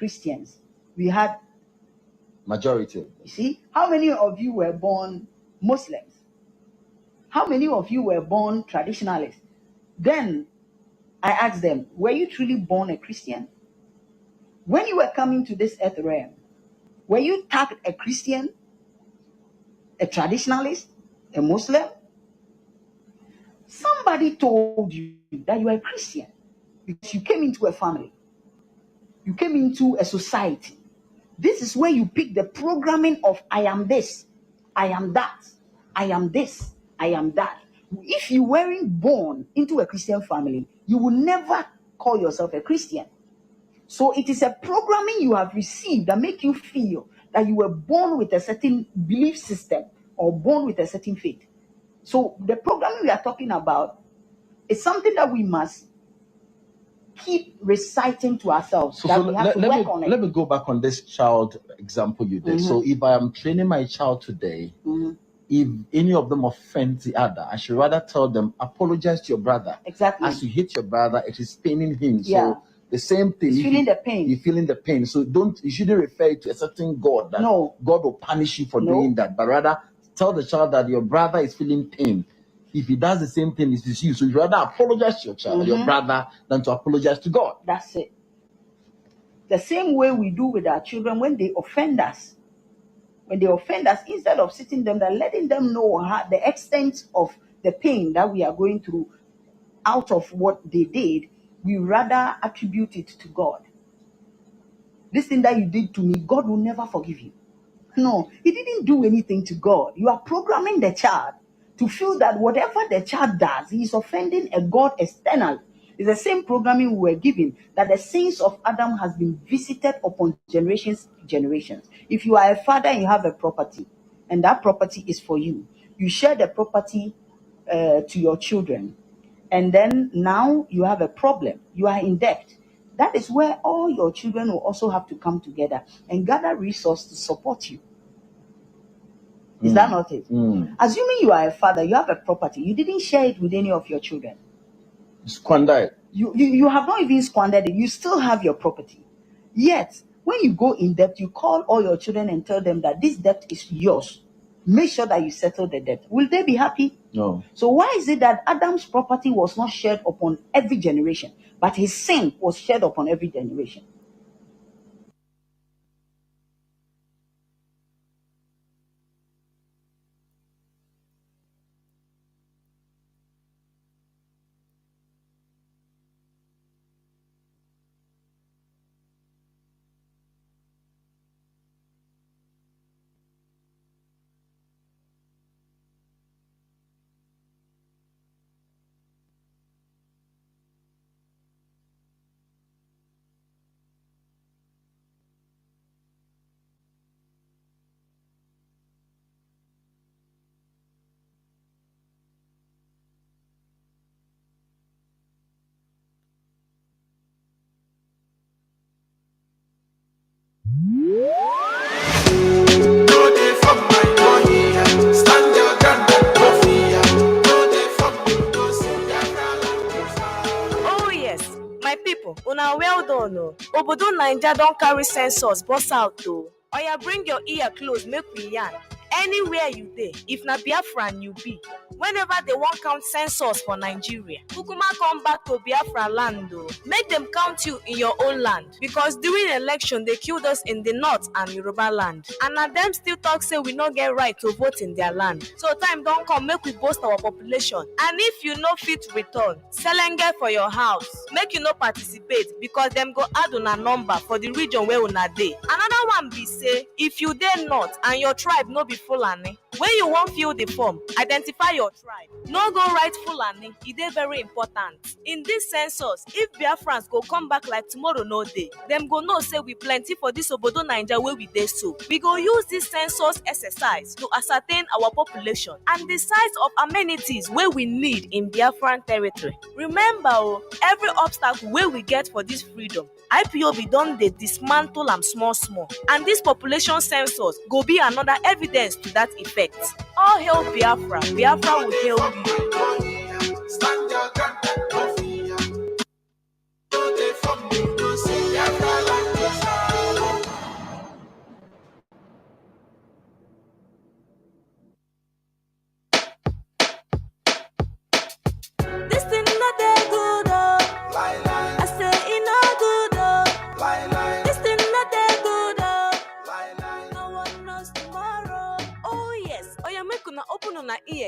Christians, we had majority. You see, how many of you were born Muslims? How many of you were born traditionalists? Then I asked them, were you truly born a Christian? When you were coming to this earth realm, were you tagged a Christian, a traditionalist, a Muslim? Somebody told you that you are a Christian because you came into a family. You came into a society. This is where you pick the programming of I am this, I am that, I am this, I am that. If you weren't born into a Christian family, you will never call yourself a Christian. So it is a programming you have received that make you feel that you were born with a certain belief system or born with a certain faith. So the programming we are talking about is something that we must keep reciting to ourselves. Let me go back on this child example you did. So if I am training my child today, if any of them offend the other, I should rather tell them, apologize to your brother. Exactly. As you hit your brother, it is paining him. So the same thing. He's feeling the pain. You're feeling the pain. So you shouldn't refer to a certain God that God will punish you for doing that, but rather tell the child that your brother is feeling pain. If he does the same thing, it's you. So you rather apologize to your child, your brother, than to apologize to God. That's it. The same way we do with our children when they offend us. When they offend us, instead of sitting them and letting them know the extent of the pain that we are going through out of what they did, we rather attribute it to God. This thing that you did to me, God will never forgive you. No, he didn't do anything to God. You are programming the child to feel that whatever the child does, he is offending a God external. It's the same programming we were given, that the sins of Adam has been visited upon generations. If you are a father and you have a property, and that property is for you, you share the property to your children, and then now you have a problem. You are in debt. That is where all your children will also have to come together and gather resources to support you. Is that not it? Assuming you are a father, you have a property, you didn't share it with any of your children. Squander it. You have not even squandered it. You still have your property. Yet, when you go in debt, you call all your children and tell them that this debt is yours. Make sure that you settle the debt. Will they be happy? No. So why is it that Adam's property was not shared upon every generation, but his sin was shared upon every generation? Oh yes, my people, una well done. Obodo Naija don carry census bust out though. Oya, bring your ear close, make we yarn. Anywhere you dey, if na Biafran you be, whenever they wan count census for Nigeria, kukuma come back to Biafra land o. Make them count you in your own land, because during election they killed us in the north and Yoruba land, and na them still talk say we no get right to vote in their land. So time don come, make we boost our population. And if you no fit return, selenge for your house, make you no participate, because them go add una number for the region where una dey. Another one be say, if you dey north and your tribe no be Fulani, when you wan fill the form, identify your tribe. No go write Fulani, e dey very important. In this census, if Biafrans go come back like tomorrow no dey, them go know say we plenty for this Obodo Naija where we dey so. We go use this census exercise to ascertain our population and the size of amenities where we need in Biafran territory. Remember, every obstacle where we get for this freedom, IPOB don dey dismantle am small small, and this population census go be another evidence to that effect. All hail Biafra, Biafra will hail you. Stand your ground and go fear. No dey from me, no say Biafra land.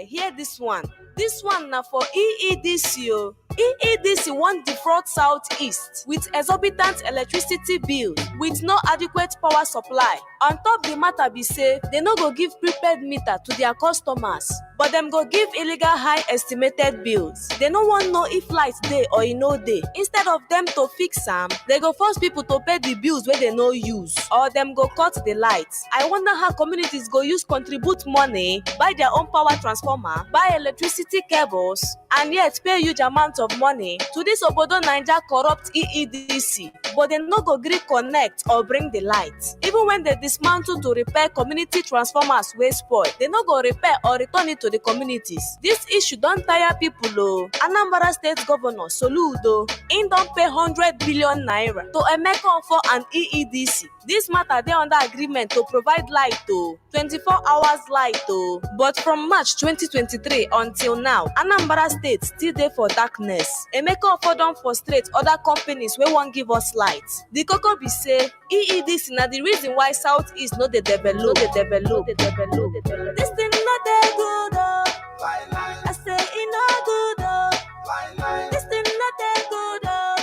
hear this one. This one na for EEDC o. EEDC wan defraud Southeast with exorbitant electricity bill with no adequate power supply. On top the matter be say, they no go give prepaid meter to their customers, but dem go give illegal high estimated bills. They no wan know if light dey or e no dey. Instead of dem to fix am, they go force people to pay the bills wey they no use, or dem go cut the light. I wonder how communities go use contribute money, buy their own power transformer, buy electricity cables, and yet pay huge amounts of money to this obodo Naija corrupt EEDC, but they no go gree connect or bring the light. Even when they dismantle to repair community transformers wey spoil, they no go repair or return it to the communities. This issue don tire people o. Anambra State Governor Soludo, im don pay 100 billion naira to Emeka Offor and EEDC. This matter dey under agreement to provide light o, 24 hours light o. But from March 2023 until now, Anambra State still dey for darkness. Emeka Offor don frustrate other companies wey wan give us light. The koko be say EEDC na the reason why Southeast no dey develop. This thing no dey good o. I say e no good o. This thing no dey good o.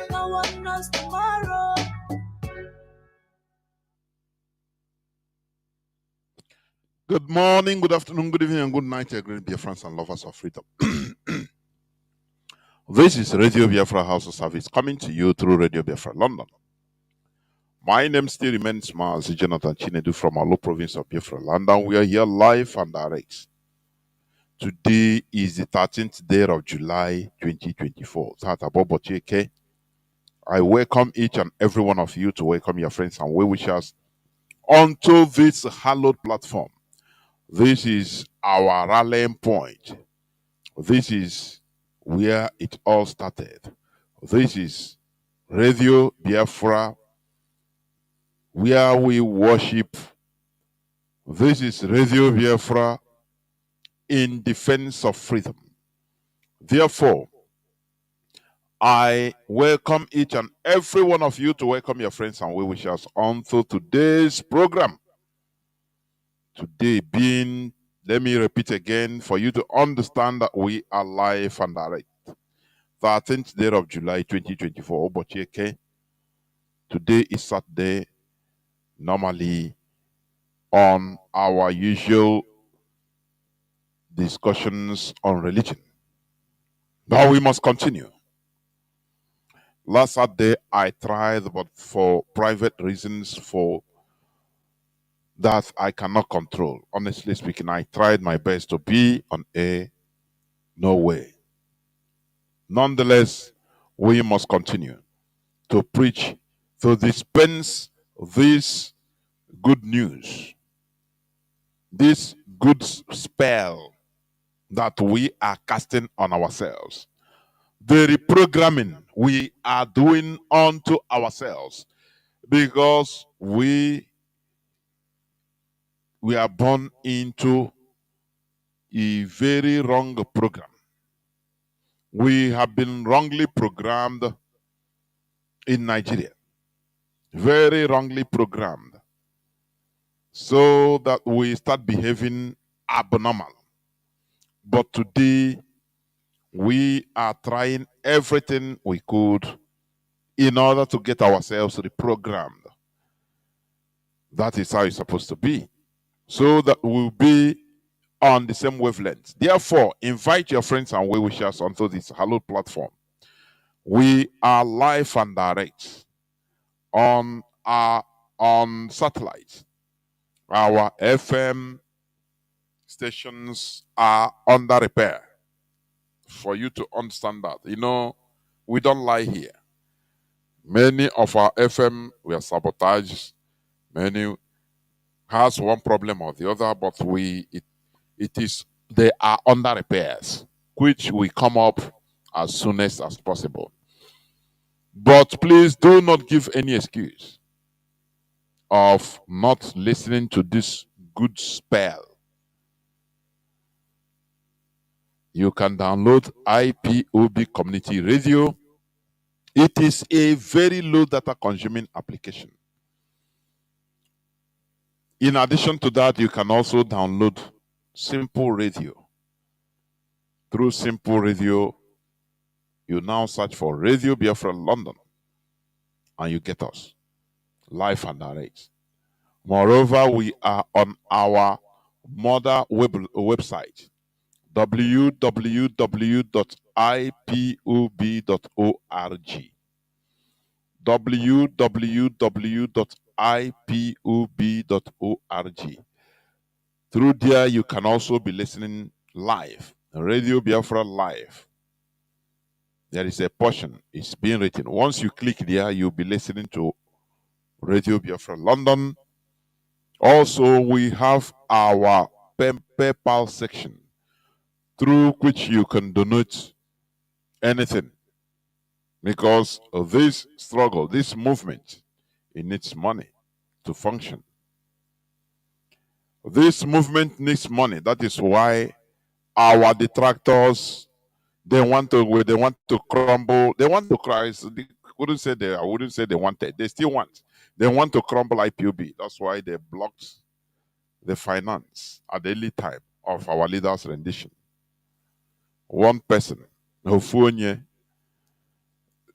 No one knows tomorrow. Good morning, good afternoon, good evening, and good night, great Biafrans and lovers of freedom. This is Radio Biafra House of Service coming to you through Radio Biafra London. My name still remains Mazi Chinedu from Alo province of Biafra London. We are here live and direct. Today is the 13th day of July 2024. I welcome each and every one of you to welcome your friends and well-wishers onto this hallowed platform. This is our rallying point. This is where it all started. This is Radio Biafra, where we worship. This is Radio Biafra in defense of freedom. Therefore, I welcome each and every one of you to welcome your friends and well-wishers onto today's program. Today being, let me repeat again for you to understand that we are live and direct. 13th day of July 2024. Today is Saturday. Normally on our usual discussions on religion. Now we must continue. Last Saturday I tried, but for private reasons, for that I cannot control. Honestly speaking, I tried my best to be on air. No way. Nonetheless, we must continue to preach, to dispense this good news, this good spell that we are casting on ourselves, the reprogramming we are doing unto ourselves, because we are born into a very wrong program. We have been wrongly programmed in Nigeria. Very wrongly programmed. So that we start behaving abnormal. But today, we are trying everything we could in order to get ourselves reprogrammed. That is how it's supposed to be. So that we'll be on the same wavelength. Therefore, invite your friends and well-wishers onto this hallowed platform. We are live and direct on satellite. Our FM stations are under repair. For you to understand that, we don't lie here. Many of our FM were sabotaged. Many has one problem or the other, but they are under repairs, which will come up as soon as possible. But please do not give any excuse of not listening to this good spell. You can download IPOB Community Radio. It is a very low data consuming application. In addition to that, you can also download Simple Radio. Through Simple Radio, you now search for Radio Biafra London and you get us live and direct. Moreover, we are on our mother website, www.ipob.org. www.ipob.org. Through there, you can also be listening live, Radio Biafra Live. There is a portion, it's being written. Once you click there, you'll be listening to Radio Biafra London. Also, we have our PayPal section through which you can donate anything. Because of this struggle, this movement, it needs money to function. This movement needs money. That is why our detractors, they want to crumble. They want to cry. I wouldn't say they wanted. They still want. They want to crumble IPOB. That's why they blocked the finance at the early time of our leaders' rendition. One person, Hofunye,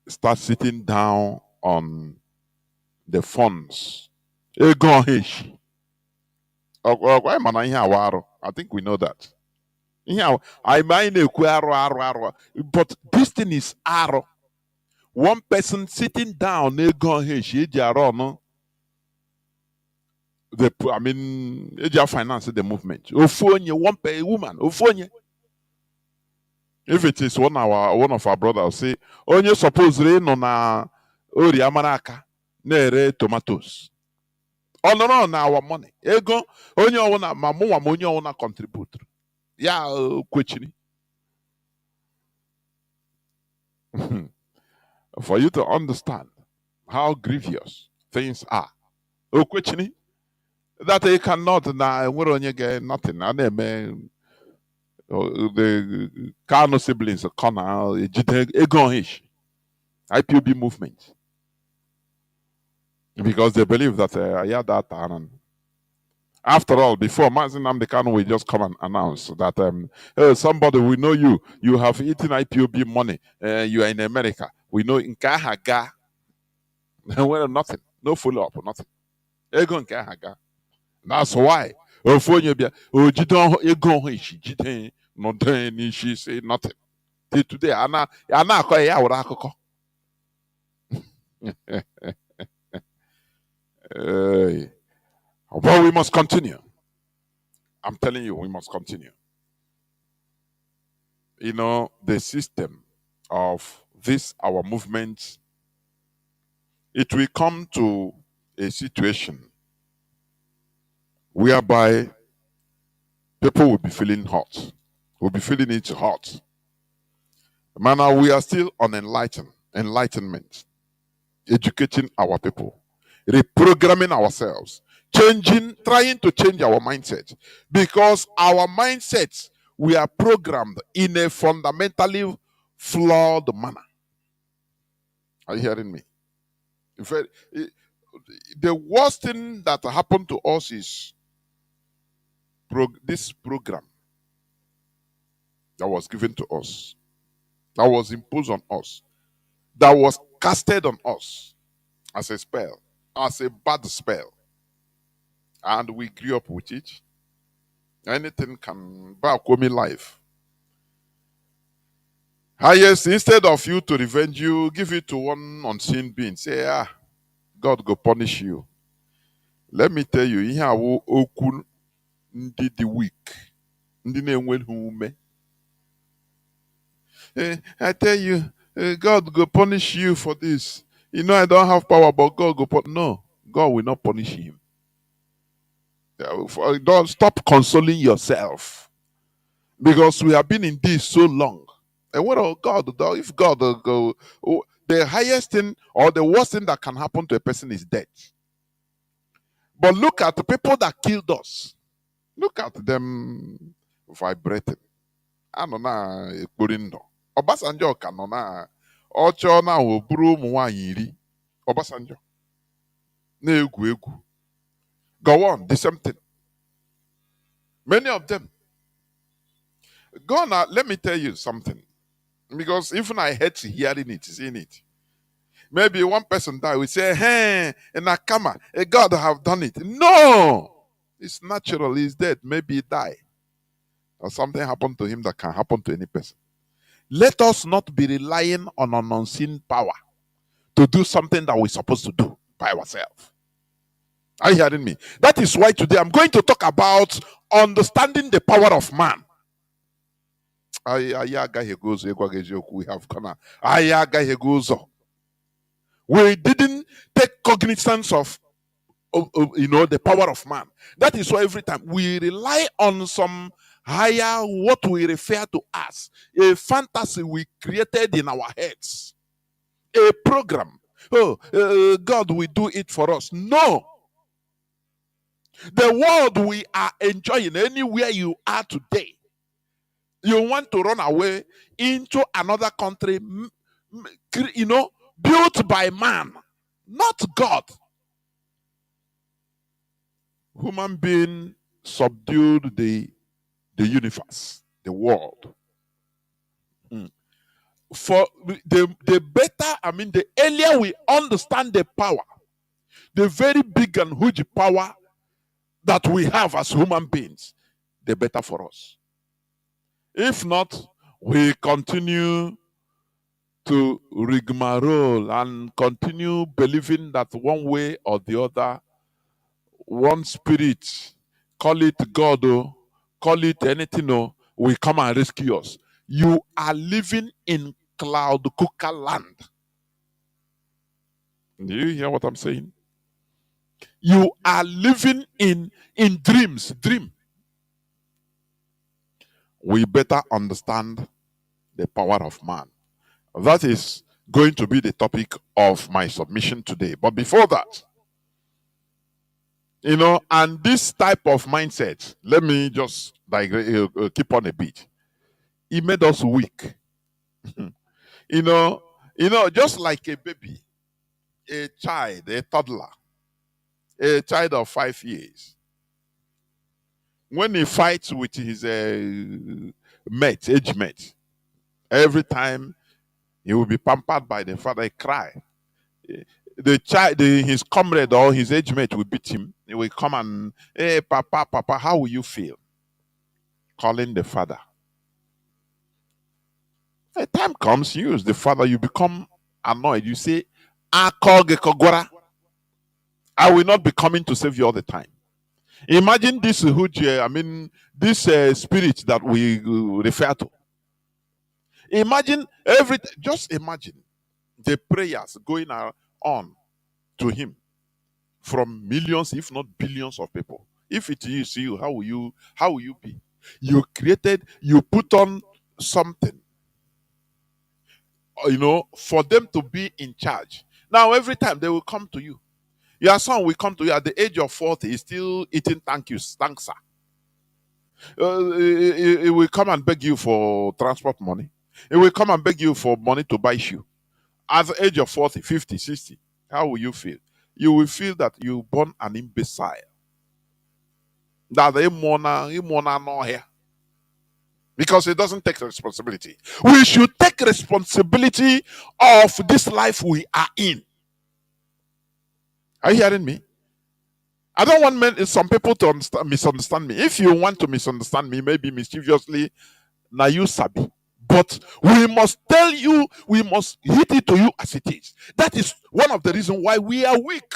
starts sitting down on the funds. I think we know that. But this thing is arrow. One person sitting down, finance the movement. One woman, if it is one of our brothers, say, only suppose rain on ori amaraka nere tomatoes. Oh no, our money. Ego only ona mamu only ona contribute. Yeah, kwechini. For you to understand how grievous things are. Kwechini. That they cannot get nothing. The Kanu siblings, Kanu, IPOB movement. Because they believe that after all, before Mazi Nnamdi Kanu will just come and announce that somebody, we know you have eaten IPOB money, you are in America. We know in Kahaga. Well, nothing, no follow-up, nothing. Ego in Kahaga. That's why. She say nothing. Till today, Anna but we must continue. I'm telling you, we must continue. You know, the system of this, our movement, it will come to a situation whereby people will be feeling hot. We'll be feeling it hot. Man, we are still on enlightenment, educating our people, reprogramming ourselves, trying to change our mindset. Because our mindsets, we are programmed in a fundamentally flawed manner. Are you hearing me? In fact, the worst thing that happened to us is this program that was given to us, that was imposed on us, that was casted on us as a spell, as a bad spell. And we grew up with it. Anything can back me life. Highest, instead of you to revenge you, give it to one unseen being. Say, God go punish you. Let me tell you, ihe awu okwu ndị dị weak, ndị na-enweghị ume. I tell you, God go punish you for this. You know I don't have power, but God go punish. No, God will not punish him. Don't stop consoling yourself, because we have been in this so long. And what God, if God go, the highest thing or the worst thing that can happen to a person is death. But look at the people that killed us. Look at them vibrating. I don't know, Ekporindo. Obasanjo ka nọ na ọchọ na o buru ụmụ nwaanyị iri. Obasanjo na-egwu egwu. Go on, the same thing. Many of them Go on now, let me tell you something. Because even I hate hearing it, seeing it. Maybe one person die, we say, hey, in a karma, God have done it. No! It's natural, he's dead. Maybe he die. Or something happened to him that can happen to any person. Let us not be relying on an unseen power to do something that we're supposed to do by ourselves. Are you hearing me? That is why today I'm going to talk about understanding the power of man. We have gone. We didn't take cognizance of the power of man. That is why every time we rely on some higher, what we refer to as a fantasy we created in our heads, a program. God will do it for us. No. The world we are enjoying, anywhere you are today, you want to run away into another country, built by man, not God. Human being subdued the universe, the world. For the better, the earlier we understand the power, the very big and huge power that we have as human beings, the better for us. If not, we continue to rigmarole and continue believing that one way or the other, one spirit, call it God, call it anything, will come and rescue us. You are living in cloud cooker land. Do you hear what I'm saying? You are living in dreams. Dream. We better understand the power of man. That is going to be the topic of my submission today. But before that, and this type of mindset, let me just keep on a bit. It made us weak. Just like a baby, a child, a toddler, a child of 5 years. When he fights with his age mate, every time he will be pampered by the father, he cry. The child, his comrade or his age mate will beat him. He will come and, hey, Papa, how will you feel? Calling the father. A time comes, you as the father, you become annoyed. You say, I will not be coming to save you all the time. Imagine this huge, this spirit that we refer to. Just imagine the prayers going on to him from millions, if not billions of people. If it is you, how will you be? You put on something, for them to be in charge. Now, every time they will come to you. Your son will come to you at the age of 40, he's still eating thanks, sir. He will come and beg you for transport money. He will come and beg you for money to buy shoe. At the age of 40, 50, 60, how will you feel? You will feel that you born an imbecile. That not here. Because it doesn't take responsibility. We should take responsibility of this life we are in. Are you hearing me? I don't want some people to misunderstand me. If you want to misunderstand me, maybe mischievously, now you sabi. But we must tell you, we must hit it to you as it is. That is one of the reasons why we are weak.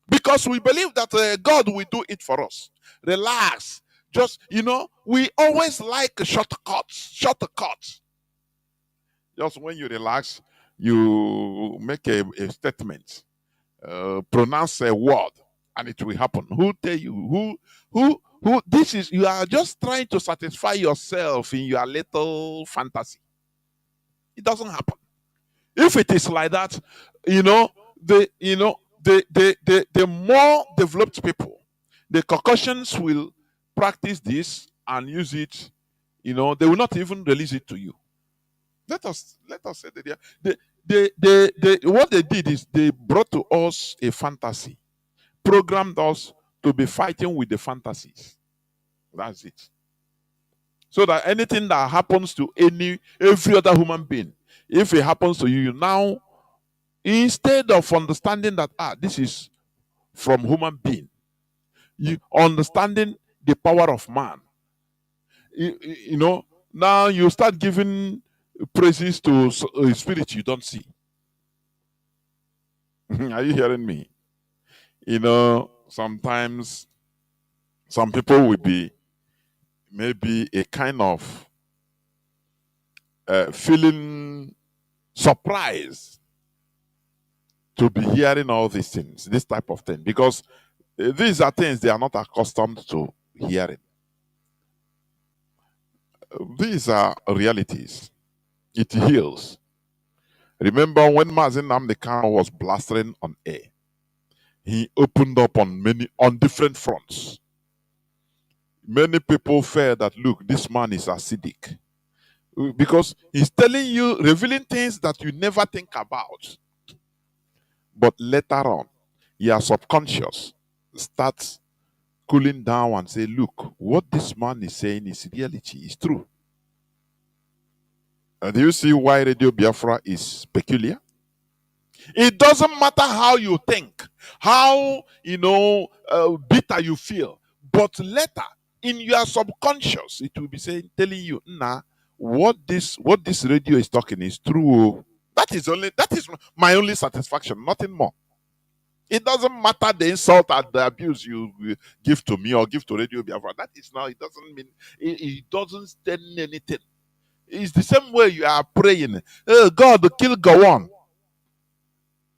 Because we believe that God will do it for us. Relax. Just, we always like shortcuts. Just when you relax, you make a statement. Pronounce a word and it will happen. Who tell you? Who this is? You are just trying to satisfy yourself in your little fantasy. It doesn't happen. If it is like that, the more developed people, the Caucasians will practice this and use it. They will not even release it to you. Let us say that what they did is they brought to us a fantasy, programmed us to be fighting with the fantasies. That's it. So that anything that happens to every other human being, if it happens to you now, instead of understanding that this is from human being, you understanding the power of man, you know, now you start giving praises to a spirit you don't see. Are you hearing me? You know, sometimes some people will be maybe a kind of feeling surprised to be hearing all these things, this type of thing, because these are things they are not accustomed to hearing. These are realities. It heals. Remember when Mazi Nnamdi Kanu was blastering on air, he opened up on different fronts. Many people fear that, look, this man is acidic, because he's telling you, revealing things that you never think about. But later on, your subconscious starts cooling down and say, look, what this man is saying is reality, is true. Do you see why Radio Biafra is peculiar? It doesn't matter how you think, how bitter you feel, but later in your subconscious it will be telling you, nah, what this radio is talking is true. That is my only satisfaction, nothing more. It doesn't matter the insult and the abuse you give to me or give to Radio Biafra. That is now, it doesn't mean, it doesn't stand anything. It's the same way you are praying, oh, God, kill Gowon.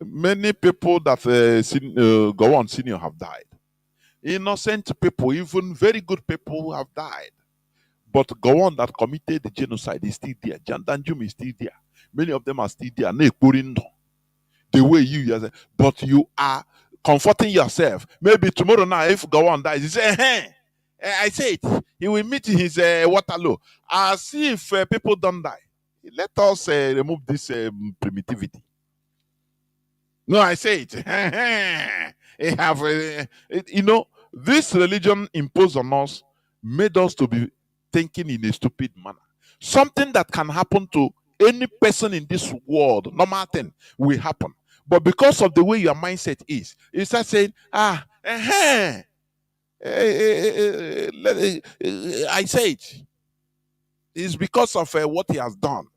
Many people that Gowon Senior have died. Innocent people, even very good people have died. But Gowon that committed the genocide is still there. Jandanjum is still there. Many of them are still there. The way you, but you are comforting yourself. Maybe tomorrow night, if Gowon dies, you say, hey, I say it. He will meet his Waterloo. As if people don't die. Let us remove this primitivity. No, I say it. This religion imposed on us made us to be thinking in a stupid manner. Something that can happen to any person in this world, normal thing, will happen. But because of the way your mindset is, you start saying, I say it. It's because of what he has done.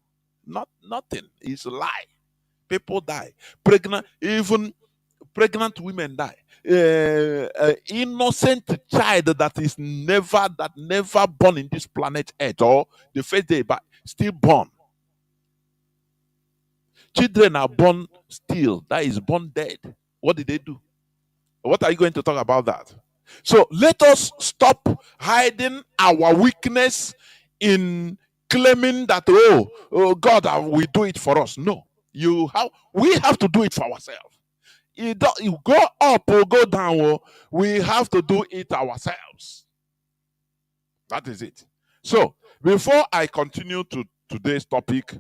Nothing. It's a lie. People die. Even pregnant women die. Innocent child that never born in this planet Earth, or the first day, but still born. Children are born still. That is born dead. What did they do? What are you going to talk about that? So let us stop hiding our weakness in claiming that, oh God, will do it for us. No. We have to do it for ourselves. You go up or go down, we have to do it ourselves. That is it. So, before I continue to today's topic,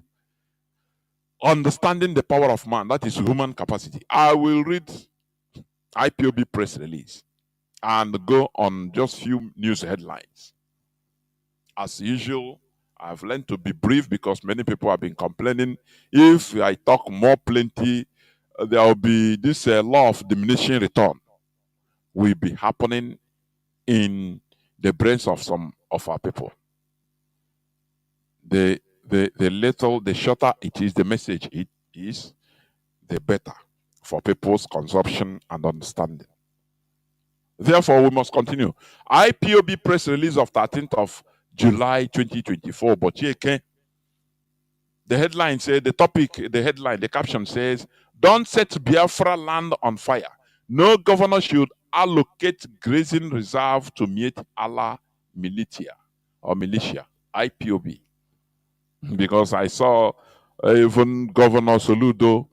understanding the power of man, that is human capacity, I will read IPOB press release and go on just few news headlines. As usual, I've learned to be brief because many people have been complaining. If I talk more plenty, there will be this law of diminishing return will be happening in the brains of some of our people. The shorter it is, the message it is, the better for people's consumption and understanding. Therefore, we must continue. IPOB press release of 13th of July 2024. But the headline says, the caption says, don't set Biafra land on fire. No governor should allocate grazing reserve to meet Allah militia, IPOB. Because I saw even Governor Soludo,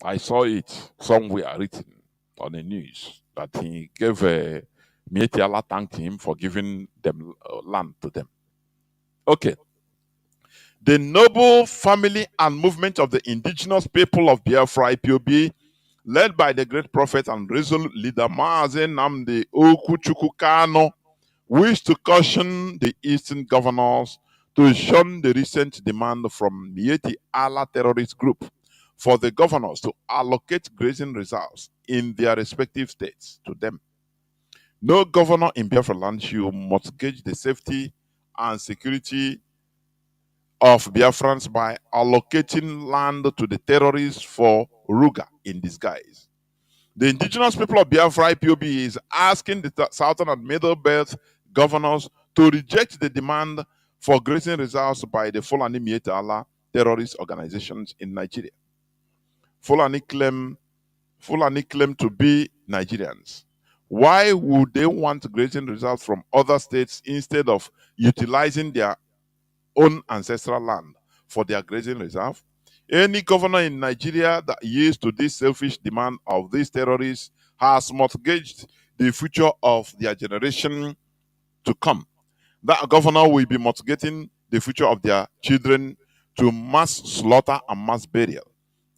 I saw it somewhere written on the news that he gave Mieti Allah thanked him for giving them land to them. Okay. The noble family and movement of the indigenous people of Biafra IPOB, led by the great prophet and resolute leader Mazi Nnamdi Kanu, wish to caution the Eastern governors to shun the recent demand from Mieti Allah terrorist group for the governors to allocate grazing reserves in their respective states to them. No governor in Biafra land should mortgage the safety and security of Biafrans by allocating land to the terrorists for Ruga in disguise. The indigenous people of Biafra IPOB is asking the Southern and Middle Belt governors to reject the demand for grazing reserves by the Fulani Mieta Allah terrorist organizations in Nigeria. Fulani claim to be Nigerians. Why would they want grazing reserves from other states instead of utilizing their own ancestral land for their grazing reserve? Any governor in Nigeria that yields to this selfish demand of these terrorists has mortgaged the future of their generation to come. That governor will be mortgaging the future of their children to mass slaughter and mass burial.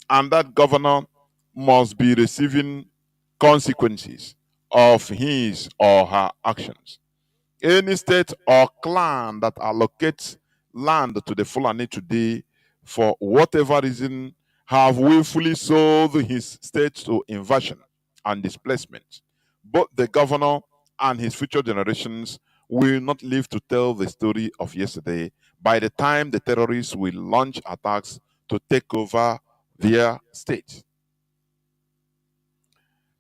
And that governor must be receiving consequences of his or her actions. Any state or clan that allocates land to the Fulani today for whatever reason have willfully sold his state to invasion and displacement. Both the governor and his future generations will not live to tell the story of yesterday by the time the terrorists will launch attacks to take over their state.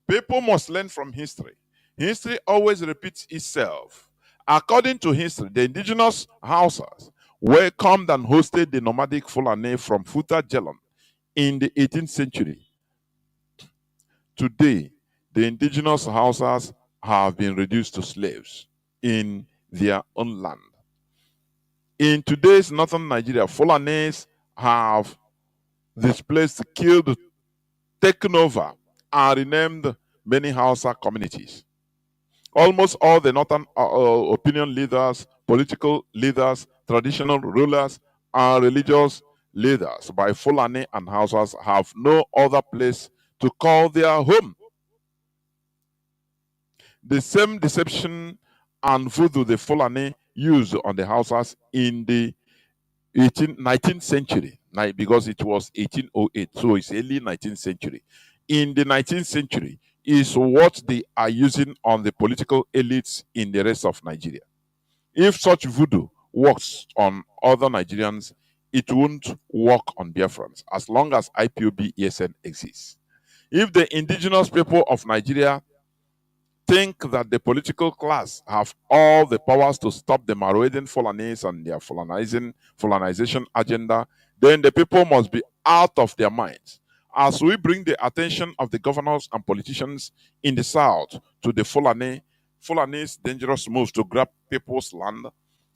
People must learn from history. History always repeats itself. According to history, the indigenous Hausas welcomed and hosted the nomadic Fulani from Futa Jelon in the 18th century. Today, the indigenous Hausas have been reduced to slaves in their own land. In today's northern Nigeria, Fulanis have displaced, killed, taken over, and renamed many Hausa communities. Almost all the northern opinion leaders, political leaders, traditional rulers, and religious leaders by Fulani and Hausas have no other place to call their home. The same deception and voodoo the Fulani used on the Hausas in the 19th century, because it was 1808, so it's early 19th century. In the 19th century is what they are using on the political elites in the rest of Nigeria. If such voodoo works on other Nigerians, it won't work on Biafrans as long as IPOB ESN exists. If the indigenous people of Nigeria think that the political class have all the powers to stop the marauding Fulanis and their Fulanization agenda, then the people must be out of their minds. As we bring the attention of the governors and politicians in the south to the Fulani's dangerous moves to grab people's land,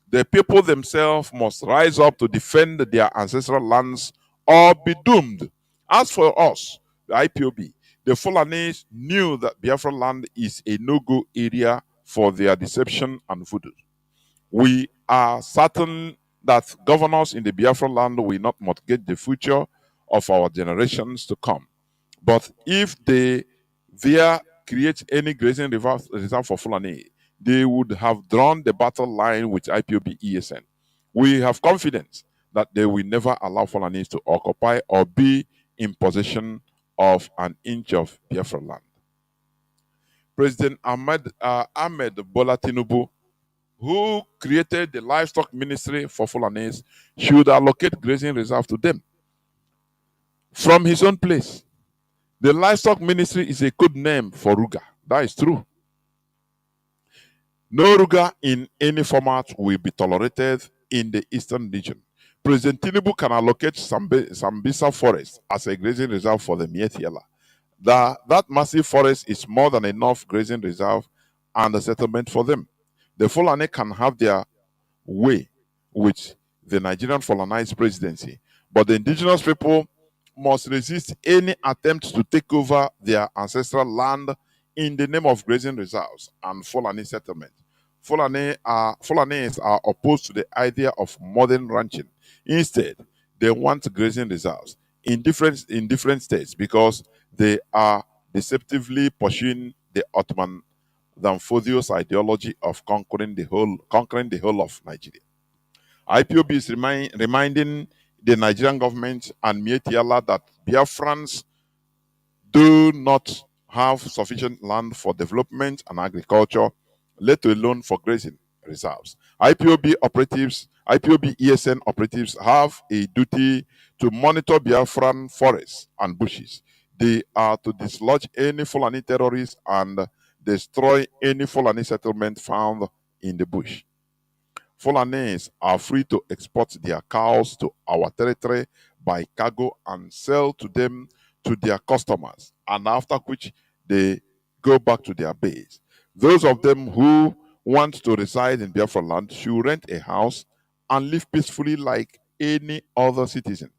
the people themselves must rise up to defend their ancestral lands or be doomed. As for us, the IPOB, the Fulanis knew that Biafra land is a no-go area for their deception and voodoo. We are certain that governors in the Biafra land will not mortgage the future of our generations to come. But if they create any grazing reserve for Fulani, they would have drawn the battle line with IPOB ESN. We have confidence that they will never allow Fulanis to occupy or be in possession of an inch of Biafra land. President Ahmed Bola Tinubu, who created the livestock ministry for Fulanis, should allocate grazing reserve to them from his own place. The livestock ministry is a good name for Ruga. That is true. No Ruga in any format will be tolerated in the eastern region. President Tinubu can allocate Sambisa Forest as a grazing reserve for the Mietiala. That massive forest is more than enough grazing reserve and a settlement for them. The Fulani can have their way with the Nigerian Fulanized presidency, but the indigenous people must resist any attempt to take over their ancestral land in the name of grazing reserves and Fulani settlement. Fulanis are opposed to the idea of modern ranching. Instead, they want grazing reserves in different states because they are deceptively pursuing the Ottoman than Fodio's ideology of conquering the whole of Nigeria. IPOB is reminding the Nigerian government and Mieti Allah that Biafrans do not have sufficient land for development and agriculture, let alone for grazing reserves. IPOB ESN operatives have a duty to monitor Biafran forests and bushes. They are to dislodge any Fulani terrorists and destroy any Fulani settlement found in the bush. Fulanis are free to export their cows to our territory by cargo and sell to them to their customers, and after which they go back to their base. Those of them who want to reside in Biafra land should rent a house and live peacefully like any other citizen.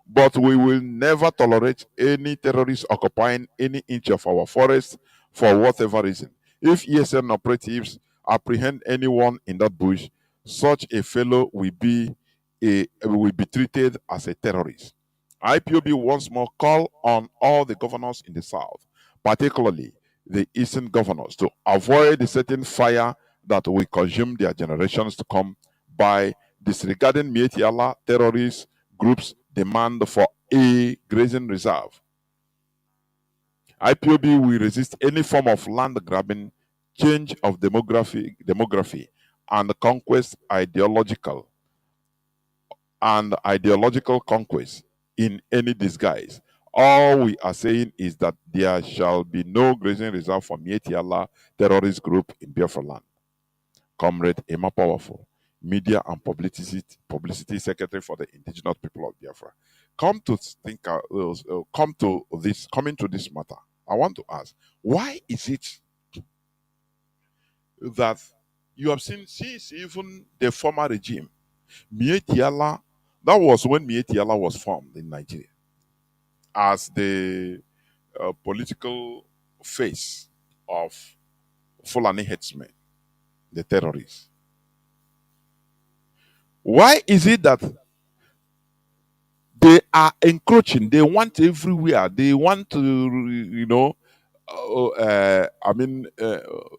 But we will never tolerate any terrorists occupying any inch of our forest for whatever reason. If ESN operatives apprehend anyone in that bush, such a fellow will be treated as a terrorist. IPOB once more call on all the governors in the south, particularly the eastern governors, to avoid the certain fire that will consume their generations to come by disregarding Mieti Allah terrorist groups' demand for a grazing reserve. IPOB will resist any form of land grabbing, change of demography, and conquest ideological conquest in any disguise. All we are saying is that there shall be no grazing reserve for Mieti Allah terrorist group in Biafra land. Comrade Emma Powerful, Media and Publicity Secretary for the Indigenous People of Biafra. Coming to this matter, I want to ask, why is it that you have seen since even the former regime, Mieti Allah, that was when Mieti Allah was formed in Nigeria as the political face of Fulani headsmen, the terrorists. Why is it that they are encroaching? They want everywhere. They want to,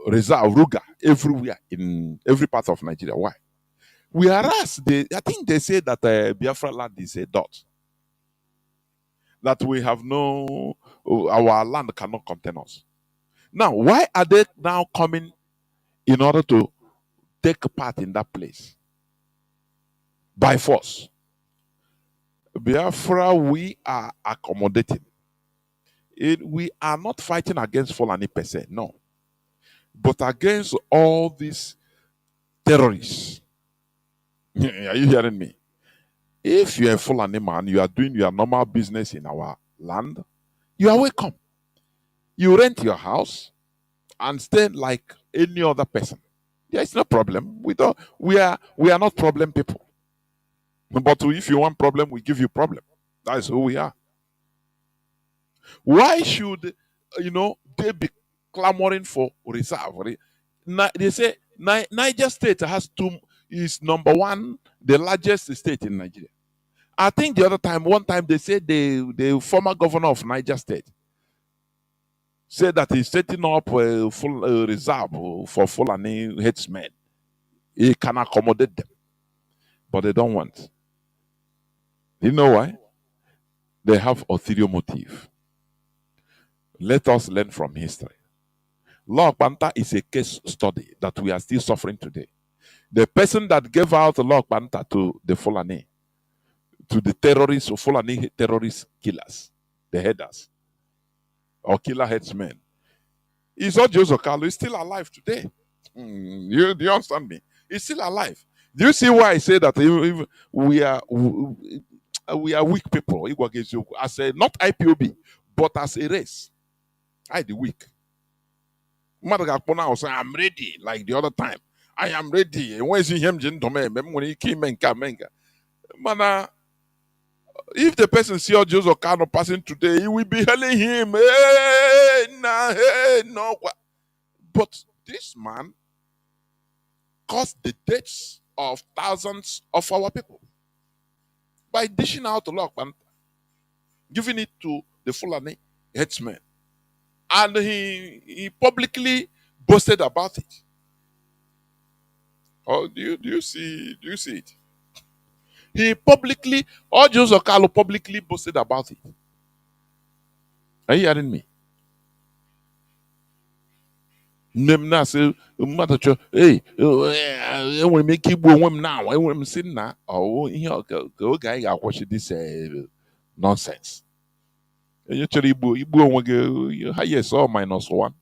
reserve Ruga everywhere in every part of Nigeria. Why? Whereas I think they say that Biafra land is a dot. That we have our land cannot contain us. Now, why are they now coming in order to take part in that place? By force. Biafra, we are accommodating. We are not fighting against Fulani per se, no. But against all these terrorists. Are you hearing me? If you're a Fulani man, you are doing your normal business in our land, you are welcome. You rent your house and stay like any other person. There is no problem. We are not problem people. But if you want problem, we give you problem. That is who we are. Why should they be clamoring for reserve? They say Niger State is number one, the largest state in Nigeria. I think one time they said the former governor of Niger State said that he's setting up a full reserve for Fulani headsmen. He can accommodate them, but they don't want. You know why? They have ulterior motive. Let us learn from history. Law Panta is a case study that we are still suffering today. The person that gave out Law Panta to the Fulani, to the terrorists or Fulani terrorist killers, the headers, or killer headsmen, is not Joseph Carlo. He's still alive today. Do you understand me? He's still alive. Do you see why I say that we are weak people? As not IPOB, but as a race. I the weak. Mother say, I'm ready, like the other time. I am ready. And when you see him, when he came and Mana, if the person see Joseph Kano passing today, he will be hailing him. Hey, nah, hey, no. But this man caused the deaths of thousands of our people by dishing out the law, giving it to the Fulani headsmen. And he publicly boasted about it. Oh, do you see it? He publicly, Audios Okalo publicly boasted about it. Are you hearing me? Nem na say mmadụ chọ enwere m ike igbu onwe m now enwere m si na ihe ka oge anyị ga-akwụsị this nonsense. Onye chọrọ igbu onwe gị highest or -1.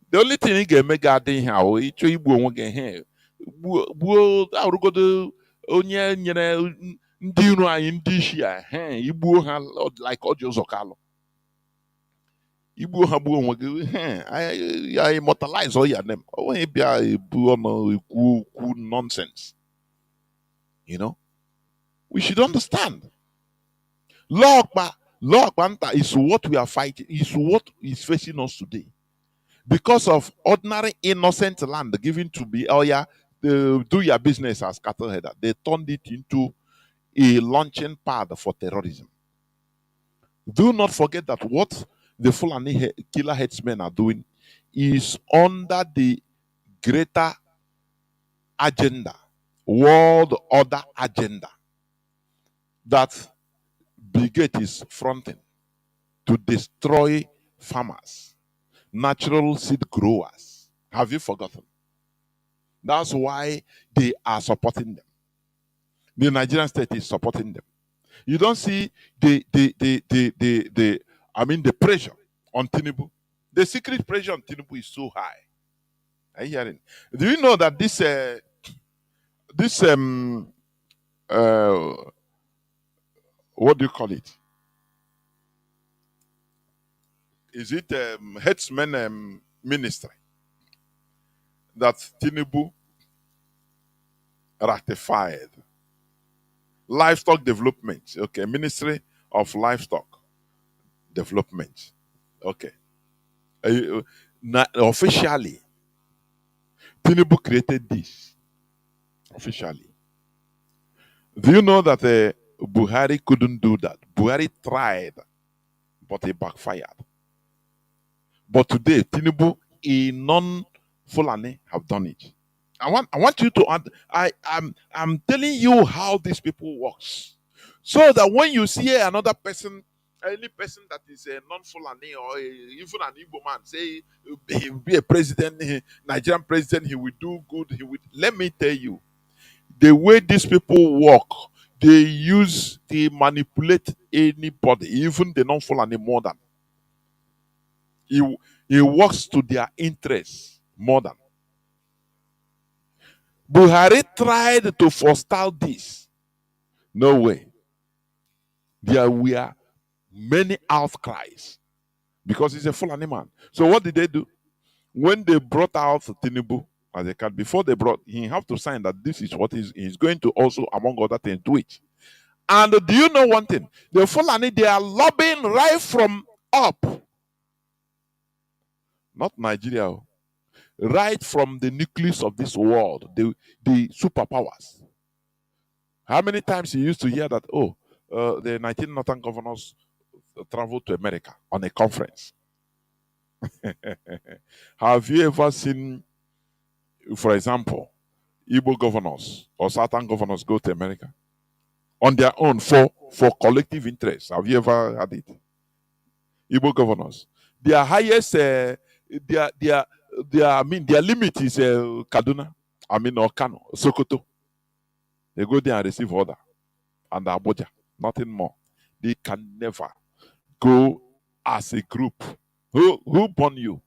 The only thing ị ga-eme ga-adị ihe ahụ ịchọ igbu onwe gị ihe gbuo arụgodo onye nyere ndị iro anyị ndị isi a igbuo ha like Ọjị Ụzọ Kalụ. Igbuo ha gbuo onwe gị ya immortalize all your name. Onye bịa ebu ọnụ ikwu nonsense. You know? We should understand. Law Banta is what we are fighting, is what is facing us today. Because of ordinary innocent land given to be do your business as cattle header, they turned it into a launching pad for terrorism. Do not forget that what the Fulani killer headsmen are doing is under the greater agenda, world order agenda, that Brigade is fronting to destroy farmers, natural seed growers. Have you forgotten? That's why they are supporting them. The Nigerian state is supporting them. You don't see the pressure on Tinubu. The secret pressure on Tinubu is so high. Are you hearing? Do you know that this what do you call it? Is it headsman ministry that Tinubu ratified? Livestock development. Okay, Ministry of Livestock Development. Okay. Officially, Tinubu created this. Officially. Do you know that Buhari couldn't do that? Buhari tried, but it backfired. But today, Tinubu, a non-Fulani, have done it. I want you to add. I'm telling you how these people works, so that when you see another person, any person that is a non-Fulani or even an Igbo man, say he will be a president, Nigerian president, he will do good. He will. Let me tell you, the way these people work, they manipulate anybody, even the non-Fulani more than. He works to their interests more than. Buhari tried to forestall this. No way. There were many outcries because he's a Fulani man. So what did they do? When they brought out Tinubu as a card, before they brought, he have to sign that this is what he's going to also, among other things, do it. And do you know one thing? The Fulani, they are lobbying right from up. Not Nigeria. Right from the nucleus of this world, the superpowers. How many times you used to hear that, the 19 northern governors traveled to America on a conference? Have you ever seen, for example, Igbo governors or Southern governors go to America on their own for collective interest? Have you ever had it? Igbo governors. Their highest, their limit is Kaduna, or Kanu, Sokoto. They go there and receive order. And Abuja, nothing more. They can never go as a group. Who born you?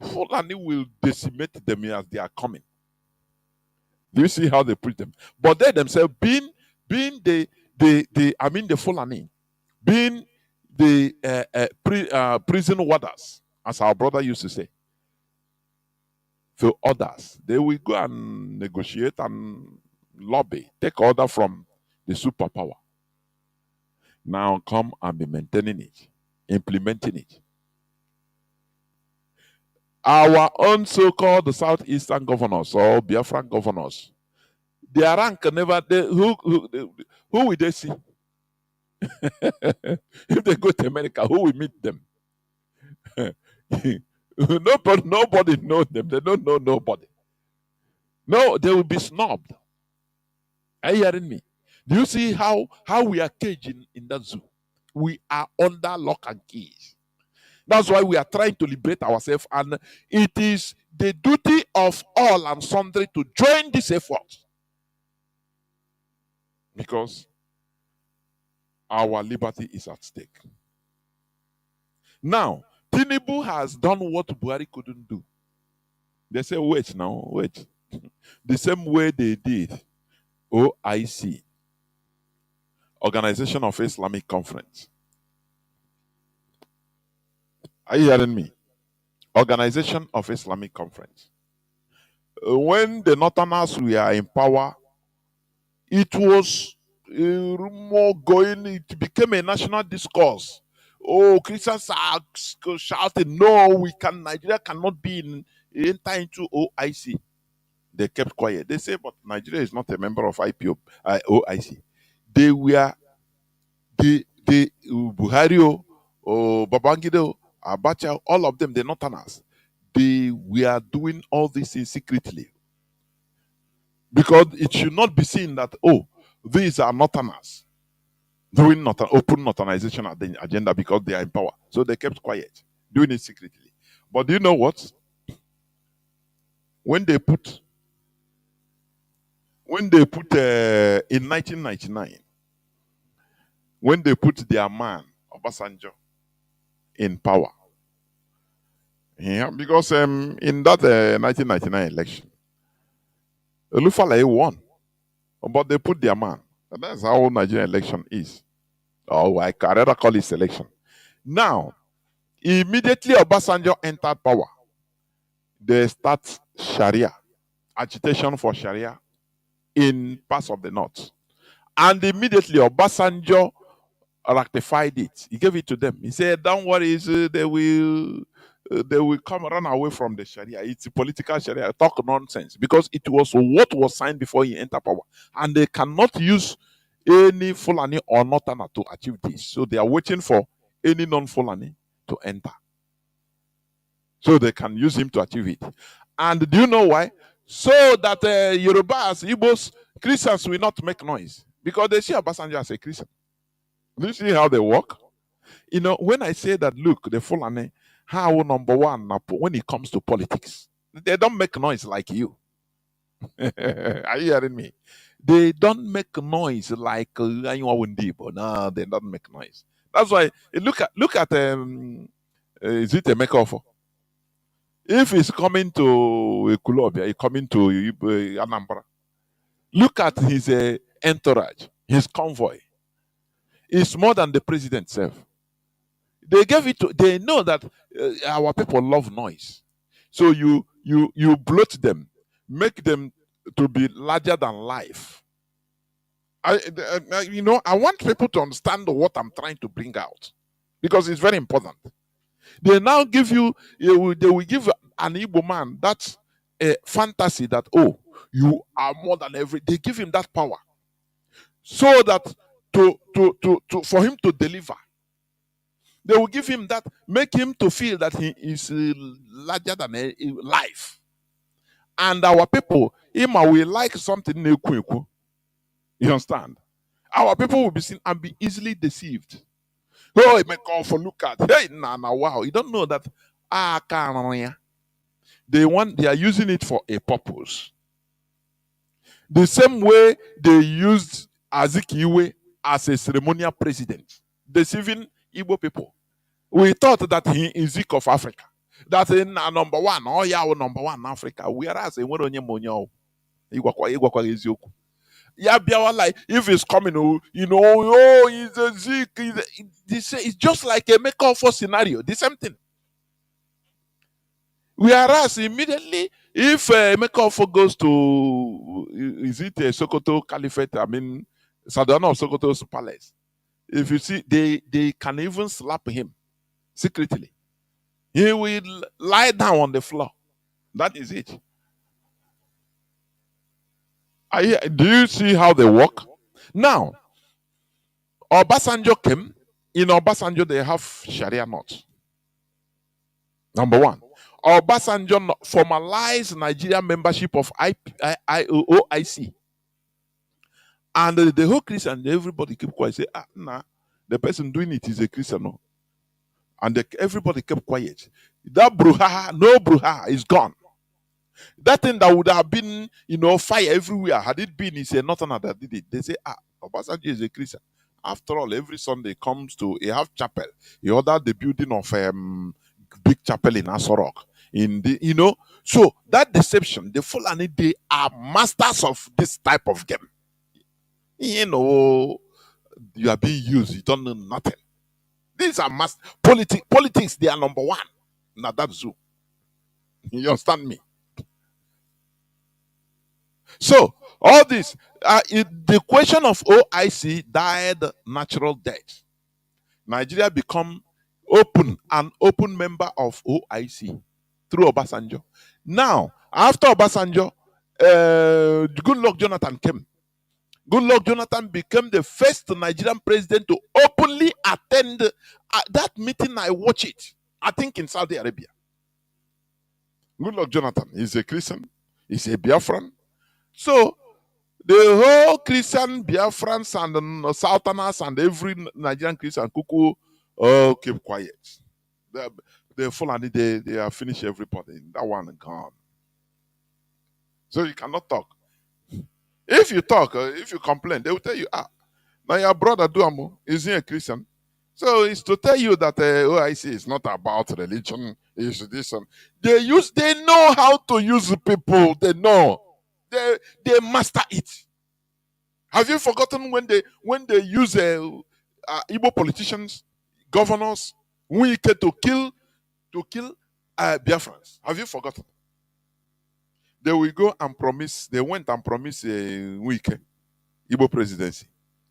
Fulani will decimate them as they are coming. Do you see how they preach them? But they themselves, being the Fulani, being the prison warders, as our brother used to say, to others, they will go and negotiate and lobby, take order from the superpower. Now come and be maintaining it, implementing it. Our own so-called southeastern governors or Biafran governors, their rank never. Who will they see? If they go to America, who will meet them? Nobody knows them. They don't know nobody. No, they will be snubbed. Are you hearing me? Do you see how we are caged in that zoo? We are under lock and keys. That's why we are trying to liberate ourselves, and it is the duty of all and sundry to join this effort, because our liberty is at stake. Now, Tinubu has done what Buhari couldn't do. They say, wait now, wait. The same way they did OIC, Organization of Islamic Conference. Are you hearing me? Organization of Islamic Conference. When the Northerners were in power, it was more going, it became a national discourse. Oh, Christians are shouting, no, Nigeria cannot enter into OIC. They kept quiet. They say, but Nigeria is not a member of OIC. They were, Buhari, Babangida, Abacha, all of them, the Northerners, they were doing all this things secretly. Because it should not be seen that, oh, these are Northerners doing open Northernization at the agenda because they are in power. So they kept quiet, doing it secretly. But do you know what? When they put in 1999, when they put their man, Obasanjo, in power, yeah, because in that 1999 election, Olufalaye won, but they put their man. And that's how Nigerian election is. Oh, I can rather call it selection. Now, immediately Obasanjo entered power, they start Sharia, agitation for Sharia in parts of the north. And immediately Obasanjo rectified it. He gave it to them. He said, don't worry, they will come run away from the Sharia. It's a political Sharia. Talk nonsense. Because it was what was signed before he entered power. And they cannot use any Fulani or Northerner to achieve this. So they are waiting for any non-Fulani to enter, so they can use him to achieve it. And do you know why? So that Yorubas, Igbos, Christians will not make noise. Because they see Obasanjo as a Christian. Do you see how they work? You know, when I say that, look, the Fulani, how number one, when it comes to politics, they don't make noise like you. Are you hearing me? They don't make noise like Anywawundibo. No, they don't make noise. That's why look at is it a makeover? If he's coming to Kulobia, he's coming to Anambra. Look at his entourage, his convoy. It's more than the president himself. They gave it to. They know that our people love noise, so you bloat them, make them to be larger than life. I want people to understand what I'm trying to bring out, because it's very important. They now give you, they will give an Igbo man that fantasy that, oh, you are more than every. They give him that power, so that for him to deliver, they will give him that, make him to feel that he is larger than life. And our people, we like something. You understand? Our people will be seen and be easily deceived. Oh, it may call for look at. Hey, wow. You don't know that. They are using it for a purpose. The same way they used Azikiwe as a ceremonial president, deceiving Igbo people. We thought that he is Zik of Africa. That in number one, oh yeah, number one in Africa. Whereas in like if he's coming, oh, he's a Zik. It's just like a make-up for scenario. The same thing. Whereas immediately, if Mekofo goes to, is it a Sokoto Caliphate? I mean, Sadana of Sokoto's palace. If you see, they can even slap him secretly. He will lie down on the floor. That is it. Do you see how they work? Now, Obasanjo came. In Obasanjo, they have Sharia not. Number one. Obasanjo formalized Nigerian membership of OIC. And the whole Christian, everybody kept quiet. Say, nah, the person doing it is a Christian. No? And everybody kept quiet. That brouhaha, no brouhaha, is gone. That thing that would have been, fire everywhere, had it been, it's a northerner that did it. They say, Obasanjo is a Christian. After all, every Sunday comes to a half chapel. He ordered the building of big chapel in Asorok. So that deception, the Fulani, they are masters of this type of game. You are being used, you don't know nothing. These are politics, they are number one. Now that's zoo. You understand me? So all this, the question of OIC died natural death. Nigeria become an open member of OIC through Obasanjo. Now, after Obasanjo, Goodluck Jonathan came. Goodluck Jonathan became the first Nigerian president to openly attend that meeting. I watch it, I think in Saudi Arabia. Goodluck Jonathan is a Christian, he's a Biafran. So the whole Christian Biafrans and the Southerners and every Nigerian Christian cuckoo keep quiet. The Fulani, they have finished everybody. That one gone. So you cannot talk. If you talk, if you complain, they will tell you, now your brother Duamo is he a Christian? So it's to tell you that OIC is not about religion, it's this one. They know how to use people, they know. They master it. Have you forgotten when they use Igbo politicians, governors, Wike to kill Biafrans? Have you forgotten? They will go and promise. They went and promised Wike Igbo presidency.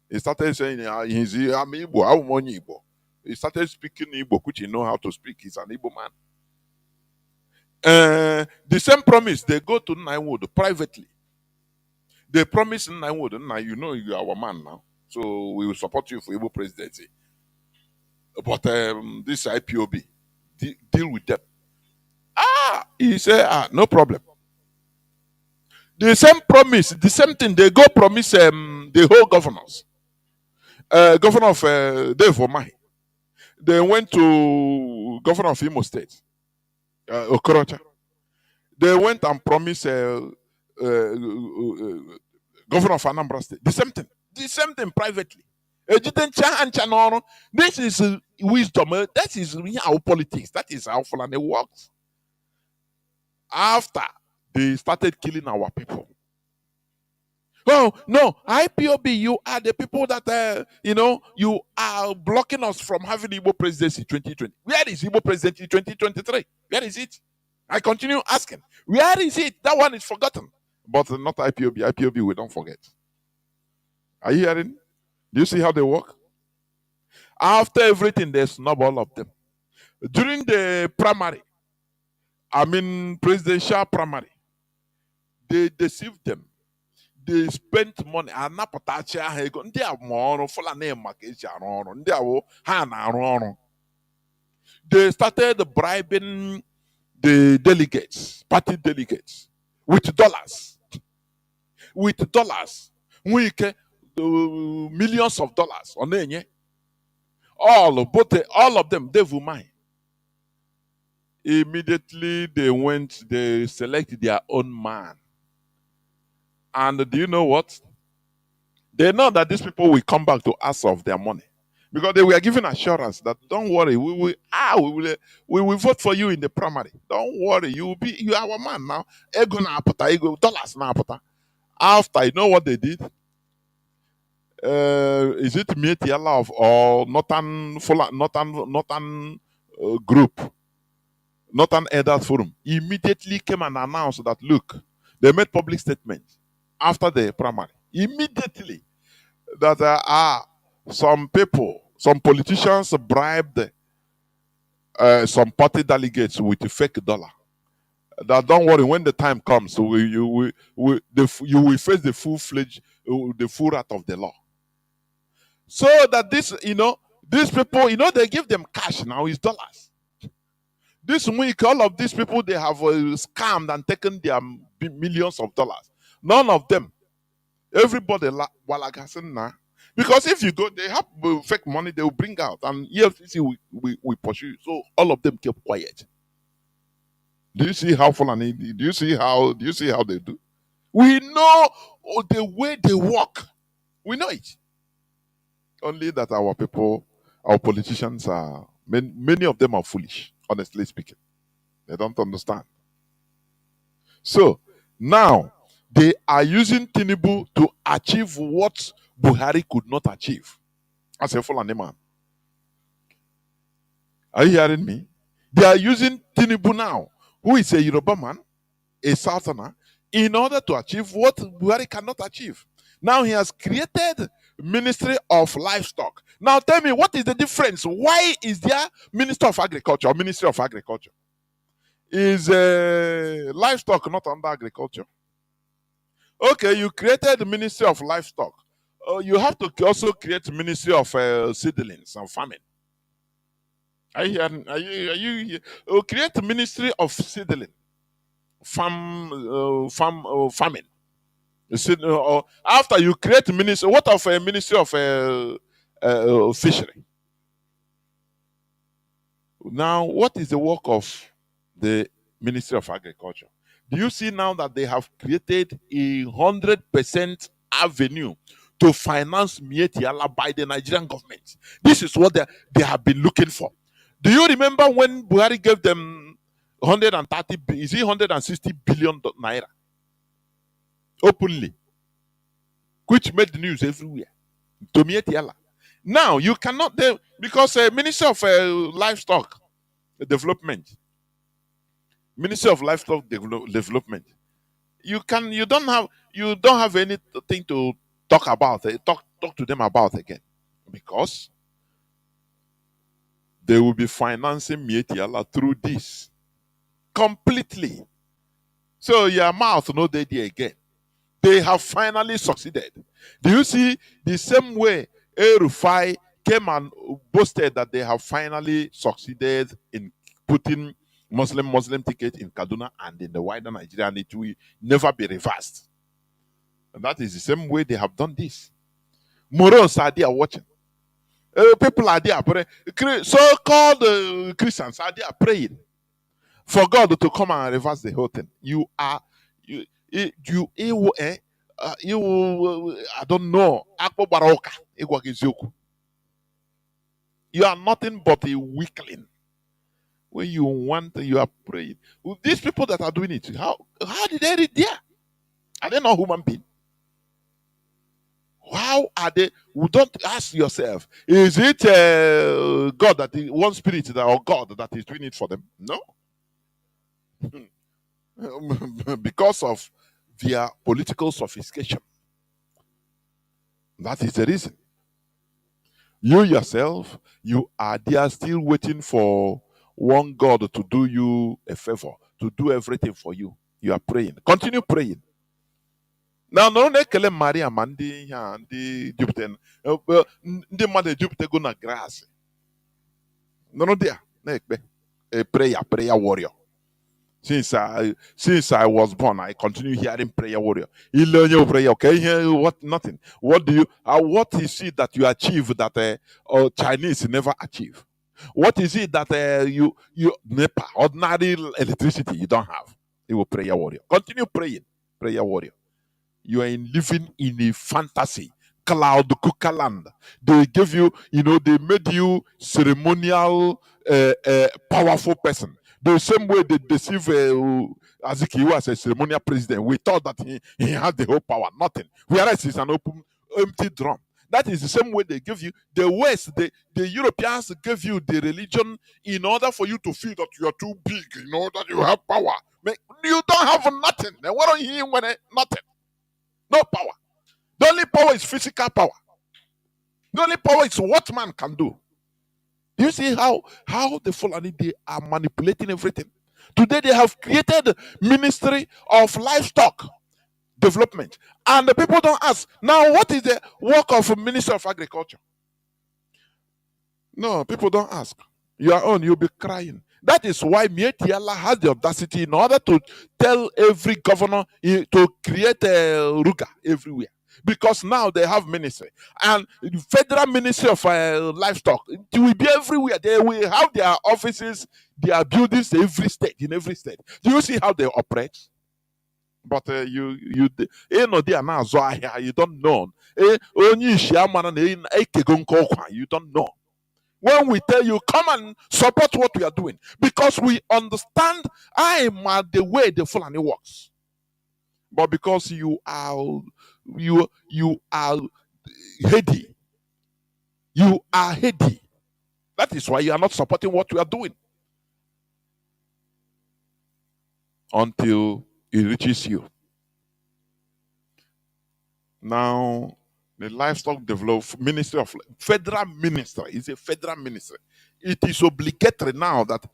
He started saying, I'm Igbo, I'm Igbo. He started speaking Igbo, which he know how to speak. He's an Igbo man. The same promise, they go to Nnamdi privately. They promise Nnamdi, now you know you are our man now, so we will support you for Igbo presidency. But this IPOB, deal with them. He said, no problem. The same promise, the same thing, they go promise the whole governors. Governor of Dave Omahi. They went to governor of Imo State, Okorocha. They went and promised governor of Anambra State. The same thing privately. This is wisdom. That is our politics. That is how Fulani works. After they started killing our people. Oh, no, IPOB, you are the people that, you are blocking us from having Igbo presidency 2020. Where is Igbo presidency 2023? Where is it? I continue asking. Where is it? That one is forgotten. But not IPOB. IPOB, we don't forget. Are you hearing? Do you see how they work? After everything, they snub all of them. During the primary, presidential primary, they deceived them. They spent money. They started bribing the delegates, party delegates, with dollars. With dollars. Millions of dollars. All of them, they will mine. Immediately they select their own man. And do you know what? They know that these people will come back to ask of their money. Because they were given assurance that don't worry, we will vote for you in the primary. Don't worry, you are our man now. Dollars now. After, you know what they did? Is it Mietiala or Northern group? Northern Elders Forum immediately came and announced that, look, they made public statements after the primary. Immediately, that some people, some politicians bribed some party delegates with a fake dollar. That don't worry, when the time comes, you will face the full-fledged, the full wrath of the law. So that these people, they give them cash now, it's dollars. This week, all of these people, they have scammed and taken their millions of dollars. None of them. Everybody, because if you go, they have fake money, they will bring out, and EFCC we pursue. So all of them kept quiet. Do you see how Fulani? Do you see how they do? We know the way they work. We know it. Only that our people, our politicians are many of them are foolish. Honestly speaking, they don't understand. So now they are using Tinubu to achieve what Buhari could not achieve. As a Fulani man. Are you hearing me? They are using Tinubu now, who is a Yoruba man, a Southerner, in order to achieve what Buhari cannot achieve. Now he has created Ministry of Livestock. Now tell me, what is the difference? Why is there Minister of Agriculture or Ministry of Agriculture? Is livestock not under agriculture? Okay, you created the Ministry of Livestock. You have to also create Ministry of Seedlings and Farming. Are you hearing? Are you create Ministry of Seedling, Farming. You see, after you create ministry, what of a Ministry of Fishery? Now, what is the work of the Ministry of Agriculture? Do you see now that they have created 100% avenue to finance Mietiala by the Nigerian government? This is what they have been looking for. Do you remember when Buhari gave them 160 billion naira openly, which made the news everywhere to Mietiala? Now you cannot, because Minister of Livestock Development, Ministry of Livestock Development, you don't have anything to talk about. Talk to them about again, because they will be financing Mietiala through this completely. So your mouth no there again. They have finally succeeded. Do you see the same way El-Rufai came and boasted that they have finally succeeded in putting Muslim ticket in Kaduna and in the wider Nigeria, and it will never be reversed. And that is the same way they have done this. Morons are there watching. People are there praying. So-called Christians are there praying for God to come and reverse the whole thing. I don't know. You are nothing but a weakling. When you are praying. These people that are doing it, how did they read there? Are they not human beings? How are they? Don't ask yourself, is it God that is one spirit or God that is doing it for them? No. Because of their political sophistication. That is the reason. You yourself, you are there still waiting for one God to do you a favor, to do everything for you. You are praying. Continue praying. Now, no nekele Maria mandi the Jupiter. The mother Jupiter go na grass. No there. A prayer warrior. Since I was born, I continue hearing prayer warrior. You learn your prayer, okay? Here, what? Nothing. What is it that you achieve that Chinese never achieve? What is it that you NEPA, ordinary electricity, you don't have? You will prayer warrior. Continue praying, prayer warrior. You are living in a fantasy cloud cooker land. They give you, they made you ceremonial, powerful person. The same way they deceive Azikiwe as a ceremonial president. We thought that he had the whole power. Nothing. Whereas he's an open, empty drum. That is the same way they give you. The West, the Europeans give you the religion in order for you to feel that you are too big, that you have power. You don't have nothing. Then what are you when nothing? No power. The only power is physical power. The only power is what man can do. Do you see how the Fulani, they are manipulating everything? Today they have created Ministry of Livestock Development. And the people don't ask, now what is the work of a Minister of Agriculture? No, people don't ask. Your own, you'll be crying. That is why Mietiala has the audacity in order to tell every governor to create a ruga everywhere. Because now they have ministry. And the Federal Ministry of Livestock, it will be everywhere. They will have their offices, their buildings in every state. Do you see how they operate? But you they are now you don't know. You don't know. When we tell you, come and support what we are doing, because we understand the way the Fulani works. But because you are heady. You are heady. That is why you are not supporting what we are doing. Until it reaches you. Now, the Livestock Development Ministry of Federal Ministry is a federal ministry. It is obligatory now that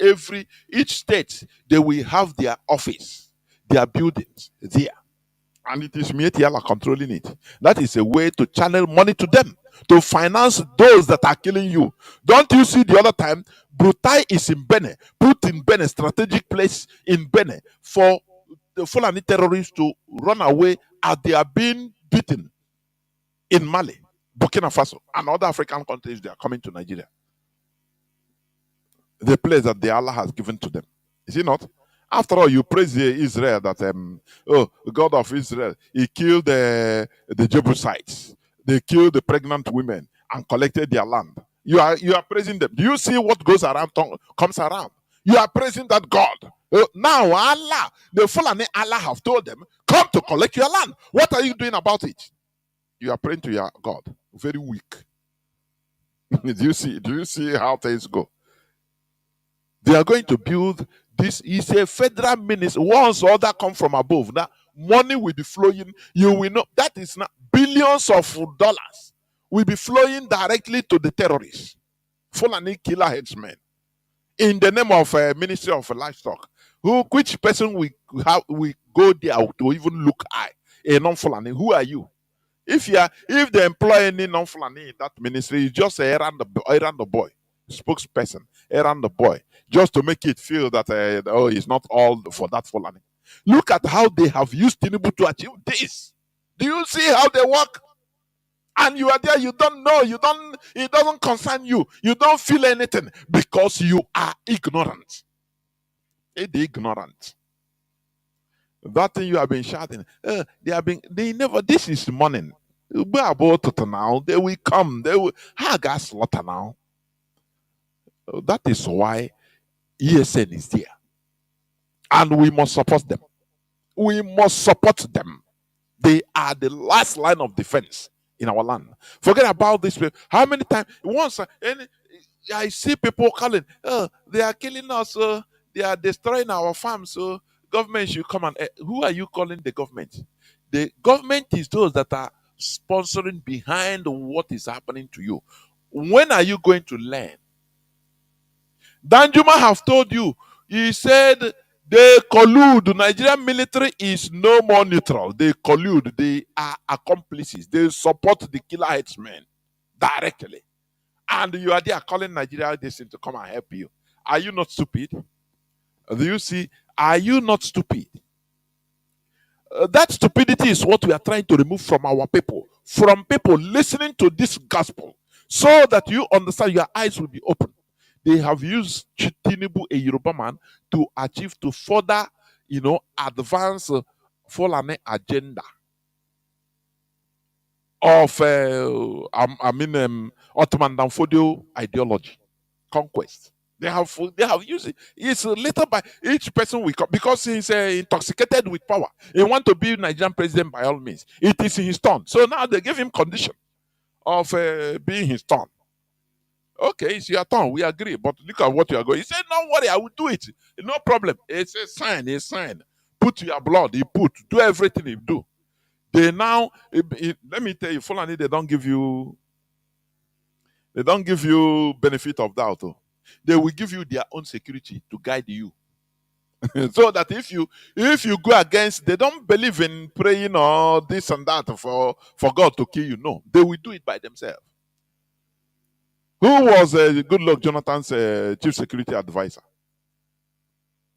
each state they will have their office, their buildings there. And it is Mietiala controlling it. That is a way to channel money to them, to finance those that are killing you. Don't you see the other time, Brutai is in Benin, put in Benin, strategic place in Benin for the Fulani terrorists to run away as they are being beaten in Mali, Burkina Faso, and other African countries. They are coming to Nigeria. The place that the Allah has given to them. Is it not? After all, you praise Israel that the God of Israel, he killed the Jebusites. They killed the pregnant women and collected their land. You are praising them. Do you see what goes around comes around? You are praising that God. Now Allah, the Fulani Allah have told them, come to collect your land. What are you doing about it? You are praying to your God. Very weak. Do you see how things go? They are going to build this. Is a federal ministry. Once order come from above, now money will be flowing. You will know that is not billions of dollars will be flowing directly to the terrorists, Fulani killer headsmen, in the name of Ministry of Livestock. Which person we go there to even look at a non-Fulani? Who are you? If they employ any non-Fulani in that ministry, it's just a errand boy, spokesperson, errand boy, just to make it feel that it's not all for that Fulani. Look at how they have used Chinedu to achieve this. Do you see how they work? And you are there, you don't know, it doesn't concern you, you don't feel anything because you are ignorant. Ignorant. That thing you have been shouting, this is morning. About it now, they will come, gas slaughter now. That is why ESN is there. And we must support them. We must support them. They are the last line of defense in our land. Forget about this. How many times once I see people calling, they are killing us, they are destroying our farms, so government should come and who are you calling the government? The government is those that are sponsoring behind what is happening to you. When are you going to learn? Danjuma have told you, he said they collude. The Nigerian military is no more neutral. They collude. They are accomplices. They support the killer headsmen directly. And you are there calling Nigeria this to come and help you. Are you not stupid? Do you see? Are you not stupid? That stupidity is what we are trying to remove from our people. From people listening to this gospel. So that you understand, your eyes will be open. They have used Chinedu, a Yoruba man, to achieve, to further, advance Fulani agenda of, Ottoman Danfodio ideology, conquest. They have used it. It's little by each person we come because he's intoxicated with power. He wants to be Nigerian president by all means. It is in his turn. So now they give him condition of being his turn. Okay, it's your turn. We agree. But look at what you are going. He said, don't worry, I will do it. No problem. It's a sign. Put your blood. He put. Do everything he do. They now, let me tell you, Fulani, they don't give you benefit of doubt. Oh. They will give you their own security to guide you. So that if you go against, they don't believe in praying or this and that for God to kill you. No, they will do it by themselves. Who was Goodluck Jonathan's chief security advisor?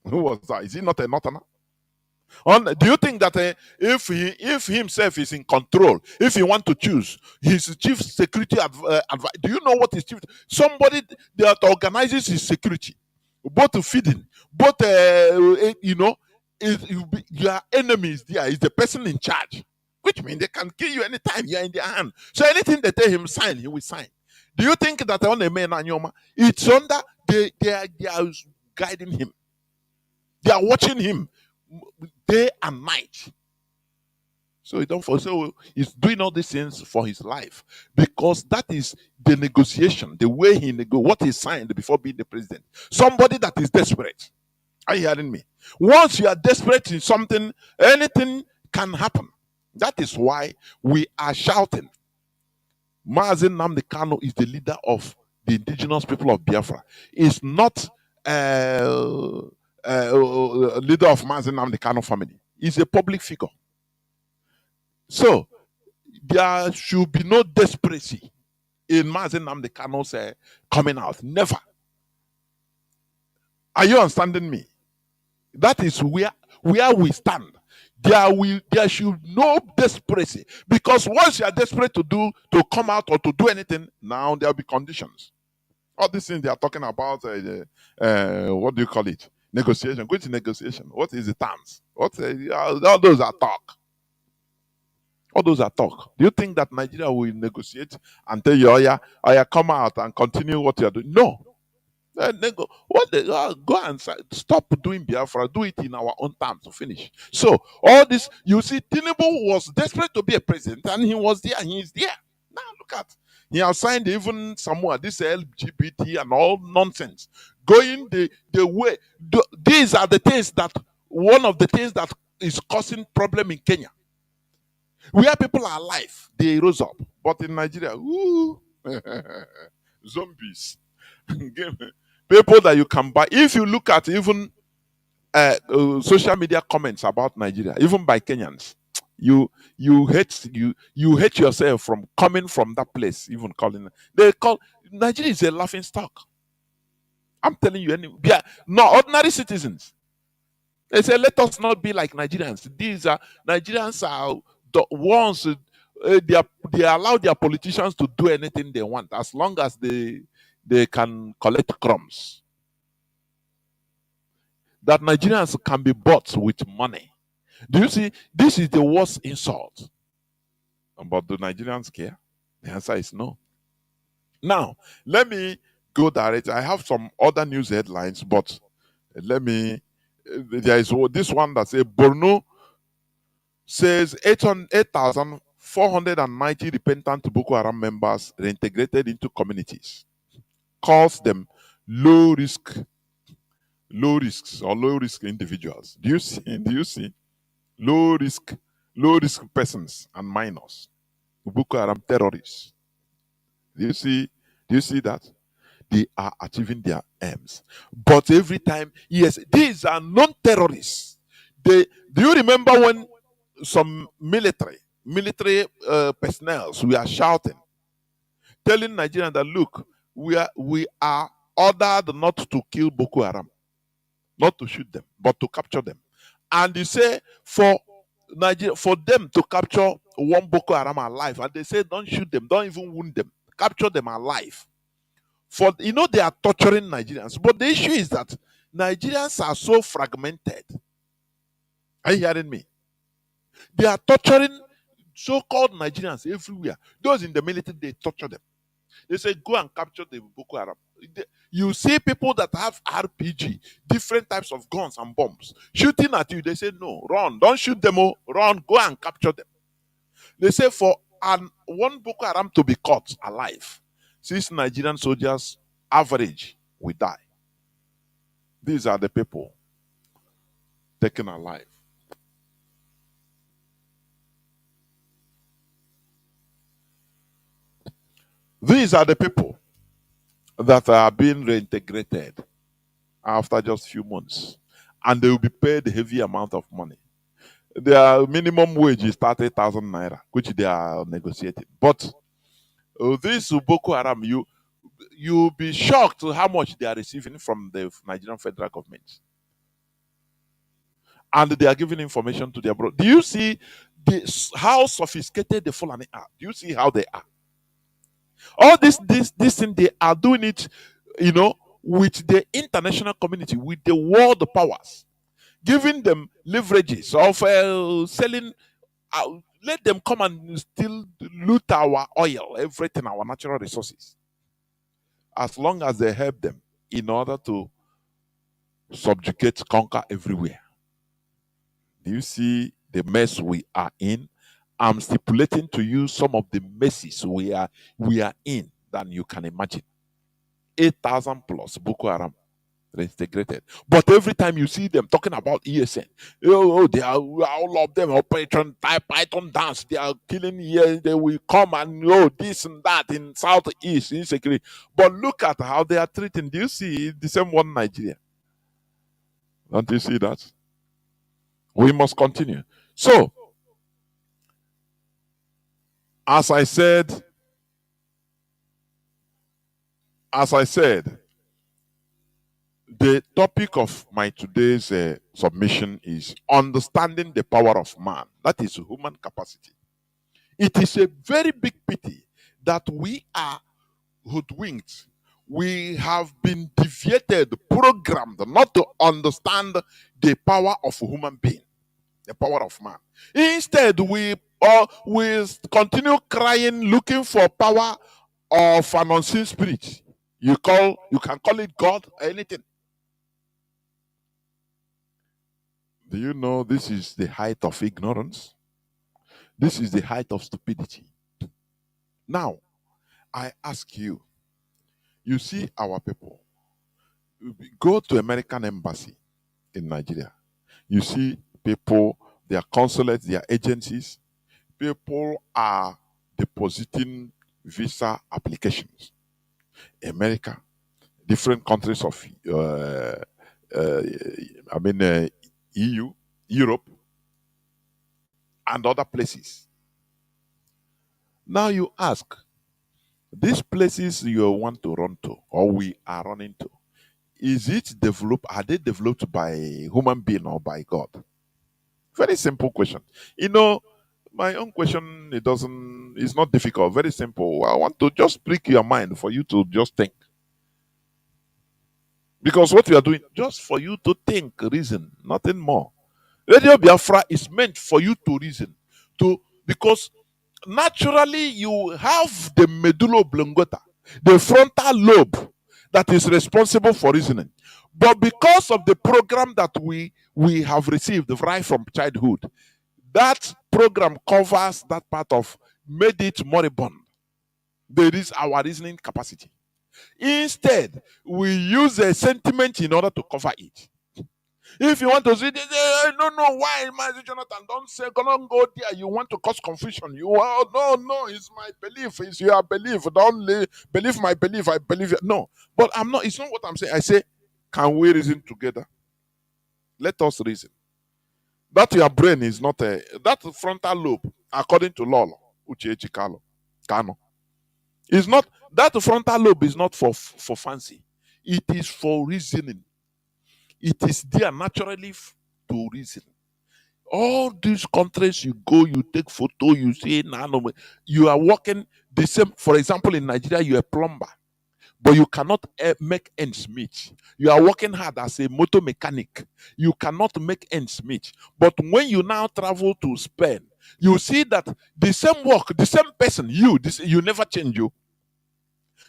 Who was that? Is he not a northerner? Do you think that if he himself is in control, if he want to choose his chief security advisor, do you know what is chief? Somebody that organizes his security, both feeding, both your enemies there is the person in charge, which means they can kill you anytime you are in their hand. So anything they tell him sign, he will sign. Do you think that on a man Anyoma, it's under they are guiding him, they are watching him day and night. So he don't so he's doing all these things for his life because that is the negotiation, the way he what he signed before being the president. Somebody that is desperate. Are you hearing me? Once you are desperate in something, anything can happen. That is why we are shouting. Mazi Nnamdi Kanu is the leader of the indigenous people of Biafra. Is not leader of Mazi Nnamdi Kanu family. He's a public figure. So there should be no desperation in Mazi Nnamdi Kanu's coming out. Never. Are you understanding me? That is where we stand. There should no desperation, because once you are desperate to come out or to do anything, now there will be conditions. All these things they are talking about, what do you call it? Negotiation. Which negotiation? What is the terms? All those are talk. All those are talk. Do you think that Nigeria will negotiate and tell you, oh yeah, come out and continue what you are doing? No. Go and stop doing Biafra, do it in our own terms to finish. So all this, you see, Tinubu was desperate to be a president, and he was there, and he is there. Now look at, he has signed even somewhere this LGBT and all nonsense, going the way. These are the things that one of the things that is causing problem in Kenya, where people are alive, they rose up, but in Nigeria, zombies. People that you can buy. If you look at even social media comments about Nigeria, even by Kenyans, you hate yourself from coming from that place. Even calling they call Nigeria is a laughing stock. I'm telling you, no ordinary citizens. They say let us not be like Nigerians. These are Nigerians are the ones. They allow their politicians to do anything they want as long as they can collect crumbs. That Nigerians can be bought with money. Do you see? This is the worst insult. But do Nigerians care? The answer is no. Now, let me go direct. I have some other news headlines, but let me. There is this one that says Borno says 8,490 repentant Boko Haram members reintegrated into communities. Calls them low risks or low risk individuals. Do you see low risk persons and minors, Boko Haram terrorists? Do you see that they are achieving their aims? But every time, yes, these are non-terrorists. Do you remember when some military personnel were shouting, telling Nigerians that look, we are ordered not to kill Boko Haram, not to shoot them, but to capture them. And they say for Nigeria, for them to capture one Boko Haram alive, and they say don't shoot them, don't even wound them, capture them alive. For they are torturing Nigerians, but the issue is that Nigerians are so fragmented. Are you hearing me? They are torturing so-called Nigerians everywhere. Those in the military, they torture them. They say go and capture the Boko Haram. You see people that have RPG, different types of guns and bombs, shooting at you. They say, no, run. Don't shoot them. Run. Go and capture them. They say for one Boko Haram to be caught alive, 6 Nigerian soldiers average will die. These are the people taken alive. These are the people that are being reintegrated after just a few months, and they will be paid a heavy amount of money. Their minimum wage is 30,000 naira, which they are negotiating. But this Boko Haram, you'll be shocked how much they are receiving from the Nigerian federal government. and they are giving information to their brother. Do you see how sophisticated the Fulani are? Do you see how they are? All this thing, they are doing it, with the international community, with the world powers, giving them leverages of selling. Let them come and still loot our oil, everything, our natural resources, as long as they help them in order to subjugate, conquer everywhere. Do you see the mess we are in? I'm stipulating to you some of the messes we are in than you can imagine. 8,000 plus Boko Haram reintegrated. But every time you see them talking about ESN, they are all of them Operation Python dance. They are killing here. They will come and this and that in southeast insecurity. But look at how they are treating. Do you see the same one in Nigeria? Don't you see that? We must continue. So, as I said, the topic of my today's submission is understanding the power of man. That is human capacity. It is a very big pity that we are hoodwinked. We have been deviated, programmed not to understand the power of a human being, the power of man. Instead, we continue crying, looking for power of an unseen spirit. You can call it God or anything. Do you know this is the height of ignorance? This is the height of stupidity. Now, I ask you, you see our people, go to American embassy in Nigeria. You see people, their consulates, their agencies, people are depositing visa applications. America, different countries of EU, Europe, and other places. Now you ask, these places you want to run to, or we are running to, is it developed? Are they developed by human being or by God? Very simple question. My own question, it's not difficult, very simple. I want to just prick your mind for you to just think. Because what we are doing, just for you to think, reason, nothing more. Radio Biafra is meant for you to reason. Because naturally you have the medulla oblongata, the frontal lobe that is responsible for reasoning. But because of the program that we have received right from childhood, that program covers that part of, made it moribund. There is our reasoning capacity. Instead, we use a sentiment in order to cover it. If you want to say, I don't know why, Mazi Jonathan, don't say, don't go there. You want to cause confusion. No, it's my belief. It's your belief. Don't believe my belief. I believe it. No, but I'm not. It's not what I'm saying. I say, can we reason together? Let us reason. That your brain is not that frontal lobe, according to Lolo, Uchechi Kanu, is not, that frontal lobe is not for fancy. It is for reasoning. It is there naturally to reason. All these countries you go, you take photo, you say, you are working the same. For example, in Nigeria, you're a plumber, but you cannot make ends meet. You are working hard as a motor mechanic. You cannot make ends meet. But when you now travel to Spain, you see that the same work, the same person, you never change you.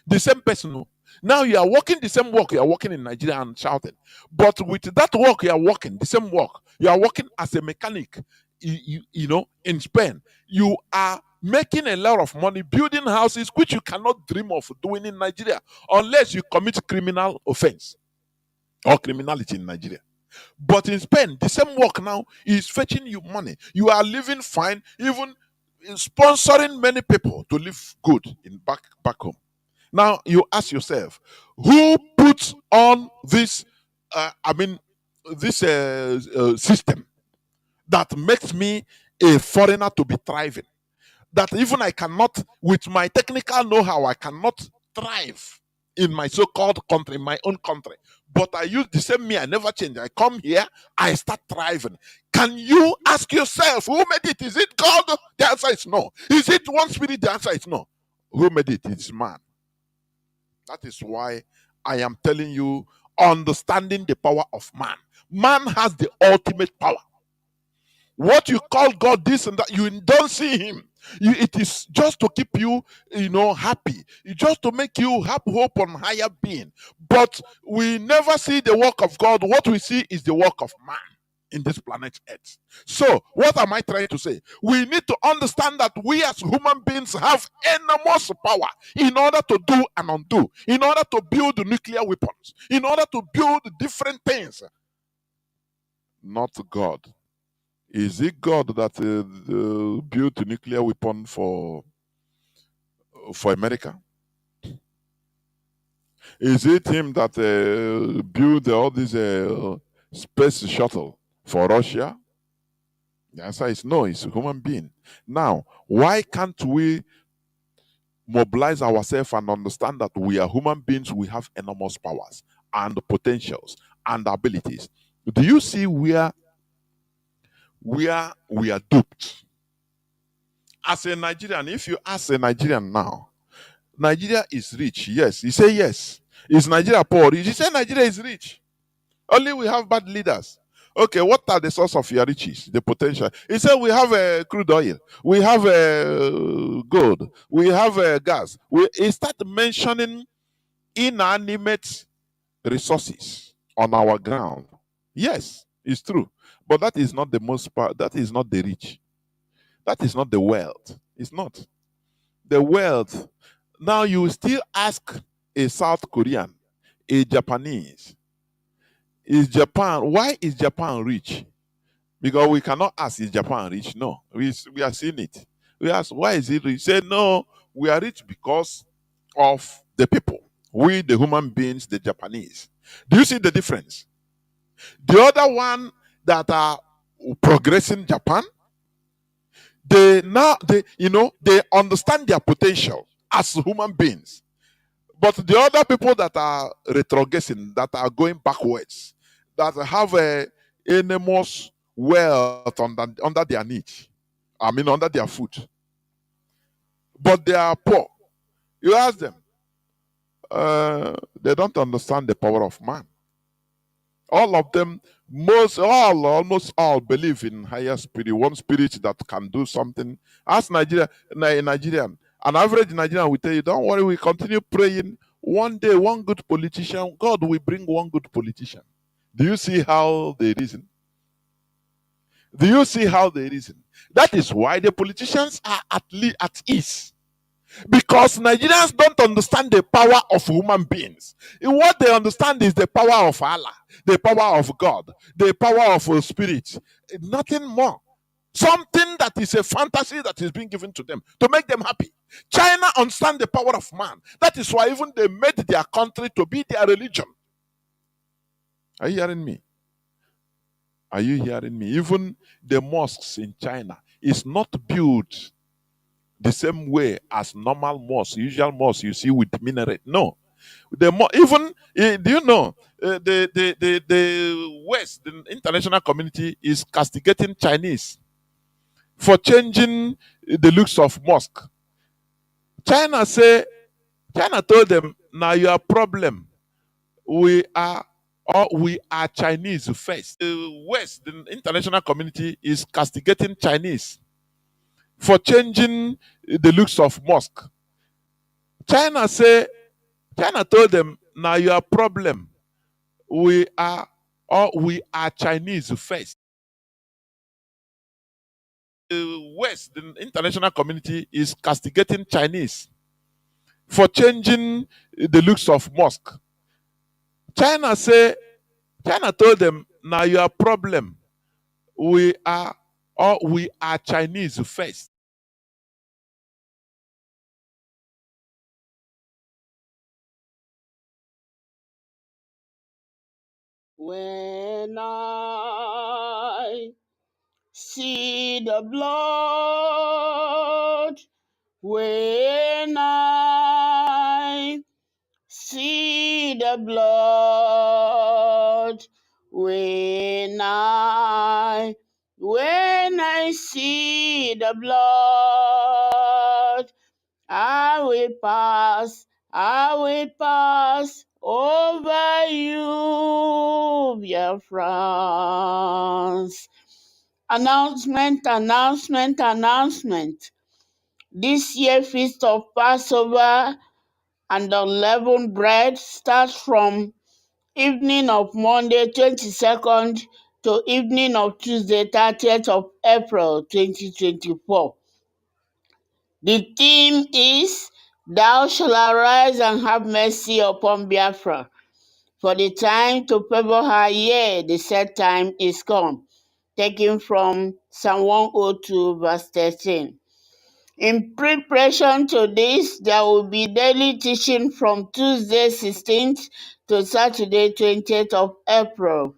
The same person. Now you are working the same work you are working in Nigeria and shouting. But with that work you are working, the same work, you are working as a mechanic, in Spain. You are making a lot of money building houses which you cannot dream of doing in Nigeria unless you commit criminal offense or criminality in Nigeria. But in Spain, the same work now is fetching you money. You are living fine, even sponsoring many people to live good in back home. Now you ask yourself, who puts on this system that makes me a foreigner to be thriving? That even I cannot, with my technical know-how, I cannot thrive in my so-called country, in my own country. but I use the same me. I never change. I come here, I start thriving. Can you ask yourself, who made it? Is it God? The answer is no. Is it one spirit? The answer is no. Who made it? It's man. That is why I am telling you, understanding the power of man. Man has the ultimate power. What you call God, this and that, you don't see him. It is just to keep you, happy. It's just to make you have hope on higher being. But we never see the work of God. What we see is the work of man in this planet Earth. So, what am I trying to say? We need to understand that we as human beings have enormous power in order to do and undo, in order to build nuclear weapons, in order to build different things. Not God. Is it God that built a nuclear weapon for America? Is it him that built all these space shuttle for Russia? The answer is no, it's a human being. Now, why can't we mobilize ourselves and understand that we are human beings, we have enormous powers and potentials and abilities? Do you see where we are duped? As a Nigerian, if you ask a Nigerian now, Nigeria is rich. Yes. He say yes. Is Nigeria poor? He say Nigeria is rich. Only we have bad leaders. Okay, what are the source of your riches? The potential. He said we have crude oil. We have gold. We have gas. He start mentioning inanimate resources on our ground. Yes, it's true. But that is not the most part. That is not the rich. That is not the wealth. It's not. The wealth. Now you still ask a South Korean, a Japanese, why is Japan rich? Because we cannot ask, is Japan rich? No, we are seeing it. We ask, why is it rich? Say, no, we are rich because of the people. We, the human beings, the Japanese. Do you see the difference? The other one that are progressing Japan, they understand their potential as human beings. But the other people that are retrogressing, that are going backwards, that have a enormous wealth under their niche, under their foot, but they are poor. You ask them, they don't understand the power of man. All of them, almost all believe in higher spirit, one spirit that can do something. Ask Nigerian, an average Nigerian will tell you, don't worry, we continue praying. One day, one good politician, God will bring one good politician. Do you see how they reason? Do you see how they reason? That is why the politicians are at ease. Because Nigerians don't understand the power of human beings. What they understand is the power of Allah, the power of God, the power of spirit. Nothing more. Something that is a fantasy that is being given to them to make them happy. China understands the power of man. That is why even they made their country to be their religion. Are you hearing me? Are you hearing me? Even the mosques in China is not built the same way as normal mosques, usual mosques you see with minaret. No. Do you know the West, the international community is castigating Chinese for changing the looks of mosque. China told them, now your problem. We are Chinese first. The West, the international community is castigating Chinese for changing the looks of mosque. China told them, now your problem. We are Chinese first. The West, the international community is castigating Chinese for changing the looks of mosque. China told them, now your problem. We are Chinese first. When I see the blood, when I see the blood, when I see the blood, I will pass over you, Biafrans. Announcement. This year, Feast of Passover and unleavened bread starts from evening of Monday 22nd to evening of Tuesday 30th of April 2024. The theme is Thou shalt arise and have mercy upon Biafra, for the time to favor her, yea, the set time is come. Taken from Psalm 102, verse 13. In preparation to this, there will be daily teaching from Tuesday 16th to Saturday 20th of April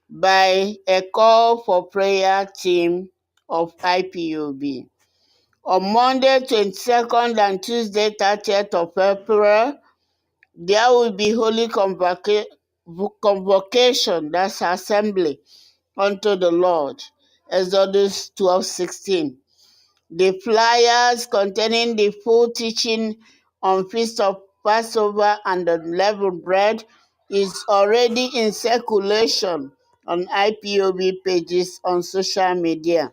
by a call for prayer team of IPOB. On Monday 22nd and Tuesday 30th of April, there will be holy convocation, that's assembly, unto the Lord. Exodus 12:16. The flyers containing the full teaching on Feast of Passover and unleavened bread is already in circulation on IPOB pages on social media.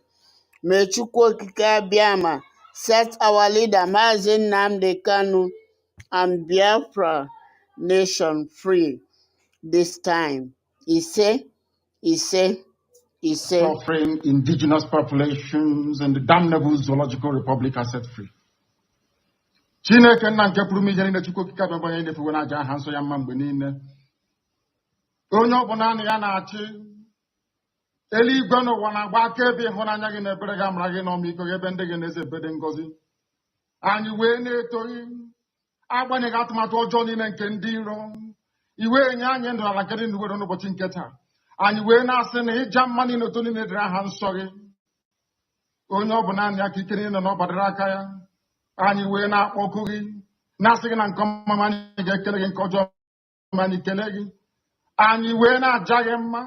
May Chukwu Okike Abiama set our leader Mazi Nnamdi Kanu and Biafra nation free this time. Ise. Suffering indigenous populations and the damnable zoological republic are set free. Chineke nna nke pụrụ ime ihe niile Chukwu okike abịa gbanye nyefe na aja aha nsọ ya mma mgbe niile. Onye ọ bụ naanị ya na-achị. Eluigwe n'ụwa na-agba akaebe ịhụnanya gị na ebere gị amara gị na ọmịiko gị ebe ndị gị na-eze ebede ngọzi. Anyị wee na-etoghị agbanyeghị atụmatụ ọjọọ niile nke ndị iro. Iwe enye anyị ndụ ala nke dị ndụ n'ụbọchị nke taa. Anyị wee na-asị na ịja mma niile otu niile dịrị aha nsọ gị. Onye ọ bụ naanị ya ka ike niile na ọ gbadara aka ya. Anyị wee na-akpọku gị na-asị gị na nke ọma anyị ga-ekele gị, nke ọjọọ ma anyị kelee gị. Anyị wee na-aja gị mma,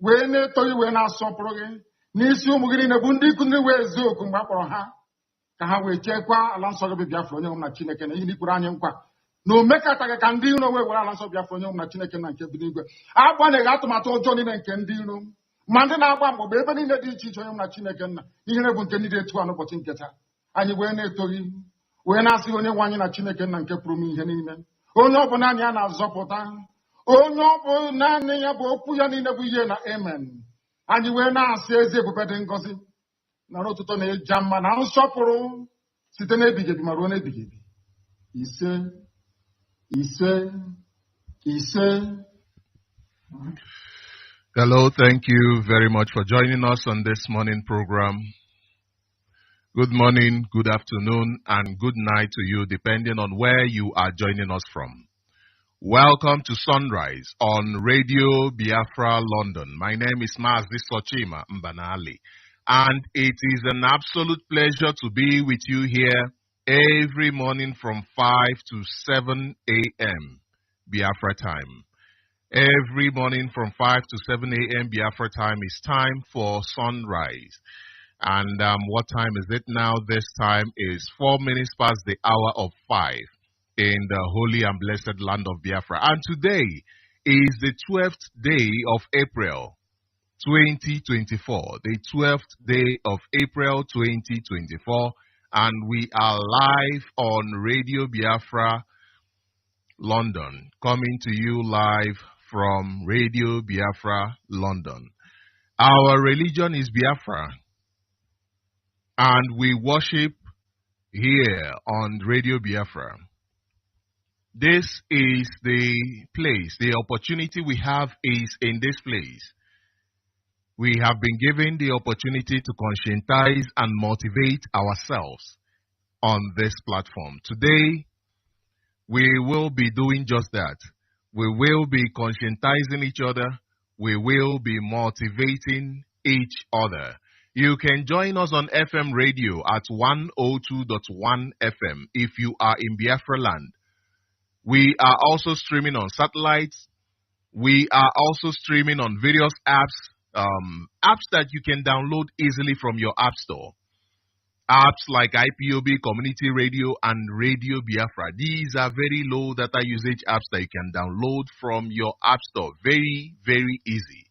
wee na-eto gị, wee na-asọpụrụ gị n'isi ụmụ gị niile bụ ndị ikwu ndị wee ezi oku mgbe a kpọrọ ha ka ha wee chekwaa ala nsọ gị bụ Biafra onye nwe m na Chineke na ihe ndị kwuru anyị nkwa na o mekataghị ka ndị iro wee were ala nsọ Biafra onye nwe m na Chineke na nke bi n'igwe. Agbanyeghị atụmatụ ọjọọ niile nke ndị iro ma ndị na-agba mgbọgba ebe niile dị iche iche onye nwe m na Chineke nna ihere bụ nke ndị dị etu a n'ụbọchị nke taa. Anyị wee na-eto gị, wee na-asị onye nwe anyị na Chineke nna nke pụrụ m ihe niile. Onye ọ bụ naanị ya na-azọpụta, onye ọ bụ naanị ya bụ okwu ya niile bụ ihe na amen. Anyị wee na-asị ezi ebube dị ngọzi nara ụtụtụ na ịja mma na nsọpụrụ site n'ebighị ebi ma ruo n'ebighị ebi. Ise. Hello, thank you very much for joining us on this morning program. Good morning, good afternoon, and good night to you, depending on where you are joining us from. Welcome to Sunrise on Radio Biafra, London. My name is Mazi Mbanali, and it is an absolute pleasure to be with you here every morning from 5 to 7 a.m. Biafra time. Every morning from 5 to 7 a.m. Biafra time is time for Sunrise. And what time is it now? This time is 4 minutes past the hour of 5 in the holy and blessed land of Biafra. And today is the 12th day of April 2024. The 12th day of April 2024. And we are live on Radio Biafra, London. Coming to you live from Radio Biafra, London. Our religion is Biafra. And we worship here on Radio Biafra. This is the place, the opportunity we have is in this place. We have been given the opportunity to conscientize and motivate ourselves on this platform. Today, we will be doing just that. We will be conscientizing each other. We will be motivating each other. You can join us on FM radio at 102.1 FM if you are in Biafra land. We are also streaming on satellites We are also streaming on various apps that you can download easily from your app store. Apps like IPOB, Community Radio, and Radio Biafra. These are very low data usage apps that you can download from your app store. Very, very easy.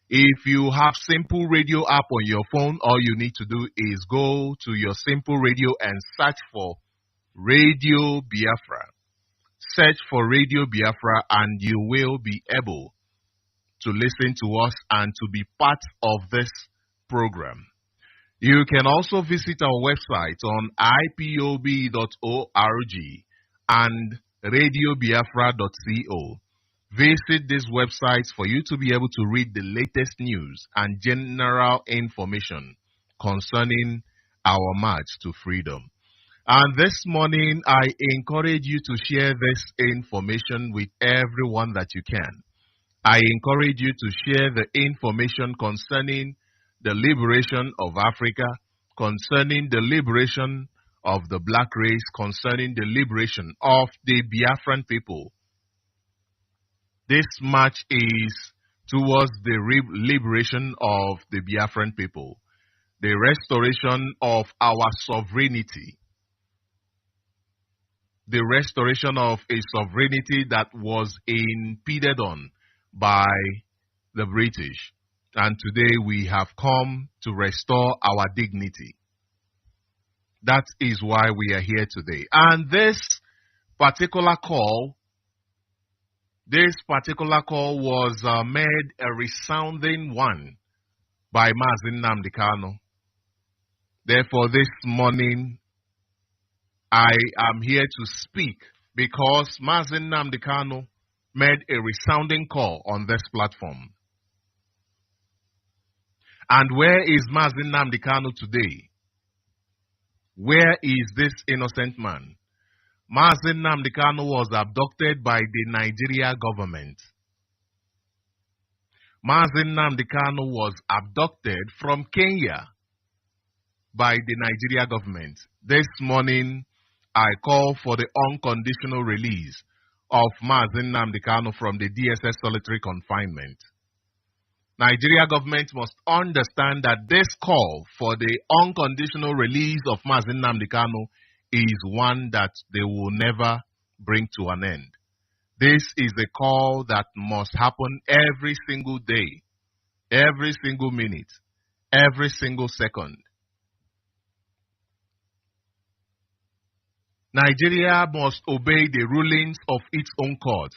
If you have Simple Radio app on your phone, all you need to do is go to your Simple Radio and search for Radio Biafra. Search for Radio Biafra and you will be able to listen to us and to be part of this program. You can also visit our website on ipob.org and radiobiafra.co. Visit these websites for you to be able to read the latest news and general information concerning our march to freedom. And this morning, I encourage you to share this information with everyone that you can. I encourage you to share the information concerning the liberation of Africa, concerning the liberation of the black race, concerning the liberation of the Biafran people. This march is towards the liberation of the Biafran people, the restoration of our sovereignty, the restoration of a sovereignty that was impeded on by the British. And today we have come to restore our dignity. That is why we are here today. And this particular call was made a resounding one by Mazi Nnamdi Kanu. Therefore, this morning, I am here to speak because Mazi Nnamdi Kanu made a resounding call on this platform. And where is Mazi Nnamdi Kanu today? Where is this innocent man? Mazi Nnamdi Kanu was abducted by the Nigeria government. Mazi Nnamdi Kanu was abducted from Kenya by the Nigeria government. This morning, I call for the unconditional release of Mazi Nnamdi Kanu from the DSS solitary confinement. Nigeria government must understand that this call for the unconditional release of Mazi Nnamdi Kanu is one that they will never bring to an end. This is a call that must happen every single day, every single minute, every single second. Nigeria must obey the rulings of its own courts.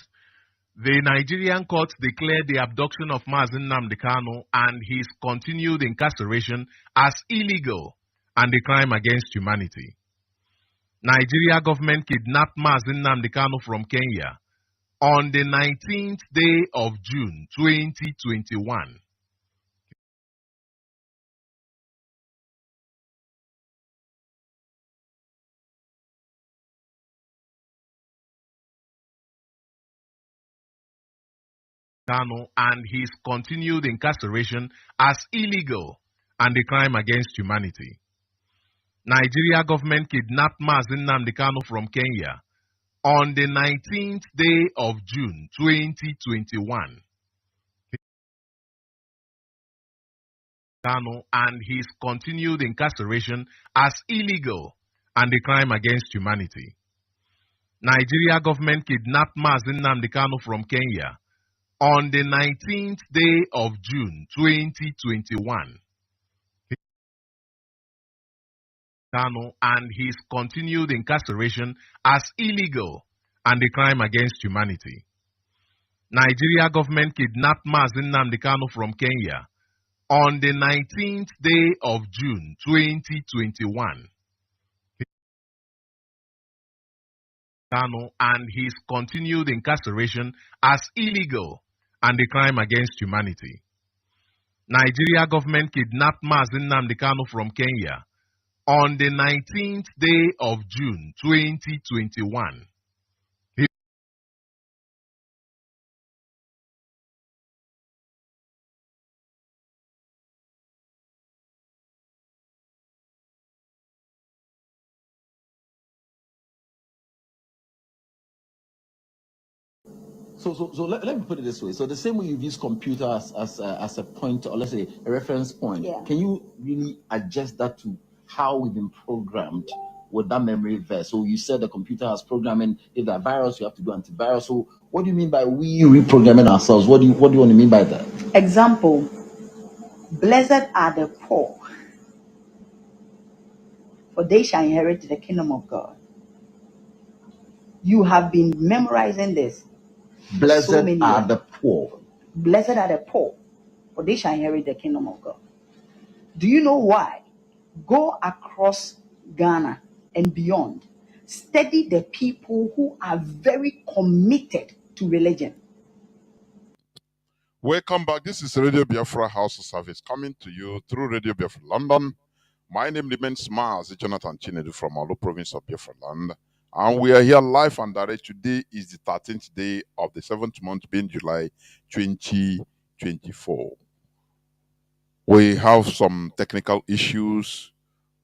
The Nigerian courts declared the abduction of Mazi Nnamdi Kanu and his continued incarceration as illegal and a crime against humanity. Nigeria government kidnapped Mazi Nnamdi Kanu from Kenya on the 19th day of June 2021. Kanu and his continued incarceration as illegal and a crime against humanity. Nigeria government kidnapped Mazi Nnamdi Kanu from Kenya on the 19th day of June 2021. Kanu and his continued incarceration as illegal and a crime against humanity. Nigeria government kidnapped Mazi Nnamdi Kanu from Kenya on the 19th day of June 2021. Kanu and his continued incarceration as illegal and a crime against humanity. Nigeria government kidnapped Mazi Nnamdi Kanu from Kenya on the 19th day of June 2021. Kanu and his continued incarceration as illegal and a crime against humanity. Nigeria government kidnapped Mazi Nnamdi Kanu from Kenya on the 19th day of June 2021. So let me put it this way. So the same way you've used computer as a point, or let's say a reference point, can you really adjust that to how we've been programmed with that memory verse? So you said the computer has programming. If there are virus, you have to do antivirus. So what do you mean by we reprogramming ourselves? What do you want to mean by that? Example, blessed are the poor, for they shall inherit the kingdom of God. You have been memorizing this. Blessed so are the poor. Blessed are the poor, for they shall inherit the kingdom of God. Do you know why? Go across Ghana and beyond. Study the people who are very committed to religion. Welcome back. This is Radio Biafra House of Service coming to you through Radio Biafra London. My name remains Mazi Jonathan Chinedu from Olo province of Biafra land. And we are here live and direct. Today is the 13th day of the 7th month, being July 2024. We have some technical issues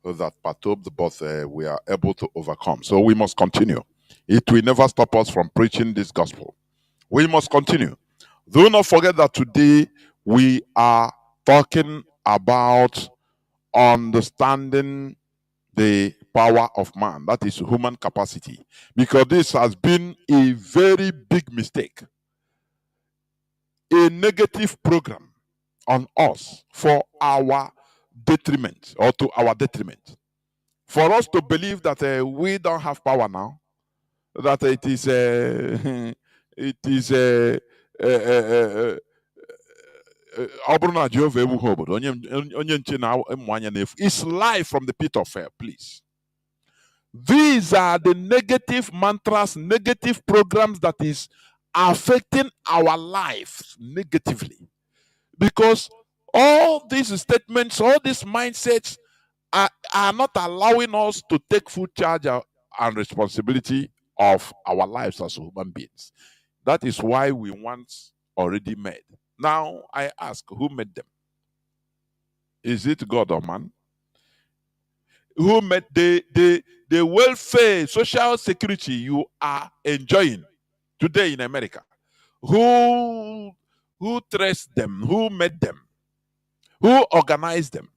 that perturbed, but we are able to overcome. So we must continue. It will never stop us from preaching this gospel. We must continue. Do not forget that today we are talking about understanding the power of man, that is human capacity, because this has been a very big mistake, a negative program on us for our detriment, or to our detriment, for us to believe that we don't have power now, that it is it's life from the pit of hell. Please, these are the negative mantras, negative programs that is affecting our lives negatively, because all these statements, all these mindsets are not allowing us to take full charge and responsibility of our lives as human beings. That is why we once already made. Now I ask, who made them? Is it God or man? Who made the welfare, social security you are enjoying today in America? Who traced them? Who made them? Who organized them?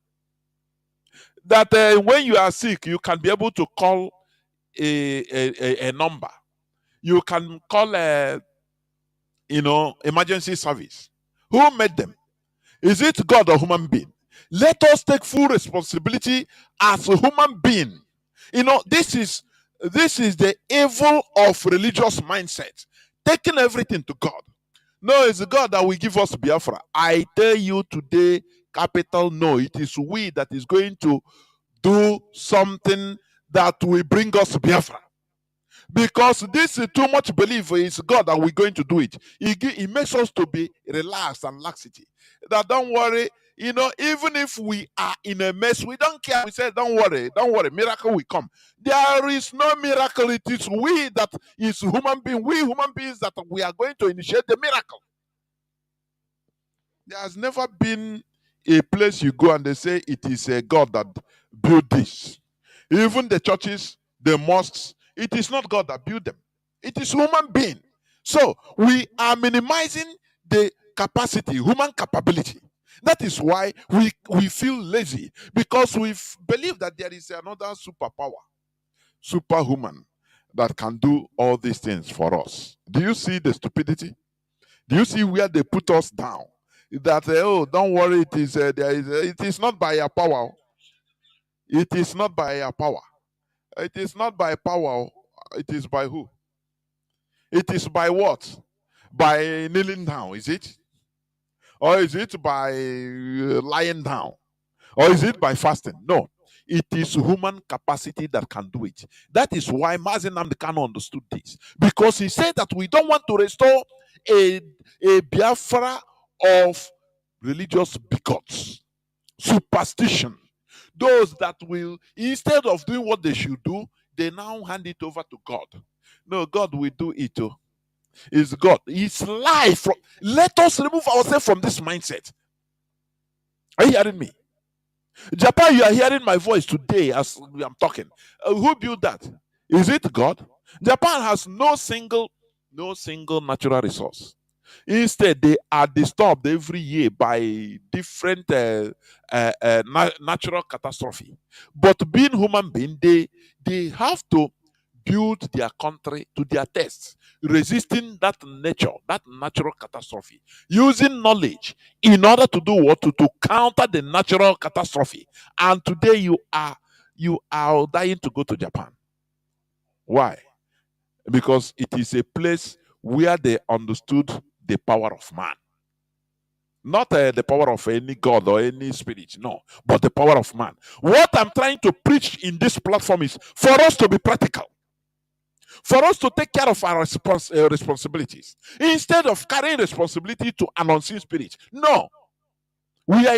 That when you are sick, you can be able to call a number. You can call emergency service. Who made them? Is it God or human being? Let us take full responsibility as a human being. This is the evil of religious mindset, taking everything to God. No, it's God that will give us Biafra. I tell you today, capital no, it is we that is going to do something that will bring us Biafra. Because this is too much belief is God that we're going to do it. He makes us to be relaxed and laxity. That don't worry, even if we are in a mess, we don't care. We say, don't worry, miracle will come. There is no miracle. It is we that is human being. We human beings that we are going to initiate the miracle. There has never been a place you go and they say it is a God that built this. Even the churches, the mosques, it is not God that built them. It is human being. So we are minimizing the capacity, human capability. That is why we feel lazy, because we believe that there is another superpower, superhuman, that can do all these things for us. Do you see the stupidity? Do you see where they put us down? That don't worry, it is not by your power. It is not by your power. It is not by power. It is by who? It is by what? By kneeling down, is it? Or is it by lying down? Or is it by fasting? No. It is human capacity that can do it. That is why Mazi Nnamdi Kanu understood this. Because he said that we don't want to restore a Biafra of religious bigots, superstition. Those that will, instead of doing what they should do, they now hand it over to God. No, God will do it too. It's God. It's life. Let us remove ourselves from this mindset. Are you hearing me? Japan, you are hearing my voice today as I'm talking. Who built that? Is it God? Japan has no single no single natural resource. Instead, they are disturbed every year by different natural catastrophe. But being human being, they have to build their country to their taste, resisting that nature, that natural catastrophe, using knowledge in order to do what to counter the natural catastrophe. And today you are dying to go to Japan. Why? Because it is a place where they understood the power of man. Not the power of any god or any spirit, no, but the power of man. What I'm trying to preach in this platform is for us to be practical, for us to take care of our responsibilities instead of carrying responsibility to an unseen spirit. No, we are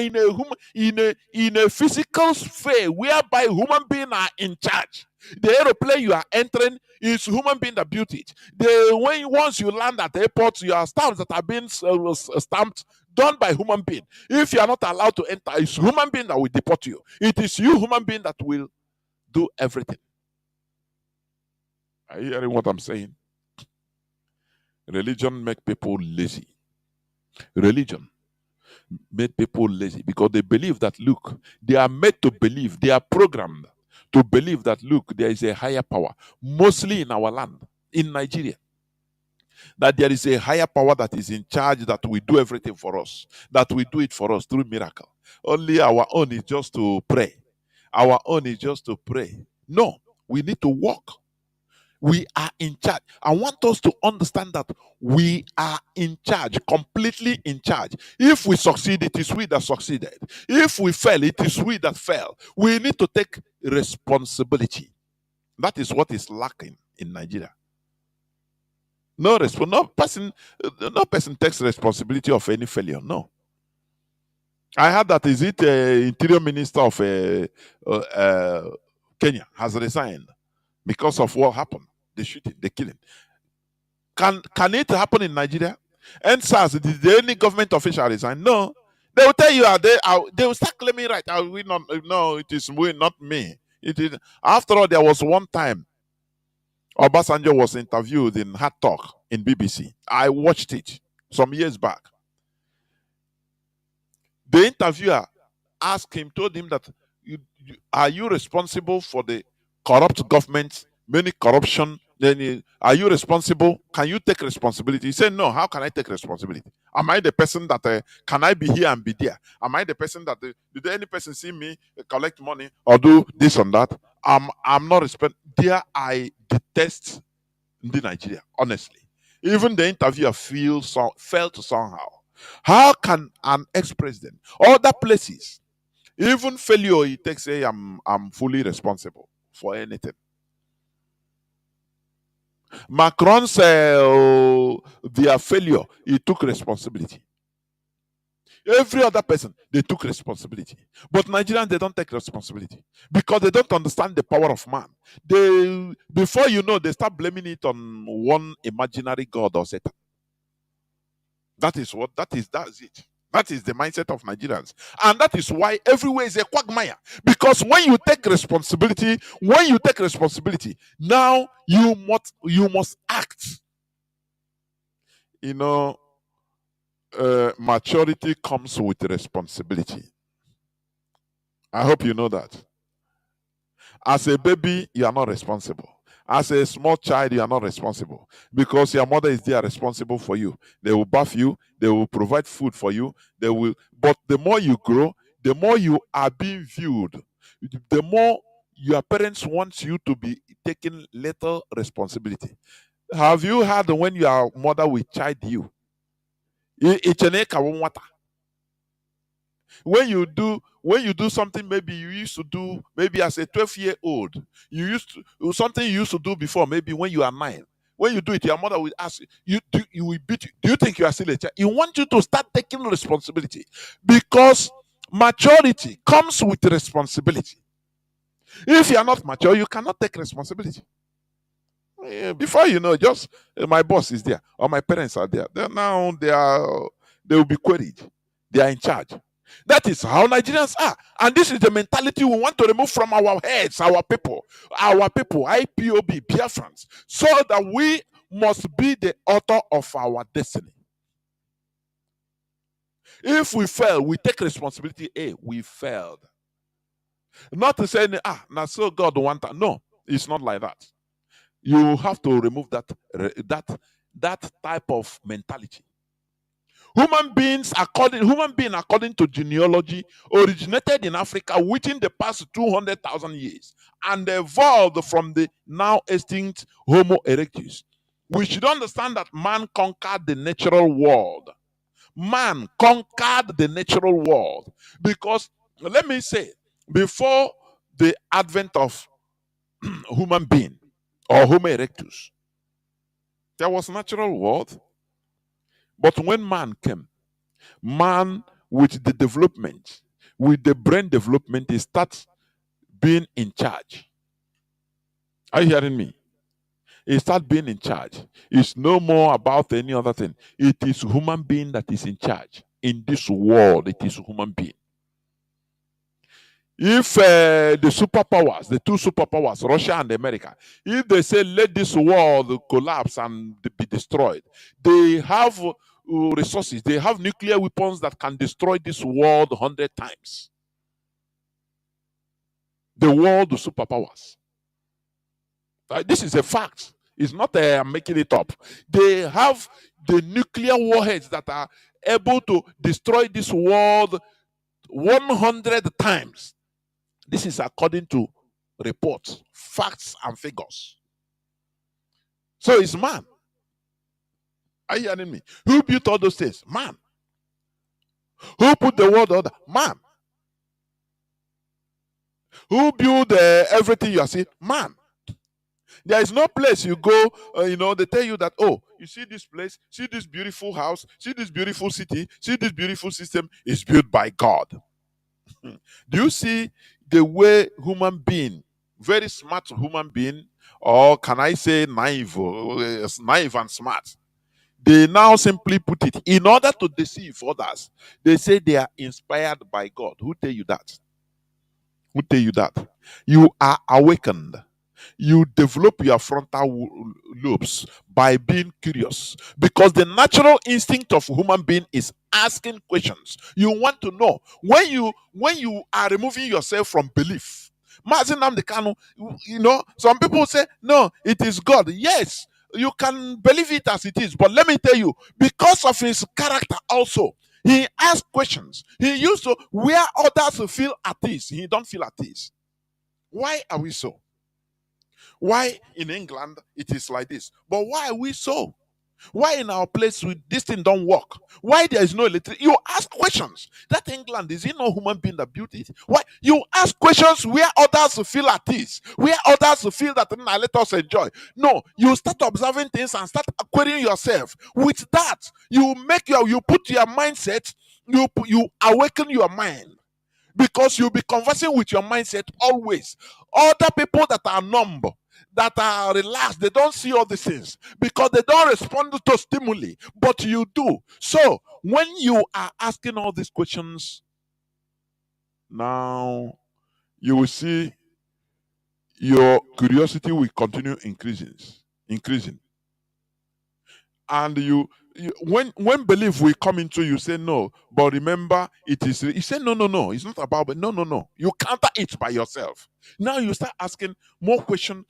in a physical sphere whereby human beings are in charge. The aeroplane you are entering is human being that built it. Once you land at the airport, your stamps that are being stamped done by human being. If you are not allowed to enter, it's human being that will deport you. It is you, human being, that will do everything. Are you hearing what I'm saying? Religion make people lazy. Religion made people lazy because they believe that, look, they are made to believe, they are programmed to believe that, look, there is a higher power, mostly in our land, in Nigeria, that there is a higher power that is in charge, that will do everything for us, that will do it for us through miracle. Only our own is just to pray. Our own is just to pray. No, we need to walk. We are in charge. I want us to understand that we are in charge, completely in charge. If we succeed, it is we that succeeded. If we fail, it is we that fell. We need to take responsibility. That is what is lacking in Nigeria. No person takes responsibility of any failure. No. I heard that is it Interior Minister of Kenya has resigned because of what happened. The shooting, the killing. Can it happen in Nigeria? And SARS, did any government official resign? No. They will tell you, they will start claiming right. No, it is not me. It is. After all, there was one time Obasanjo was interviewed in Hard Talk in BBC. I watched it some years back. The interviewer asked him, told him that, are you responsible for the corrupt government, many corruption? Then are you responsible? Can you take responsibility? He said, no. How can I take responsibility? Am I the person that can I be here and be there? Am I the person that did any person see me collect money or do this and that? I'm not responsible. There, I detest the Nigeria, honestly. Even the interviewer felt somehow. How can an ex-president, other places, even failure, he takes say I'm fully responsible for anything? Macron's their failure, he took responsibility. Every other person, they took responsibility. But Nigerians, they don't take responsibility because they don't understand the power of man. Before you know, they start blaming it on one imaginary god or Satan. That's it. That is the mindset of Nigerians. And that is why everywhere is a quagmire. Because when you take responsibility, now you must act. Maturity comes with responsibility. I hope you know that. As a baby, you are not responsible. As a small child, you are not responsible because your mother is there responsible for you. They will bath you, they will provide food for you, but the more you grow, the more you are being viewed, the more your parents want you to be taking little responsibility. Have you heard when your mother will chide you? When you do something, maybe you used to do, maybe as a 12-year-old, something you used to do before, maybe when you are 9. When you do it, your mother will ask you, you will beat you. Do you think you are still a child? You want you to start taking responsibility because maturity comes with responsibility. If you are not mature, you cannot take responsibility. Before you know, just my boss is there or my parents are there. Now they will be queried. They are in charge. That is how Nigerians are. And this is the mentality we want to remove from our heads, our people, IPOB, Biafrans, so that must be the author of our destiny. If we fail, we take responsibility. Hey, we failed. Not to say, now so God want that. No, it's not like that. You have to remove that type of mentality. Human being according to genealogy originated in Africa within the past 200,000 years and evolved from the now extinct Homo erectus. We should understand that man conquered the natural world. Man conquered the natural world because, let me say, before the advent of human being or Homo erectus, there was natural world. But when man came, man with the development, with the brain development, he starts being in charge. Are you hearing me? He starts being in charge. It's no more about any other thing. It is human being that is in charge. In this world, it is human being. If the two superpowers, Russia and America, if they say let this world collapse and be destroyed, they have resources. They have nuclear weapons that can destroy this world 100 times. The world, the superpowers. This is a fact. It's not I'm making it up. They have the nuclear warheads that are able to destroy this world 100 times. This is according to reports, facts, and figures. So it's man. Are you hearing me? Who built all those things? Man. Who put the world order? Man. Who built everything you are seeing? Man. There is no place you go, they tell you that, oh, you see this place, see this beautiful house, see this beautiful city, see this beautiful system is built by God. Do you see the way human being, very smart human being, or can I say naive and smart, they now simply put it, in order to deceive others, they say they are inspired by God. Who tell you that? Who tell you that? You are awakened. You develop your frontal lobes by being curious, because the natural instinct of human being is asking questions. You want to know. When you are removing yourself from belief, Mazi Nnamdi Kanu, some people say no, it is God. Yes, you can believe it as it is, but let me tell you, because of his character also, he asked questions. He used to, where others feel at ease, he don't feel at ease. Why are we so? Why in England it is like this? But why are we so? Why in our place this thing don't work? Why there is no electricity? You ask questions. That England, is it no human being that built it? Why? You ask questions where others feel at ease, where others feel that let us enjoy. No, you start observing things and start querying yourself. With that, you put your mindset, you awaken your mind. Because you'll be conversing with your mindset always. Other people that are numb, that are relaxed, they don't see all these things because they don't respond to stimuli, but you do. So when you are asking all these questions, now you will see your curiosity will continue increasing. And when belief will come into you, say no, but remember it is. You say no, it's not about, but no. You counter it by yourself. Now you start asking more questions.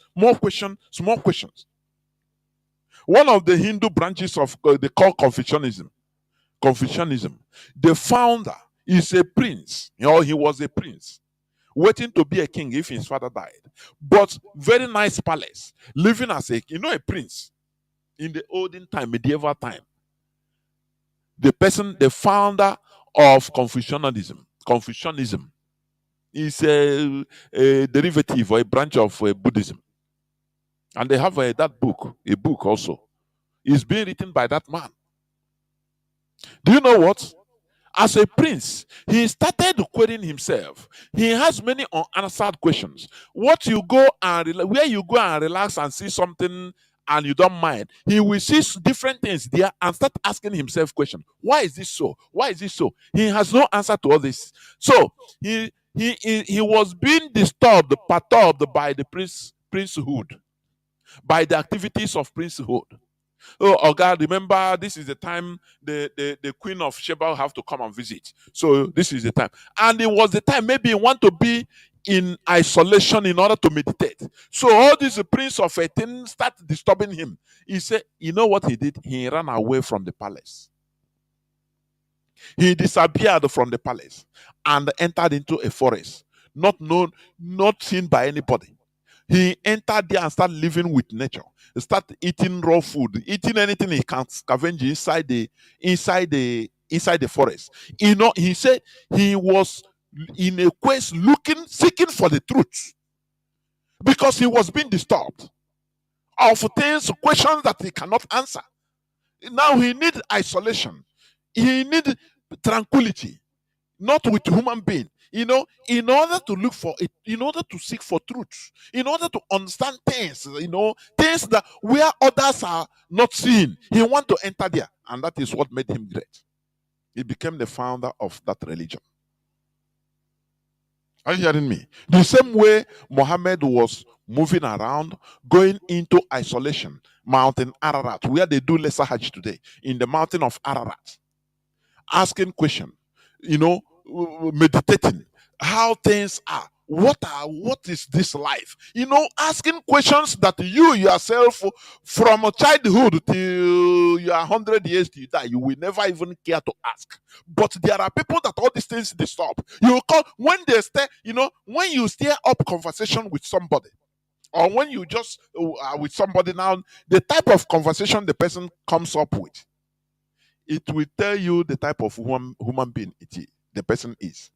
One of the Hindu branches of they call Confucianism. The founder is a prince, or he was a prince, waiting to be a king if his father died. But very nice palace, living as a prince in the olden time, medieval time. The founder of Confucianism is a derivative or a branch of Buddhism. And they have a book also. It's being written by that man. Do you know what? As a prince, he started querying himself. He has many unanswered questions. Where you go and relax and see something and you don't mind, he will see different things there and start asking himself questions. Why is this so? Why is this so? He has no answer to all this. So he was being perturbed by the princehood, by the activities of princehood. Oh God, remember this is the time the Queen of Sheba have to come and visit. So this is the time. And it was the time maybe he want to be in isolation in order to meditate. So all this prince of 18 start disturbing him. He said, you know what he did? He ran away from the palace. He disappeared from the palace and entered into a forest, not known, not seen by anybody. He entered there and started living with nature. He started eating raw food, eating anything he can scavenge inside the forest. You know, he said he was in a quest seeking for the truth because he was being disturbed of things, questions that he cannot answer. Now he needs isolation. He needs tranquility, not with human being. You know, in order to look for it, in order to seek for truth, in order to understand things, things that where others are not seeing, he want to enter there, and that is what made him great. He became the founder of that religion. Are you hearing me? The same way Muhammad was moving around, going into isolation, Mountain Ararat, where they do Lesser Hajj today, in the mountain of Ararat, asking questions, meditating how things are. What is this life? Asking questions that you yourself, from childhood till you are 100 years till you die, you will never even care to ask. But there are people that all these things disturb. You call when they stay, when you stir up conversation with somebody, or when you just are with somebody now, the type of conversation the person comes up with, it will tell you the type of human being the person is.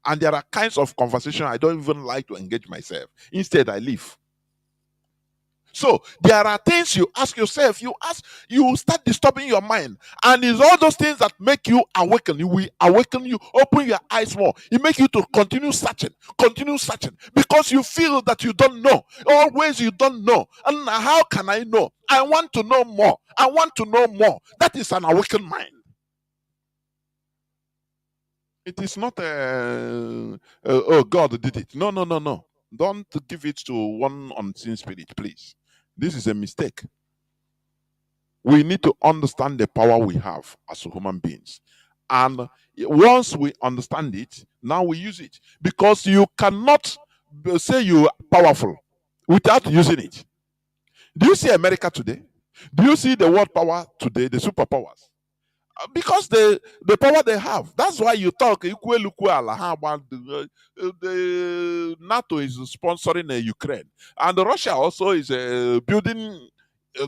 And there are kinds of conversation I don't even like to engage myself. Instead, I leave. So there are things you ask yourself, you start disturbing your mind. And it's all those things that make you awaken. You will awaken you, open your eyes more. It makes you to continue searching. Because you feel that you don't know. Always you don't know. And how can I know? I want to know more. That is an awakened mind. It is not oh, God did it. No. Don't give it to one unseen spirit, please. This is a mistake. We need to understand the power we have as human beings. And once we understand it, now we use it. Because you cannot say you are powerful without using it. Do you see America today? Do you see the world power today, the superpowers? Because the power they have. That's why you talk the NATO is sponsoring Ukraine, and Russia also is building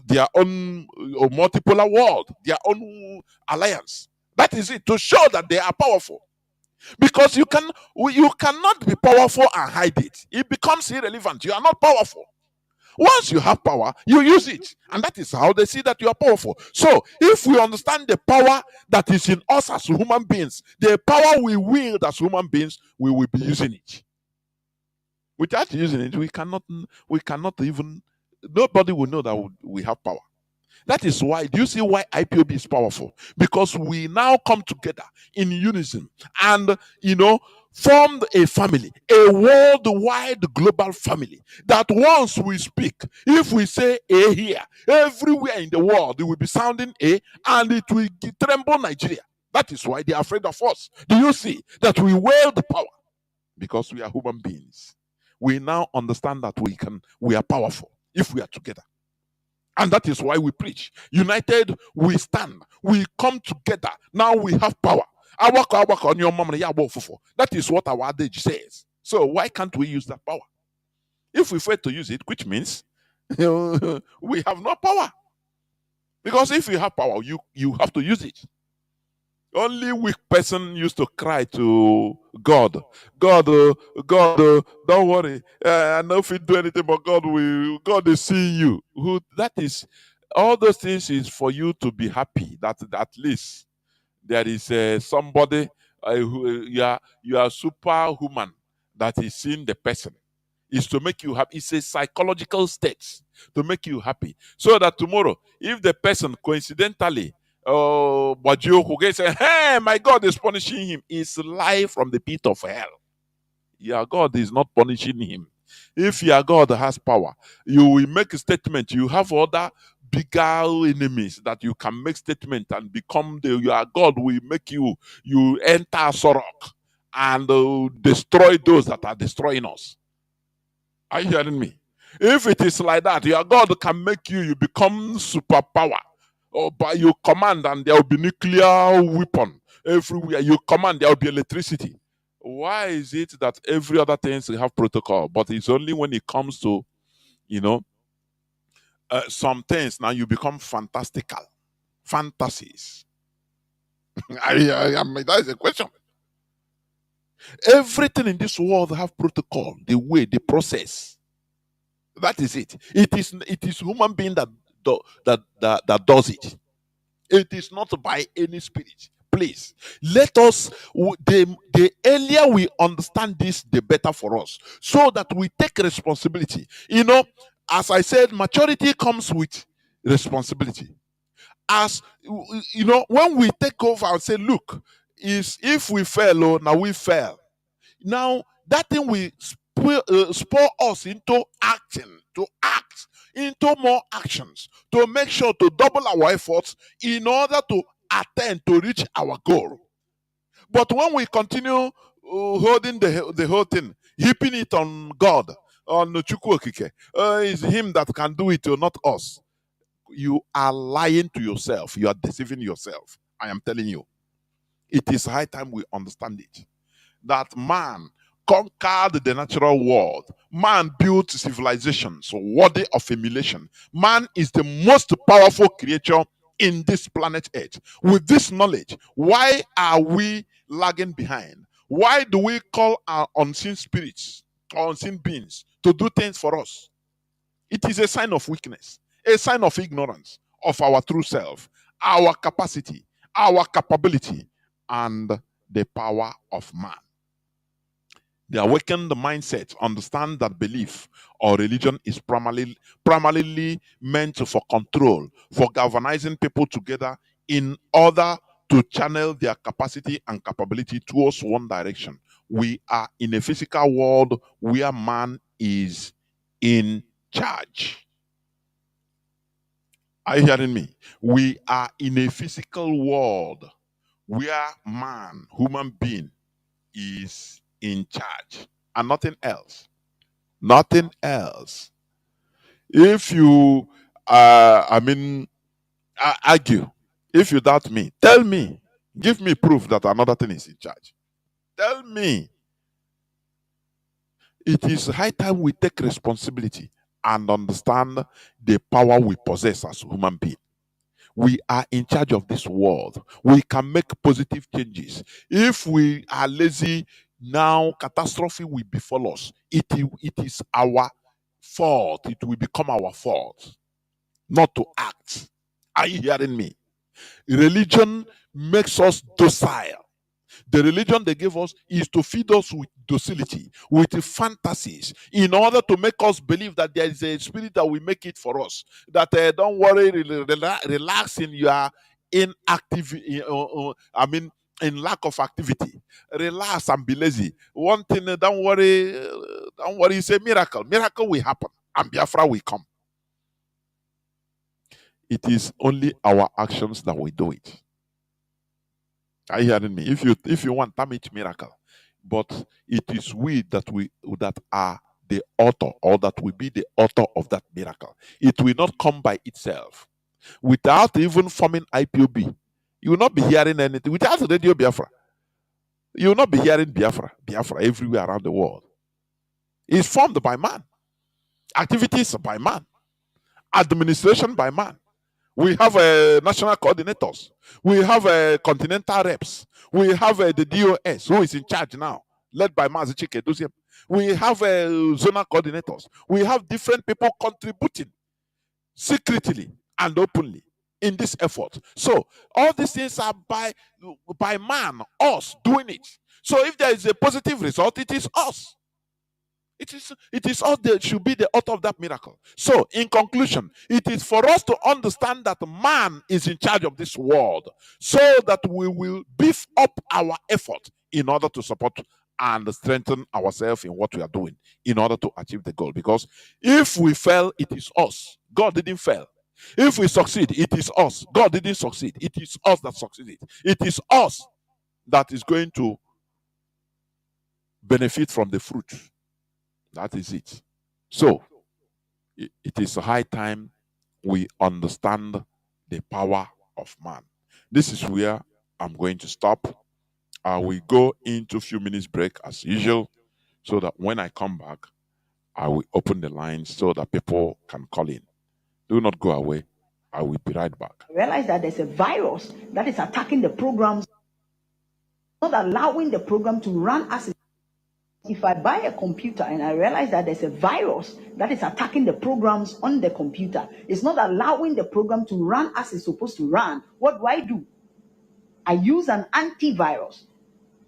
their own multipolar world, their own alliance. That is it, to show that they are powerful. Because you cannot be powerful and hide it. It becomes irrelevant. You are not powerful. Once you have power, you use it. And that is how they see that you are powerful. So, if we understand the power that is in us as human beings, the power we wield as human beings, we will be using it. Without using it, we cannot even, nobody will know that we have power. That is why, do you see why IPOB is powerful? Because we now come together in unison and, formed a family, a worldwide global family, that once we speak, if we say A here, everywhere in the world, it will be sounding A, and it will tremble Nigeria. That is why they are afraid of us. Do you see that we wield the power? Because we are human beings. We now understand that we are powerful if we are together. And that is why we preach. United, we stand. We come together. Now we have power. That is what our adage says. So why can't we use that power? If we fail to use it, which means we have no power. Because if you have power, you have to use it. Only weak person used to cry to God. God, don't worry. I know if you do anything, but God is seeing you. That is, all those things is for you to be happy. That at least there is somebody who you are superhuman that is seeing the person. Is to make you happy. It's a psychological state to make you happy. So that tomorrow, if the person coincidentally say, hey, my God is punishing him, is life from the pit of hell. Your God is not punishing him. If your God has power, you will make a statement. You have other bigger enemies that you can make statement and become you are God. We make you enter Sorok and destroy those that are destroying us. Are you hearing me? If it is like that, your God can make you become superpower. Or by your command, and there will be nuclear weapon everywhere. You command, there will be electricity. Why is it that every other things have protocol, but it's only when it comes to, some things now you become fantastical, fantasies? That is a question. Everything in this world have protocol, the way, the process. That is it. It is human being that that does it. It is not by any spirit. Please let us. The earlier we understand this, the better for us, so that we take responsibility. As I said, maturity comes with responsibility. As when we take over and say, look, if we fail, now we fail. Now that thing will spur us into acting, to act, into more actions, to make sure to double our efforts in order to attempt to reach our goal. But when we continue holding the whole thing, heaping it on God, on Chukwokike, it's him that can do it, not us. You are lying to yourself. You are deceiving yourself. I am telling you. It is high time we understand it. That man conquered the natural world. Man built civilizations worthy of emulation. Man is the most powerful creature in this planet Earth. With this knowledge, why are we lagging behind? Why do we call our unseen spirits or unseen beings to do things for us? It is a sign of weakness, a sign of ignorance of our true self, our capacity, our capability, and the power of man. The awakened mindset understand that belief or religion is primarily meant for control, for galvanizing people together in order to channel their capacity and capability towards one direction. We are in a physical world where man is in charge. Are you hearing me? We are in a physical world where man, human being, is in charge and nothing else. Nothing else. If you, argue, if you doubt me, tell me, give me proof that another thing is in charge. Tell me. It is high time we take responsibility and understand the power we possess as human beings. We are in charge of this world. We can make positive changes. If we are lazy, now catastrophe will befall us. It is our fault. It will become our fault not to act. Are you hearing me? Religion makes us docile. The religion they give us is to feed us with docility, with fantasies, in order to make us believe that there is a spirit that will make it for us. That don't worry, relax in your inactive, in lack of activity. Relax and be lazy. One thing, don't worry, it's a miracle. Miracle will happen, and Biafra will come. It is only our actions that will do it. Are you hearing me? If you want, damn it, miracle. But it is we that are the author, or that will be the author of that miracle. It will not come by itself. Without even forming IPOB, you will not be hearing anything. Without Radio Biafra, you will not be hearing Biafra everywhere around the world. It's formed by man. Activities by man. Administration by man. We have national coordinators. We have continental reps. We have the DOS, who is in charge now, led by Mazi Chinedu. We have zonal coordinators. We have different people contributing secretly and openly in this effort. So all these things are by man, us doing it. So if there is a positive result, it is us. It is us that should be the author of that miracle. So, in conclusion, it is for us to understand that man is in charge of this world, so that we will beef up our effort in order to support and strengthen ourselves in what we are doing in order to achieve the goal. Because if we fail, it is us. God didn't fail. If we succeed, it is us. God didn't succeed. It is us that succeeded. It is us that is going to benefit from the fruit. That is it. So, it is high time we understand the power of man. This is where I'm going to stop. I will go into a few minutes break as usual, so that when I come back, I will open the lines so that people can call in. Do not go away. I will be right back. Realize that there's a virus that is attacking the programs, not allowing the program to run as it. If I buy a computer and I realize that there's a virus that is attacking the programs on the computer, it's not allowing the program to run as it's supposed to run, what do? I use an antivirus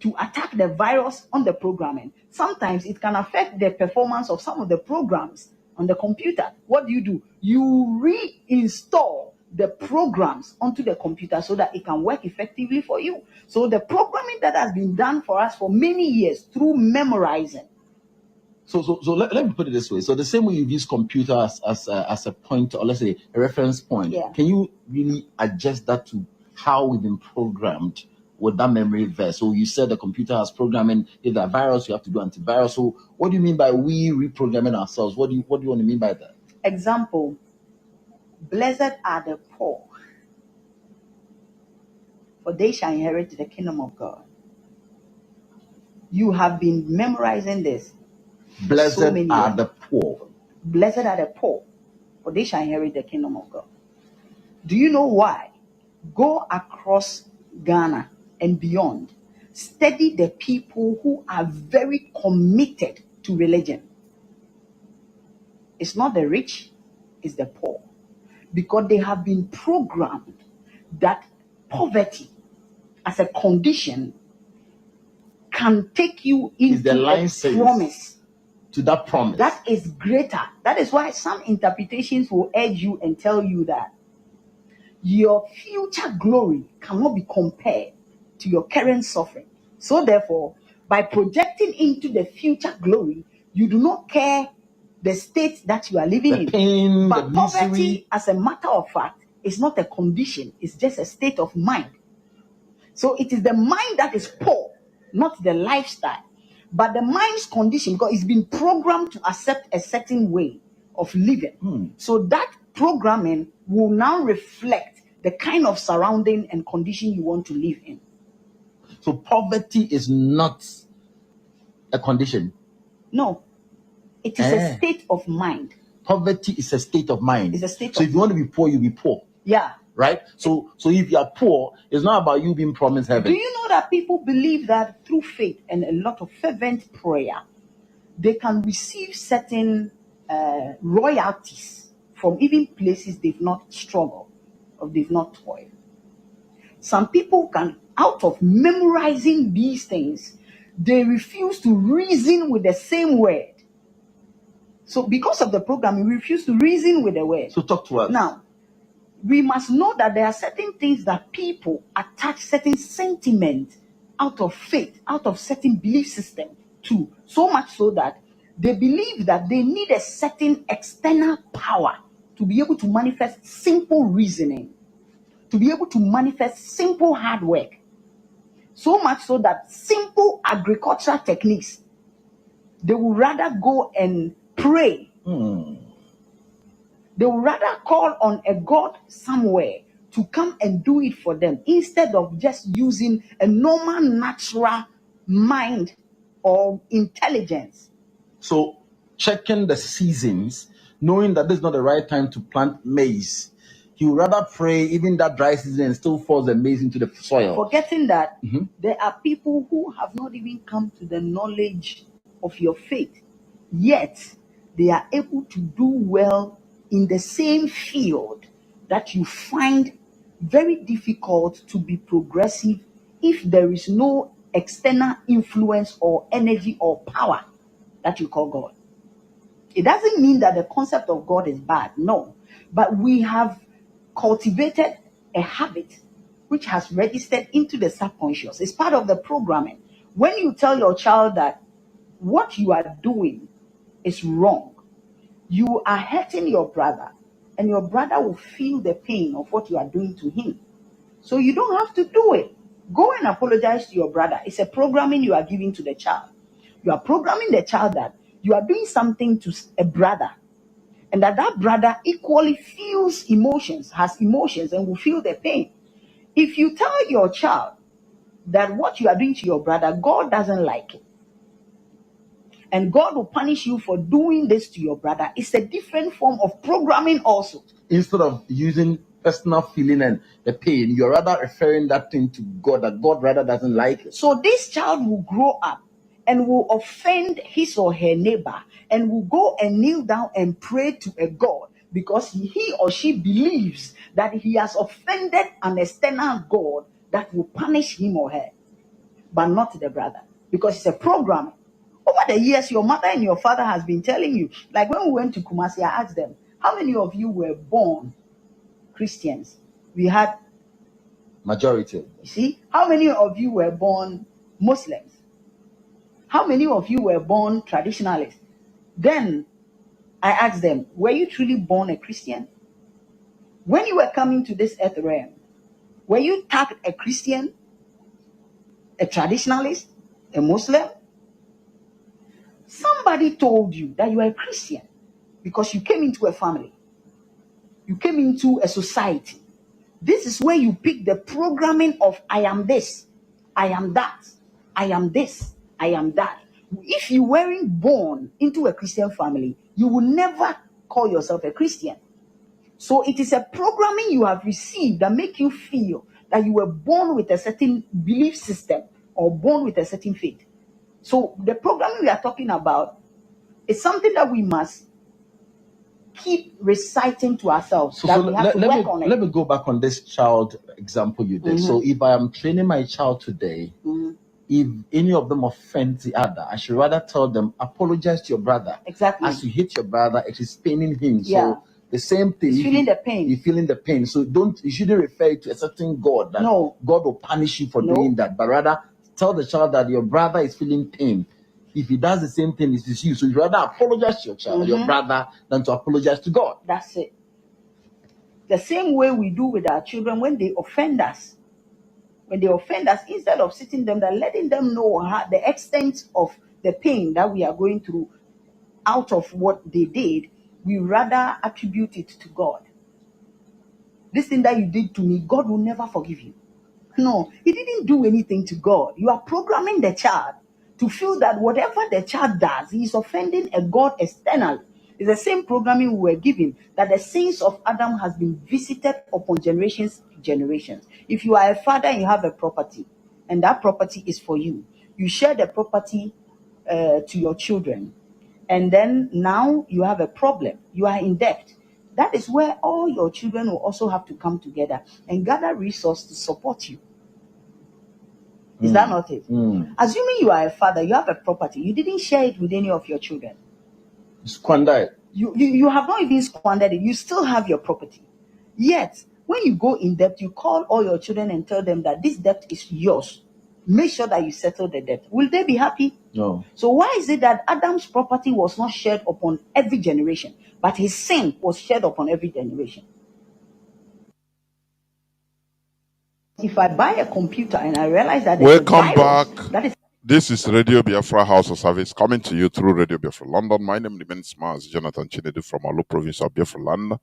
to attack the virus on the programming. Sometimes it can affect the performance of some of the programs on the computer. What do? You reinstall the programs onto the computer so that it can work effectively for you. So the programming that has been done for us for many years through memorizing. So let me put it this way. So the same way you've used computer as a point, or let's say a reference point, can you really adjust that to how we've been programmed with that memory verse? So you said the computer has programming. If there's a virus, you have to do antivirus. So what do you mean by we reprogramming ourselves? What do you want to mean by that? Example, blessed are the poor, for they shall inherit the kingdom of God. You have been memorizing this. Blessed are the poor. Blessed are the poor, for they shall inherit the kingdom of God. Do you know why? Go across Ghana and beyond. Study the people who are very committed to religion. It's not the rich, it's the poor. Because they have been programmed that poverty as a condition can take you into a promise. To that promise. That is greater. That is why some interpretations will urge you and tell you that your future glory cannot be compared to your current suffering. So therefore, by projecting into the future glory, you do not care the state that you are living in. Pain, but the poverty, as a matter of fact, is not a condition. It's just a state of mind. So it is the mind that is poor, not the lifestyle. But the mind's condition, because it's been programmed to accept a certain way of living. So that programming will now reflect the kind of surrounding and condition you want to live in. So poverty is not a condition. No. It is a state of mind. Poverty is a state of mind. It's a state so if you want to be poor, you'll be poor. Yeah. Right? So if you are poor, it's not about you being promised heaven. Do you know that people believe that through faith and a lot of fervent prayer, they can receive certain royalties from even places they've not struggled or they've not toiled? Some people can, out of memorizing these things, they refuse to reason with the same word. So because of the program, we refuse to reason with the word. So talk to us. Now, we must know that there are certain things that people attach certain sentiment out of faith, out of certain belief system to, so much so that they believe that they need a certain external power to be able to manifest simple reasoning, to be able to manifest simple hard work. So much so that simple agricultural techniques, they would rather go and pray. They would rather call on a God somewhere to come and do it for them instead of just using a normal, natural mind or intelligence. So checking the seasons, knowing that this is not the right time to plant maize, he would rather pray even that dry season and still force the maize into the soil. Forgetting that there are people who have not even come to the knowledge of your faith, yet they are able to do well in the same field that you find very difficult to be progressive if there is no external influence or energy or power that you call God. It doesn't mean that the concept of God is bad, no. But we have cultivated a habit which has registered into the subconscious. It's part of the programming. When you tell your child that what you are doing is wrong, you are hurting your brother, and your brother will feel the pain of what you are doing to him. So you don't have to do it. Go and apologize to your brother. It's a programming you are giving to the child. You are programming the child that you are doing something to a brother, and that brother equally feels emotions, has emotions, and will feel the pain. If you tell your child that what you are doing to your brother, God doesn't like it, and God will punish you for doing this to your brother, it's a different form of programming also. Instead of using personal feeling and the pain, you're rather referring that thing to God, that God rather doesn't like it. So this child will grow up and will offend his or her neighbor and will go and kneel down and pray to a God because he or she believes that he has offended an external God that will punish him or her, but not the brother, because it's a program. Over the years, your mother and your father has been telling you, like when we went to Kumasi, I asked them, how many of you were born Christians? We had majority. You see, how many of you were born Muslims? How many of you were born traditionalists? Then I asked them, were you truly born a Christian? When you were coming to this earth realm, were you tagged a Christian, a traditionalist, a Muslim? Somebody told you that you are a Christian because you came into a family, you came into a society. This is where you pick the programming of I am this, I am that, I am this, I am that. If you weren't born into a Christian family, you will never call yourself a Christian. So it is a programming you have received that make you feel that you were born with a certain belief system or born with a certain faith. So the programming we are talking about is something that we must keep reciting to ourselves. So, that we have to work on it. Let me go back on this child example you did. So if I am training my child today, if any of them offend the other, I should rather tell them, apologize to your brother. Exactly. As you hit your brother, it is paining him. Yeah. So the same thing. He's feeling the pain. You're feeling the pain. So you shouldn't refer it to a certain God that God will punish you for doing that, but rather tell the child that your brother is feeling pain. If he does the same thing, it is you. So you rather apologize to your child, your brother, than to apologize to God. That's it. The same way we do with our children when they offend us. When they offend us, instead of sitting them there, letting them know the extent of the pain that we are going through out of what they did, we rather attribute it to God. This thing that you did to me, God will never forgive you. No, he didn't do anything to God. You are programming the child to feel that whatever the child does, he is offending a God externally. It's the same programming we were given, that the sins of Adam has been visited upon generations. If you are a father and you have a property, and that property is for you, you share the property to your children, and then now you have a problem. You are in debt. That is where all your children will also have to come together and gather resources to support you. Is that not it? Assuming you are a father, you have a property, you didn't share it with any of your children. Squander it. You have not even squandered it. You still have your property. Yet, when you go in debt, you call all your children and tell them that this debt is yours. Make sure that you settle the debt. Will they be happy? No. So why is it that Adam's property was not shared upon every generation, but his sin was shared upon every generation? If I buy a computer and I realize that there's Welcome a virus, back. This is Radio Biafra House of Service coming to you through Radio Biafra London. My name is Mazi, Jonathan Chinedu from Olu province of Biafra land.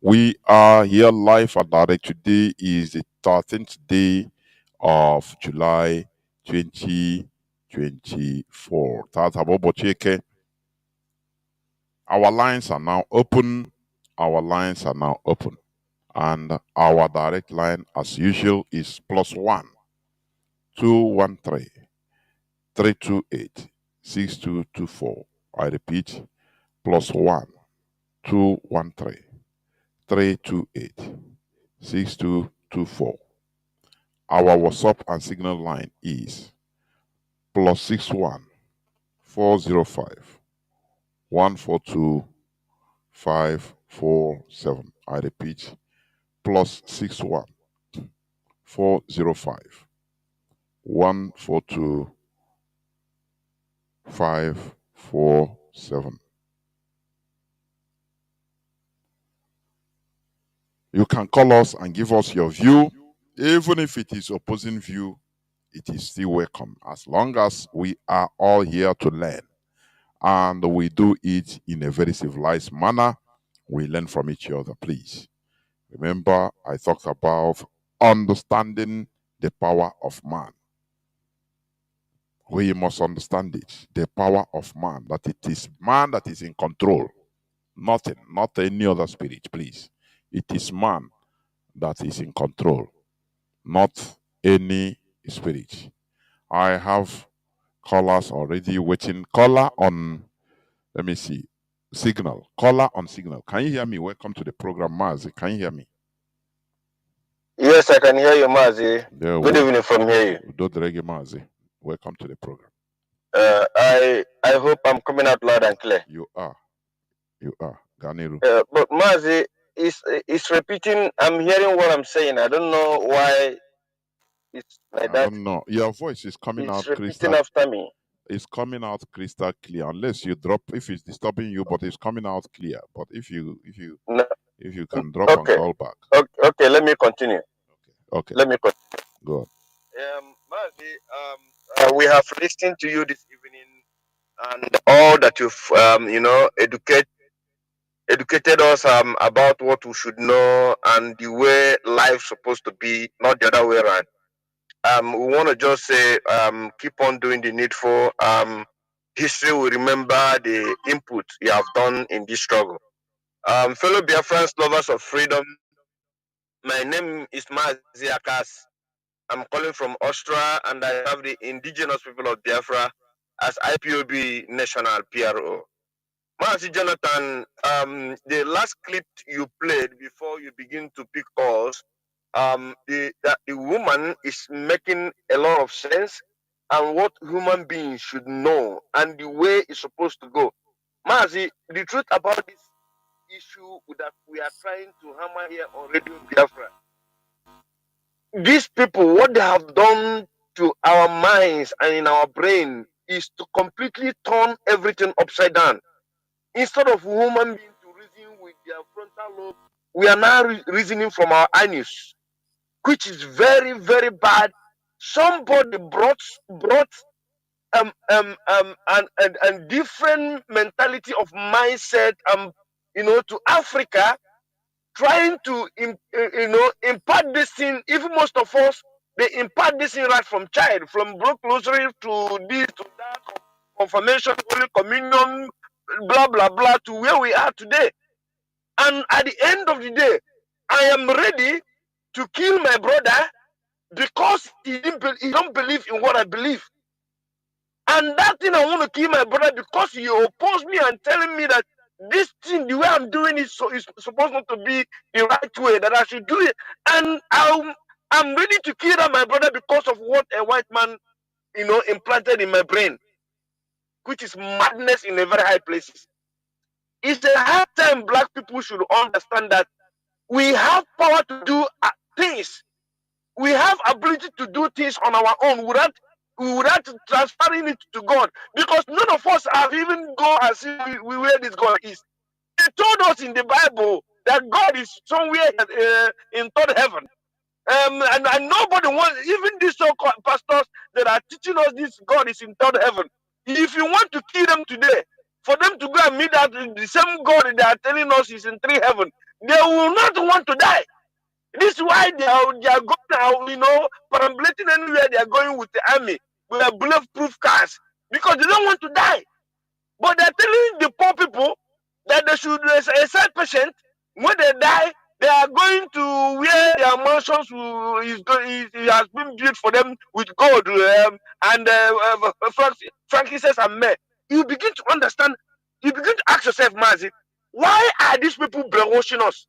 We are here live and direct. Today is the 13th day of July 2024. Our lines are now open. Our lines are now open. And our direct line, as usual, is +1 213 328 6224. I repeat, +1 213 328 6224. Our WhatsApp and Signal line is +61 405 142 547. I repeat, +61 405 142 547. You can call us and give us your view. Even if it is opposing view, it is still welcome, as long as we are all here to learn. And we do it in a very civilized manner. We learn from each other, please. Remember, I talked about understanding the power of man. We must understand it, the power of man, that it is man that is in control. Nothing, not any other spirit, please. It is man that is in control, not any spirit. I have callers already waiting. Caller on, let me see, signal. Caller on signal. Can you hear me? Welcome to the program, Mazi. Can you hear me? Yes, I can hear you, Mazi. There Good evening from here. Mazi. Welcome to the program. I hope I'm coming out loud and clear. You are. Ganiru. But Mazi is repeating. I'm hearing what I'm saying. I don't know why it's like that. I don't know. Your voice is coming out repeating after me. It's coming out crystal clear. Unless you drop, if it's disturbing you, but it's coming out clear. But if you can drop and call back. Okay, let me continue. Okay. Let me continue. Go on. Mazi, we have listened to you this evening, and all that you've educated us about what we should know and the way life's supposed to be, not the other way around. We want to just say, keep on doing the needful. History will remember the input you have done in this struggle. Fellow Biafrans, lovers of freedom, my name is Mazi Akas. I'm calling from Austria, and I have the indigenous people of Biafra as IPOB National PRO. Mazi Jonathan, the last clip you played before you begin to pick calls, the woman is making a lot of sense, and what human beings should know and the way it's supposed to go. Mazi, the truth about this issue that we are trying to hammer here on Radio Biafra, these people, what they have done to our minds and in our brain is to completely turn everything upside down. Instead of human beings to reason with their frontal lobe, we are now reasoning from our anus, which is very, very bad. Somebody brought and different mentality of mindset to Africa, trying to impart this thing. Even most of us, they impart this thing right from child, from broke rosary to this to that, confirmation, holy communion, blah blah blah, to where we are today. And at the end of the day, I am ready to kill my brother because he don't believe in what I believe. And that thing, I want to kill my brother because he opposed me and telling me that this thing, the way I'm doing it, is supposed not to be the right way, that I should do it. And I'm ready to kill my brother because of what a white man, implanted in my brain, which is madness in a very high places. It's a hard time black people should understand that we have power to do things. We have ability to do things on our own without transferring it to God, because none of us have even go and see where this God is. They told us in the Bible that God is somewhere in third heaven. And nobody wants, even these so-called pastors that are teaching us this God is in third heaven. If you want to kill them today, for them to go and meet that the same God they are telling us is in three heaven, they will not want to die. This is why they are going now, perambulating anywhere they are going with the army, with bulletproof cars, because they don't want to die. But they're telling the poor people that they should, a side patient, when they die, they are going to where their mansions has been built for them with gold and frankincense and myrrh. You begin to understand, you begin to ask yourself, Mazi, why are these people brainwashing us?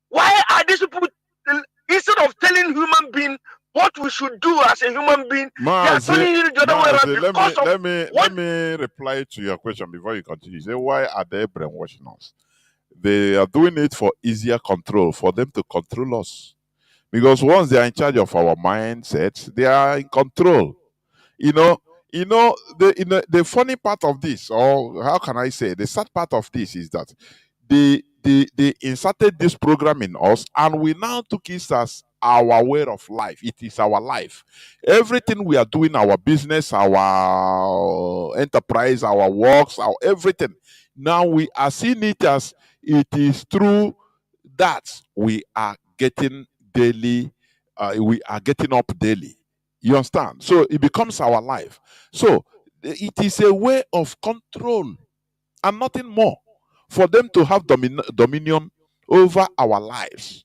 Why are these people, instead of telling human being what we should do as a human being, Mazi, they are telling you the other way around because let me reply to your question before you continue. Say, why are they brainwashing us? They are doing it for easier control, for them to control us. Because once they are in charge of our mindsets, they are in control. The funny part of this, or how can I say, the sad part of this is that they inserted this program in us, and we now took it as our way of life. It is our life. Everything we are doing, our business, our enterprise, our works, our everything. Now we are seeing it as it is through that we are getting daily, we are getting up daily. You understand? So it becomes our life. So it is a way of control and nothing more, for them to have dominion over our lives.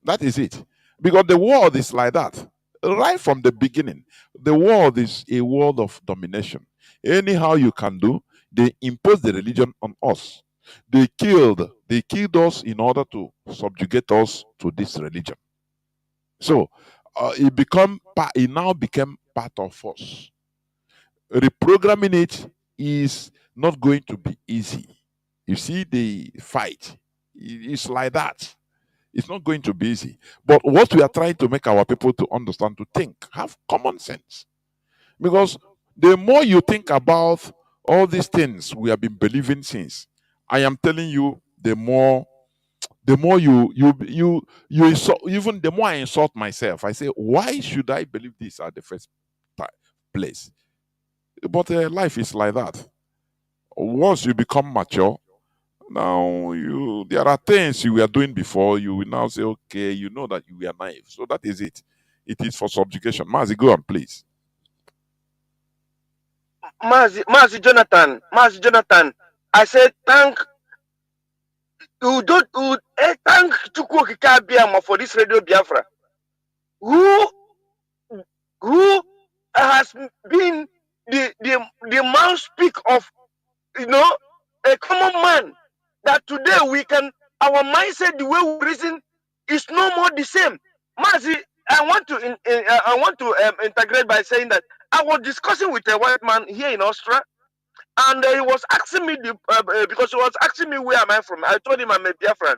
That is it. Because the world is like that. Right from the beginning, the world is a world of domination. Anyhow you can do, they impose the religion on us. They killed us in order to subjugate us to this religion. So it now became part of us. Reprogramming it is not going to be easy. You see the fight. It's like that. It's not going to be easy. But what we are trying to make our people to understand, to think, have common sense. Because the more you think about all these things we have been believing since, I am telling you, the more you insult, even the more I insult myself. I say, why should I believe this at the first place? But life is like that. Once you become mature, now there are things you were doing before, you will now say, okay, you know that you were naive. So that is it. It is for subjugation. Mazi, go on, please. Mazi Jonathan, I said thank Chukwu Abiyama for this radio Biafra, who has been the mouthpiece of, a common man, that today our mindset, the way we reason, is no more the same. Mazi, I want to integrate by saying that I was discussing with a white man here in Austria, and he was asking me because he was asking me where am I from. I told him I'm a Biafran.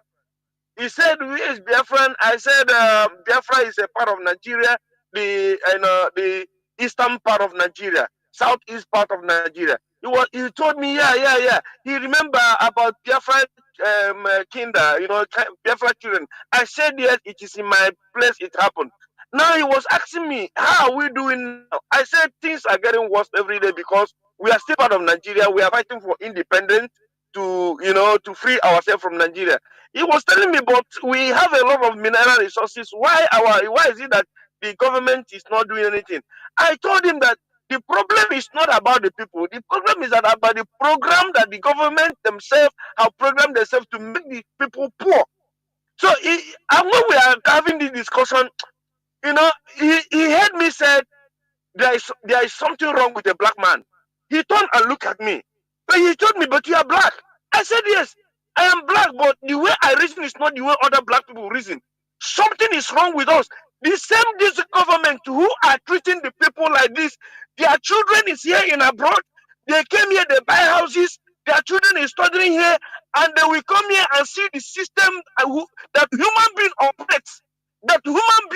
He said, "Where is Biafran?" I said, "Biafra is a part of Nigeria, the eastern part of Nigeria, southeast part of Nigeria." He told me, yeah. He remember about Biafra kinder, Biafra children. I said, yes, it is in my place. It happened. Now he was asking me, how are we doing now? I said, things are getting worse every day because we are still part of Nigeria. We are fighting for independence to free ourselves from Nigeria. He was telling me, but we have a lot of mineral resources. Why is it that the government is not doing anything? I told him that the problem is not about the people. The problem is that about the program that the government themselves have programmed themselves to make the people poor. So and when we are having this discussion, he heard me say there is something wrong with a black man. He turned and looked at me. But he told me, but you are black. I said, yes, I am black, but the way I reason is not the way other black people reason. Something is wrong with us. The same this government who are treating the people like this, their children is here in abroad. They came here, they buy houses, their children is studying here, and they will come here and see the system that human being operates, that human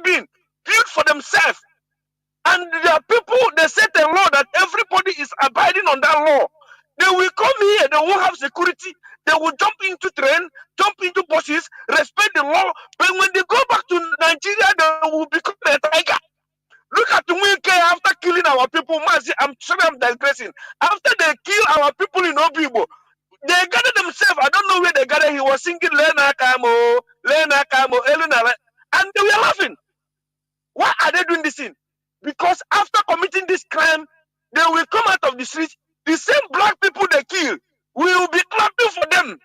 being built for themselves. And there are people, they set a law that everybody is abiding on that law. They will come here, they will have security, they will jump into train, jump into buses, respect the law. But when they go back to Nigeria, they will become a tiger. Look at Wike after killing our people. Mazi, I'm sorry I'm digressing. After they kill our people in Obibo, they gathered themselves. I don't know where they gathered. He was singing Lena Kamo, Elena, and they were laughing. Why are they doing this thing? Because after committing this crime, they will come out of the streets. The same black people they kill, we will be clapping for them.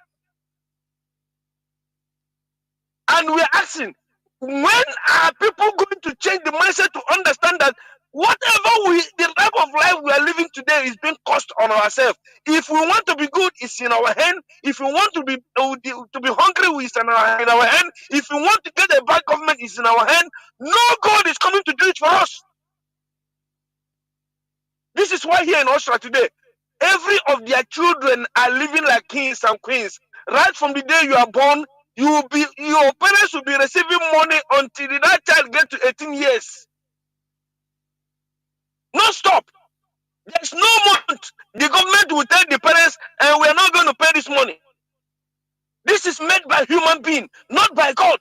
And we're asking, when are people going to change the mindset to understand that the type of life we are living today is being cost on ourselves? If we want to be good, it's in our hand. If we want to be hungry, it's in our hand. If we want to get a bad government, it's in our hand. No God is coming to do it for us. This is why here in Austria today, every of their children are living like kings and queens. Right from the day you are born, your parents will be receiving money until that child gets to 18 years. No stop. There's no month. The government will tell the parents, and we are not going to pay this money. is made by human being, not by God.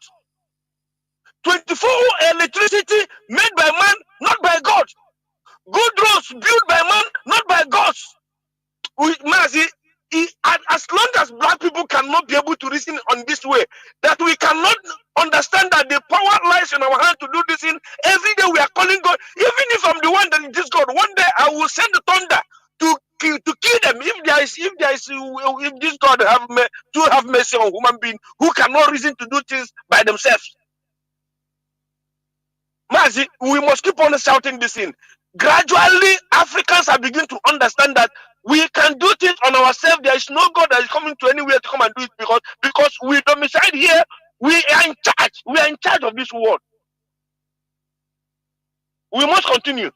24-hour electricity made by man, not by God. Good roads built by man, not by God. Mazi, as long as black people cannot be able to reason on this way, that we cannot understand that the power lies in our hand to do this thing, every day we are calling God. Even if I'm the one that is this God, one day I will send the thunder to kill them. If this God have mercy on human being who cannot reason to do things by themselves. Mazi, we must keep on shouting this in. Gradually, Africans are beginning to understand that we can do things on ourselves. There is no God that is coming to anywhere to come and do it because we domicile here. We are in charge. We are in charge of this world. We must continue.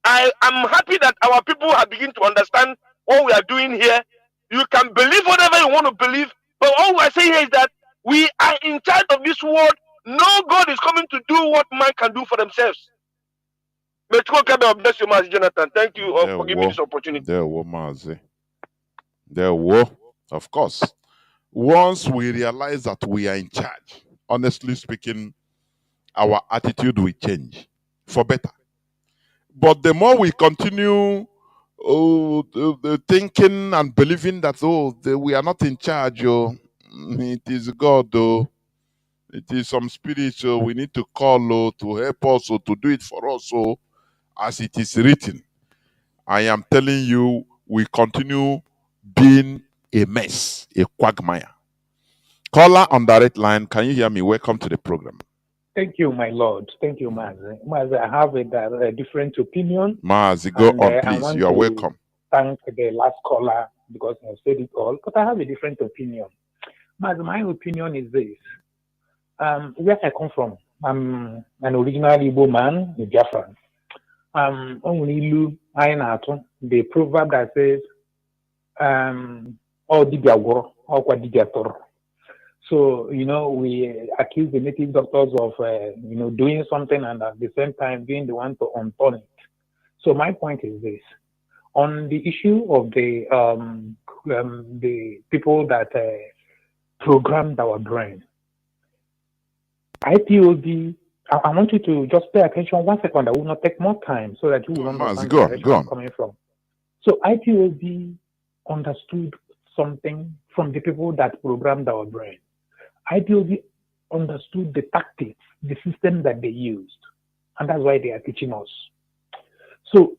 I am happy that our people have begun to understand what we are doing here. You can believe whatever you want to believe, but all we are saying here is that we are in charge of this world. No God is coming to do what man can do for themselves. Bless you, Mazi Jonathan. Thank you for giving me this opportunity. There were Mazi. There were, of course. Once we realize that we are in charge, honestly speaking, our attitude will change for better. But the more we continue thinking and believing that we are not in charge, it is God, it is some spirit we need to call to help us to do it for us, as it is written. I am telling you, we continue being a mess, a quagmire. Caller on direct line, can you hear me? Welcome to the program. Thank you, my lord. Thank you, Mazi. Mazi, I have a different opinion. Mazi, go on, please. You are welcome. Thank the last caller because I said it all, but I have a different opinion. Mazi, my opinion is this. Where I come from, I'm an original Igbo man, a Biafran. The proverb that says, so, we accuse the native doctors of, doing something and at the same time being the one to unturn it. So my point is this. On the issue of the people that programmed our brain, IPOB, I want you to just pay attention 1 second. I will not take more time so that you will understand where I'm coming from. So IPOB understood something from the people that programmed our brain. IPOB understood the tactics, the system that they used, and that's why they are teaching us. So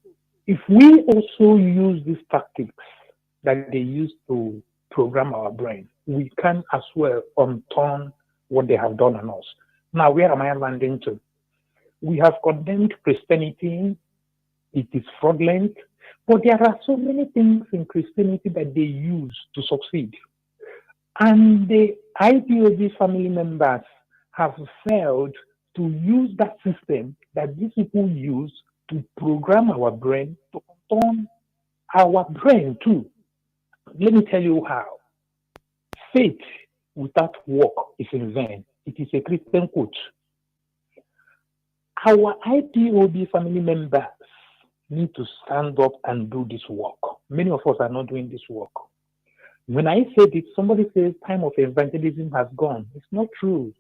if we also use these tactics that they use to program our brain, we can as well unturn what they have done on us. Now, where am I landing to? We have condemned Christianity. It is fraudulent, but there are so many things in Christianity that they use to succeed. And the IPOB family members have failed to use that system that these people use to program our brain, to turn our brain too. Let me tell you how. Faith without work is in vain. It is a Christian quote. Our IPOB family members need to stand up and do this work. Many of us are not doing this work. When I say this, somebody says time of evangelism has gone. It's not true.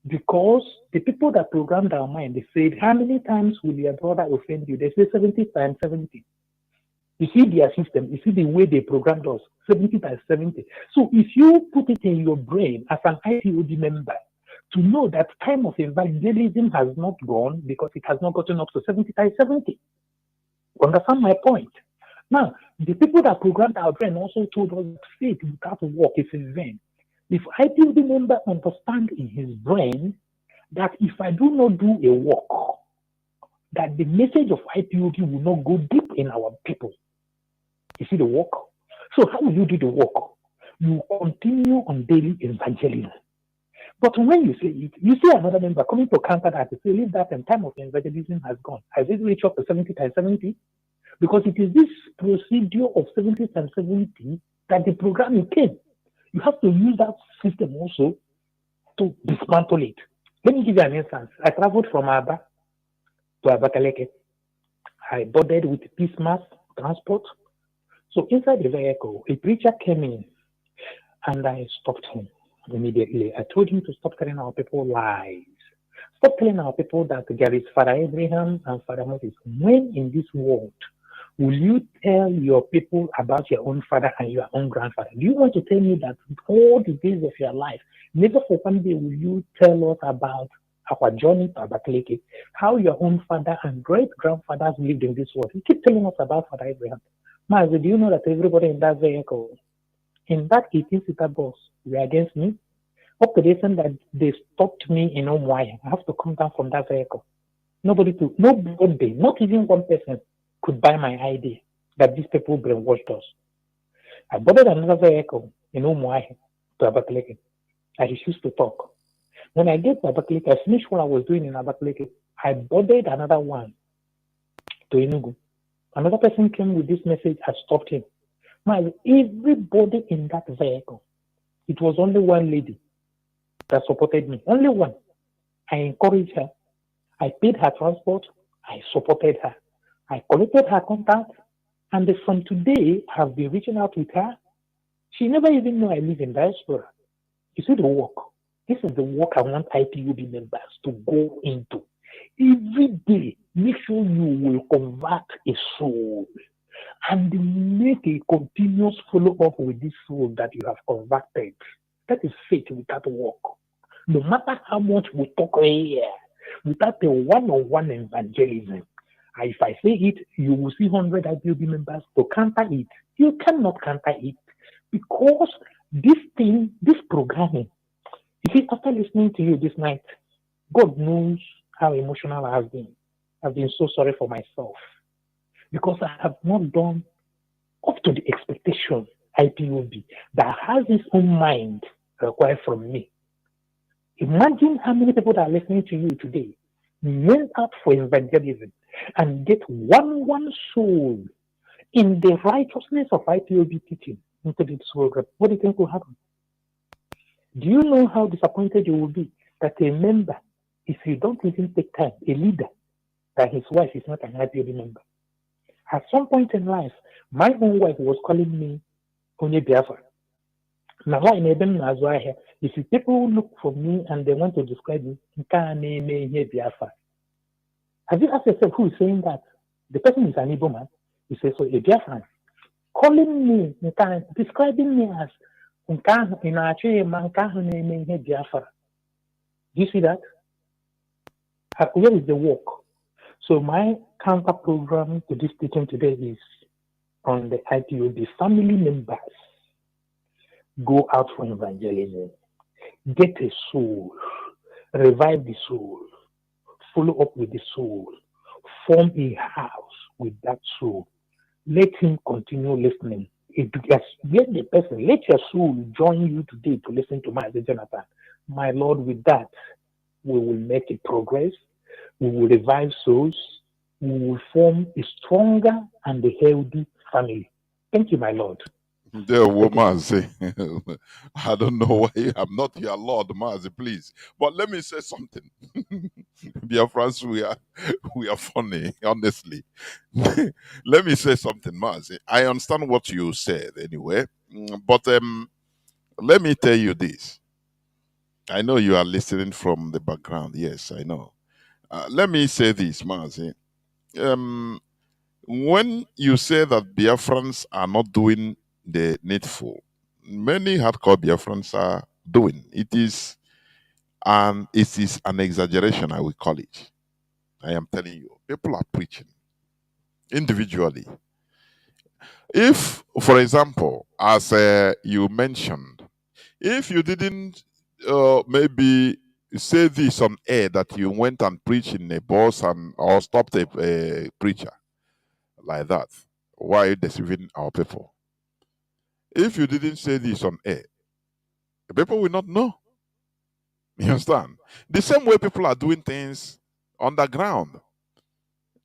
Because the people that programmed our mind, they said, how many times will your brother offend you? They say 70 times 70. You see their system, you see the way they programmed us, 70 times 70. So if you put it in your brain as an IPOB member, to know that time of evangelism has not gone because it has not gotten up to 70 times 70. Understand my point? Now, the people that programmed our brain also told us that faith without work is in vain. If IPOB member understand in his brain that if I do not do a work, that the message of IPOB will not go deep in our people. You see the work? So how will you do the work? You continue on daily evangelism. But when you say it, you see another member coming to counter that to say, leave that and time of evangelism has gone. Has it reached up to 70 times 70? Because it is this procedure of 70 times 70 that the programming came. You have to use that system also to dismantle it. Let me give you an instance. I traveled from Aba to Abakaleke. I boarded with Peace Mass Transport. So inside the vehicle, a preacher came in and I stopped him. immediately. I told him to stop telling our people lies. Stop telling our people that there is Father Abraham and Father Moses. When in this world will you tell your people about your own father and your own grandfather? Do you want to tell me that all the days of your life, never for one day will you tell us about our journey to Abakaliki, how your own father and great grandfathers lived in this world? You keep telling us about Father Abraham. Mazi, do you know that everybody in that vehicle, in that 18-seater bus, were against me? Up to the extent that they stopped me in Omwai. I have to come down from that vehicle. Nobody, not even one person could buy my idea that these people brainwashed us. I boarded another vehicle in Omwai to Abakaliki. I refused to talk. When I get to Abakaliki, I finished what I was doing in Abakaliki. I boarded another one to Enugu. Another person came with this message. I stopped him. Everybody in that vehicle, it was only one lady that supported me. Only one. I encouraged her. I paid her transport. I supported her. I collected her contact. And from today, I've been reaching out with her. She never even knew I live in diaspora. You see the work. This is the work I want IPUB members to go into. Every day, make sure you will convert a soul and make a continuous follow-up with this soul that you have converted. That is faith without work. No matter how much we talk here, without a one-on-one evangelism, if I say it, you will see 100 IPOB members to counter it. You cannot counter it because this thing, this programming, you see, after listening to you this night, God knows how emotional I have been. I've been so sorry for myself because I have not done up to the expectation IPOB that has its own mind required from me. Imagine how many people that are listening to you today went out for evangelism and get one soul in the righteousness of IPOB teaching into this program. What do you think will happen? Do you know how disappointed you will be that a member, if you don't even take time, a leader, that his wife is not an IPOB member? At some point in life, my own wife was calling me Onye Biafra. Now, why in Eben Nazwa, if people look for me and they want to describe me, Biafra. Have you asked yourself who is saying that? The person is an Igbo man. He says, so a Biafran. Calling me, describing me as Biafra. Do you see that? Where is the work? So my counter program to this teaching today is on the IPOB family members. Go out for evangelism. Get a soul. Revive the soul. Follow up with the soul. Form a house with that soul. Let him continue listening. Let the person, let your soul join you today to listen to Mazi Jonathan. My Lord, with that, we will make a progress. We will revive souls. We will form a stronger and a healthy family. Thank you, my Lord. Dear Mazi, I don't know why I'm not your Lord, Mazi, please. But let me say something. Biafrans, we are funny, honestly. Let me say something, Mazi. I understand what you said anyway, but let me tell you this. I know you are listening from the background. Yes, I know. Let me say this, Mazi. When you say that Biafrans are not doing the needful, many hardcore Biafrans are doing. It is an exaggeration, I will call it. I am telling you, people are preaching individually. If, for example, as you mentioned, if you didn't maybe say this on air that you went and preached in a bus and or stopped a preacher like that, why are you deceiving our people? If you didn't say this on air, the people will not know. You understand? The same way people are doing things underground.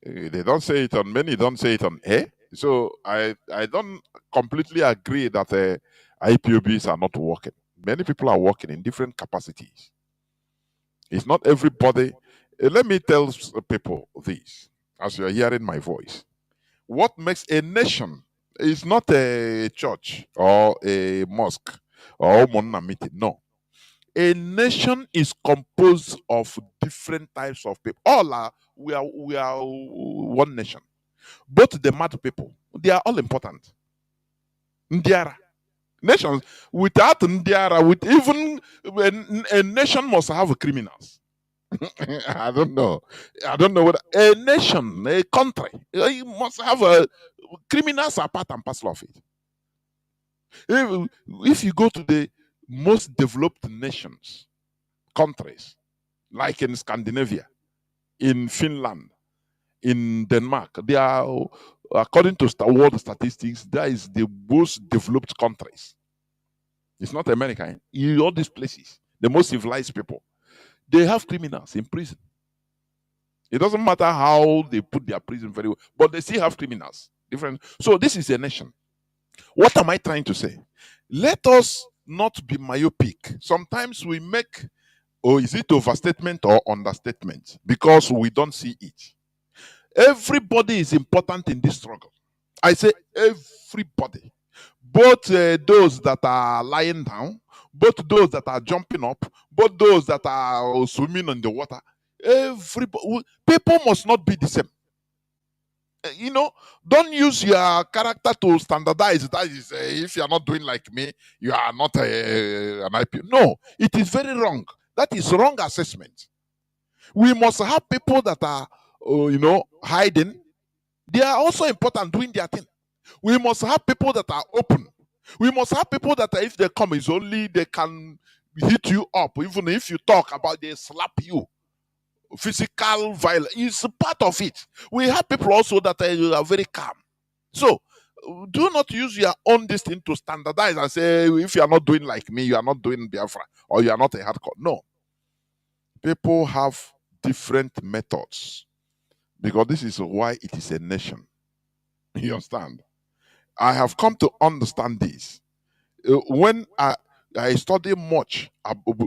They don't say it on many don't say it on air. So I don't completely agree that IPOBs are not working. Many people are working in different capacities. It's not everybody. Let me tell people this as you're hearing my voice. What makes a nation is not a church or a mosque or Monna meeting. No. A nation is composed of different types of people. We are one nation. Both the mad people, they are all important. Ndiara. Nations without Ndiara, with even a nation must have criminals. I don't know. I don't know what a nation, a country, you must have criminals are part and parcel of it. If you go to the most developed nations, countries, like in Scandinavia, in Finland, in Denmark, they are, according to world statistics, that is the most developed countries. It's not America. In all these places, the most civilized people, they have criminals in prison. It doesn't matter how they put their prison very well, but they still have criminals. Different. So this is a nation. What am I trying to say? Let us not be myopic. Sometimes we make, is it overstatement or understatement? Because we don't see it. Everybody is important in this struggle. I say everybody. Both those that are lying down, both those that are jumping up, both those that are swimming in the water. Everybody, people must not be the same. Don't use your character to standardize. That is, if you are not doing like me, you are not an IP. No, it is very wrong. That is wrong assessment. We must have people that are, hiding. They are also important doing their thing. We must have people that are open. We must have people that if they come, it's only they can hit you up. Even if you talk about, they slap you. Physical violence is part of it. We have people also that are very calm. So do not use your own thing to standardize and say, if you are not doing like me, you are not doing Biafra, or you are not a hardcore. No. People have different methods, because this is why it is a nation. You understand? I have come to understand this. When I study much about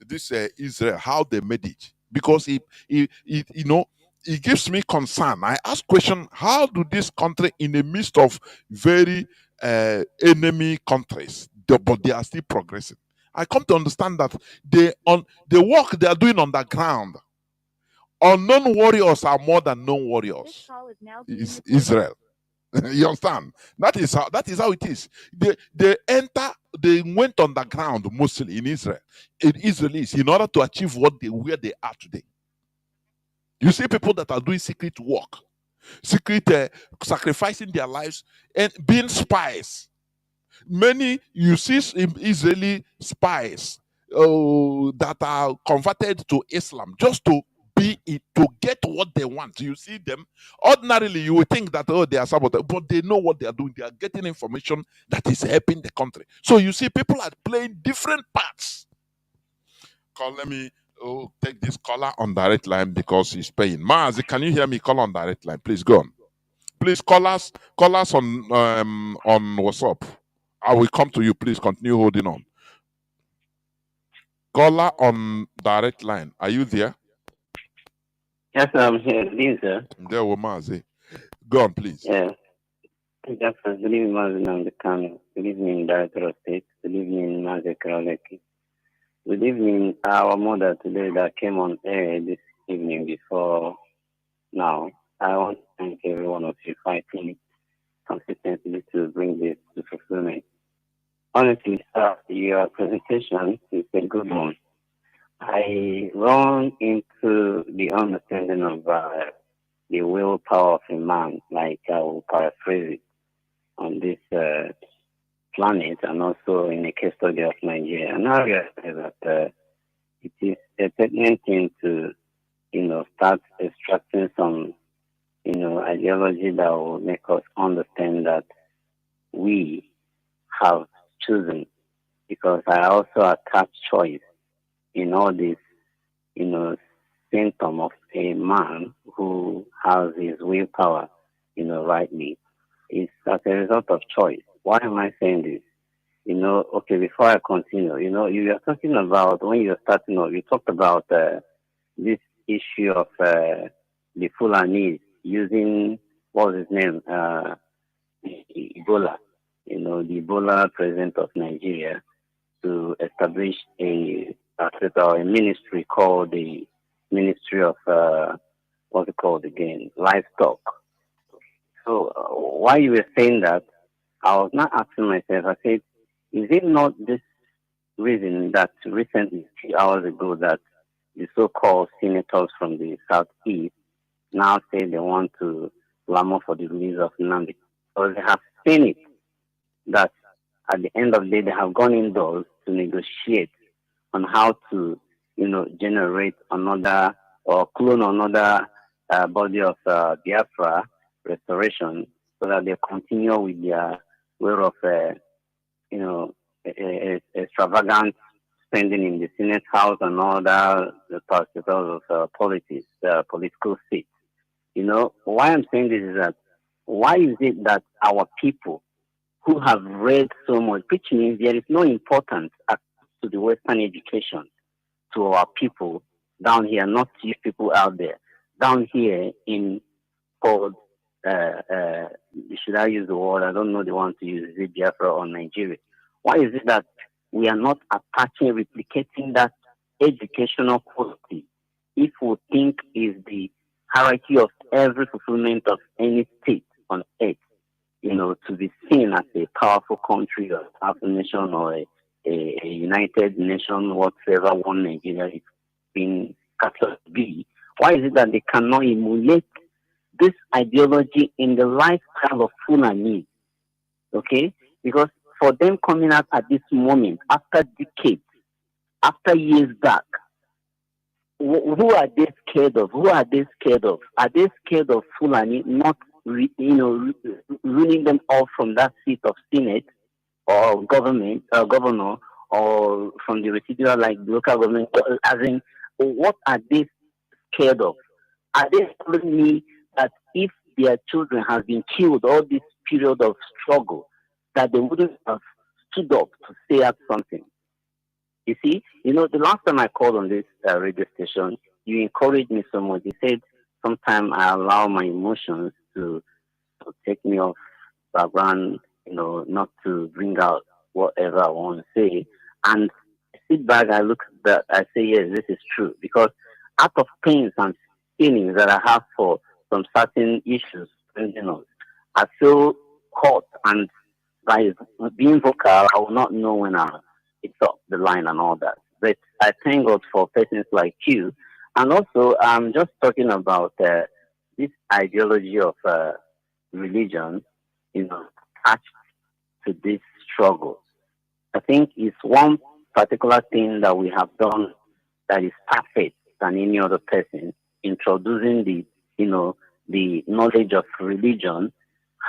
this Israel, how they made it, because it gives me concern. I ask question: how do this country, in the midst of very enemy countries, but they are still progressing? I come to understand that the work they are doing on the ground, unknown warriors are more than known warriors. Is Israel. You understand? That is how it is. They went underground mostly in Israel, in Israelis, in order to achieve where they are today. You see people that are doing secret work, sacrificing their lives and being spies. Many you see Israeli spies that are converted to Islam just to get what they want. You see them. Ordinarily, you would think that they are saboteurs, but they know what they are doing. They are getting information that is helping the country. So you see, people are playing different parts. Let me take this caller on direct line because he's paying. Mazi, can you hear me? Call on direct line, please. Go on. Please call us on WhatsApp. I will come to you. Please continue holding on. Caller on direct line. Are you there? Yes, I'm here. Good evening, sir. There we Mazi. Go on, please. Yeah. Good evening, Mazi Nnamdi Kanu. Good evening, Director of State. Good evening, Mazi Kraleki. Good evening, our mother today that came on air this evening before now. I want to thank every one of you fighting consistently to bring this to fulfillment. Honestly, sir, your presentation is a good one. I run into the understanding of the willpower of a man, like I will paraphrase it, on this planet and also in the case study of Nigeria. And I realize that it is a pertinent thing to, start extracting some, ideology that will make us understand that we have chosen, because I also attach choice in all this, symptom of a man who has his willpower, rightly. It's as a result of choice. Why am I saying this? Okay, before I continue, you are talking about, when you're starting off, you talked about this issue of the Fulani using, what was his name? Ebola, the Ebola president of Nigeria, to establish a ministry called the Ministry of what's it called again? Livestock. So while you were saying that, I was not asking myself. I said, is it not this reason that recently, 3 hours ago, that the so-called senators from the southeast now say they want to clamor for the release of Nnamdi? Because they have seen it that at the end of the day they have gone indoors to negotiate on how to, generate another or clone another body of Biafra restoration, so that they continue with their way of, extravagant spending in the Senate House and all that, the particles of politics, political seats. Why I'm saying this is that, why is it that our people who have read so much, which means there is no importance to the Western education to our people down here, not to you people out there, down here in called, should I use the word? I don't know the one to use, is it Biafra or Nigeria? Why is it that we are not attaching, replicating that educational quality if we think is the hierarchy of every fulfillment of any state on earth, to be seen as a powerful country or a powerful nation or a united nation, whatsoever one Nigeria is being captured to be? Why is it that they cannot emulate this ideology in the lifestyle of Fulani? Okay? Because for them coming out at this moment, after decades, after years back, who are they scared of? Who are they scared of? Are they scared of Fulani not, ruling them off from that seat of Senate or governor, or from the residual, like local government? As in, what are they scared of? Are they telling me that if their children have been killed all this period of struggle, that they wouldn't have stood up to say out something? You see, the last time I called on this radio station, you encouraged me so much. You said, sometimes I allow my emotions to take me off background, not to bring out whatever I want to say. And I sit back, I look at that, I say, yes, this is true. Because out of pains and feelings that I have for some certain issues, I feel hurt, and by being vocal, I will not know when it's up the line and all that. But I thank God for persons like you. And also, I'm just talking about this ideology of religion, attached to this struggle. I think it's one particular thing that we have done that is perfect than any other person, introducing the knowledge of religion,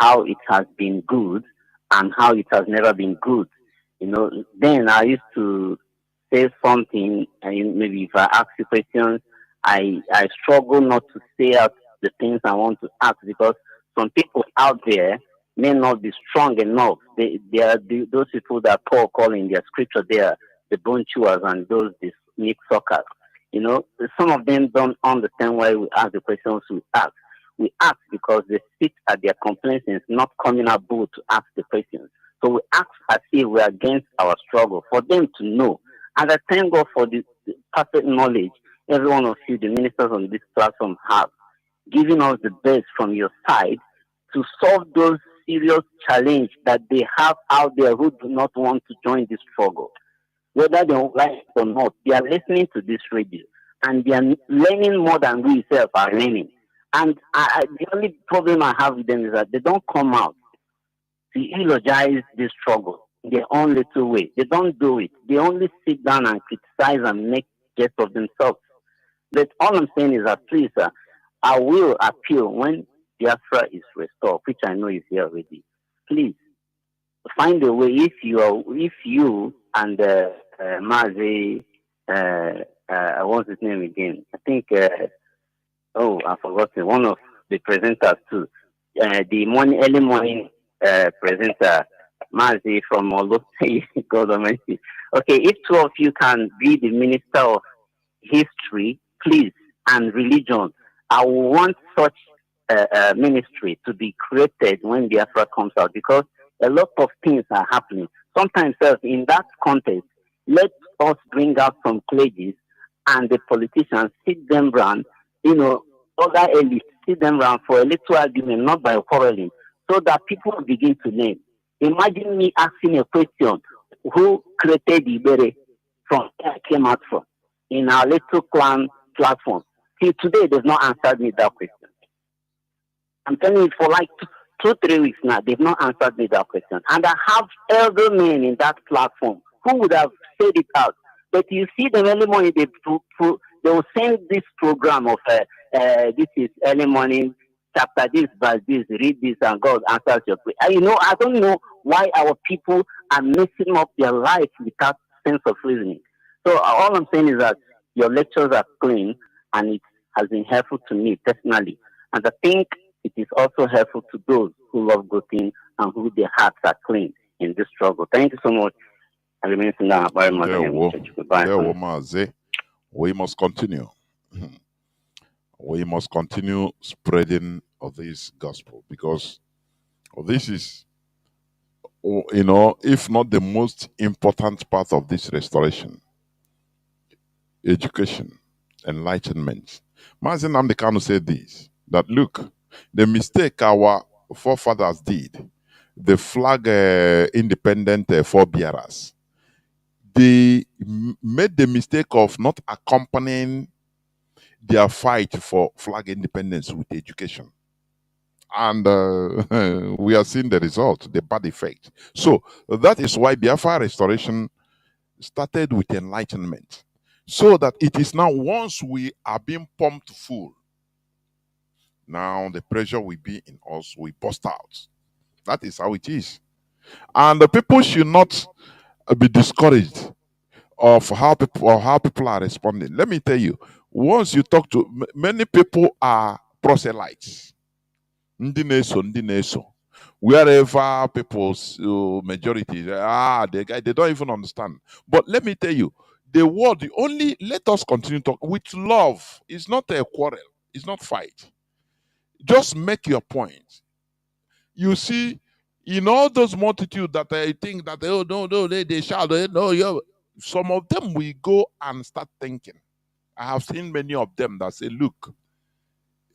how it has been good and how it has never been good. Then I used to say something, and maybe if I ask you questions, I struggle not to say out the things I want to ask, because some people out there may not be strong enough. They are those people that Paul call in their scripture, they are the bone chewers and those the snake suckers. Some of them don't understand why we ask the questions we ask. We ask because they sit at their complaints, not coming out bold to ask the questions. So we ask as if we are against our struggle, for them to know. And I thank God for the perfect knowledge every one of you, the ministers on this platform, have, giving us the best from your side to solve those serious challenges that they have out there who do not want to join this struggle. Whether they like it or not, they are listening to this radio, and they are learning more than we itself are learning. And the only problem I have with them is that they don't come out to eulogize this struggle in their own little way. They don't do it. They only sit down and criticize and make jest of themselves. But all I'm saying is that, please, I will appeal when Biafra is restored, which I know is here already. Please find a way. If you and Mazi, what's his name again? I think. I forgot one of the presenters too. The early morning presenter, Mazi from Olo, God Almighty. Okay, if two of you can be the minister of history, please, and religion, I want such ministry to be created when Biafra comes out, because a lot of things are happening. Sometimes in that context, Let us bring out some clergies and the politicians, sit them round, other elites, sit them round for a little argument, not by quarreling, so that people will begin to name. Imagine me asking a question, who created Ibere from where I came out from, in our little clan platform. Till today, they've not answered me that question. I'm telling you, for like 2-3 weeks now, they've not answered me that question. And I have elder men in that platform who would have said it out. But you see them early morning, they will send this program of this is early morning, chapter this, verse this, read this, and God answers your prayer. I don't know why our people are messing up their life without sense of reasoning. So all I'm saying is that your lectures are clean, and it has been helpful to me personally. And I think it is also helpful to those who love good things and who their hearts are clean in this struggle. Thank you so much. I remain now very much. Goodbye. Mazi. We must continue. We must continue spreading of this gospel, because this is, if not the most important part of this restoration, education, enlightenment. Mazi Nnamdi Kanu said this, that look, the mistake our forefathers did, the flag independent forebearers, they made the mistake of not accompanying their fight for flag independence with education. And we are seeing the result, the bad effect. So that is why Biafra restoration started with enlightenment. So that it is now, once we are being pumped full, now the pressure will be in us, we burst out. That is how it is. And the people should not be discouraged of how people are responding. Let me tell you, once you talk to many people are proselytes. Ndi neso. Wherever people's majority, they don't even understand. But let me tell you, the word, only let us continue to talk with love. It's not a quarrel. It's not fight. Just make your point. You see, in all those multitudes that I think that they shout, some of them will go and start thinking. I have seen many of them that say, look,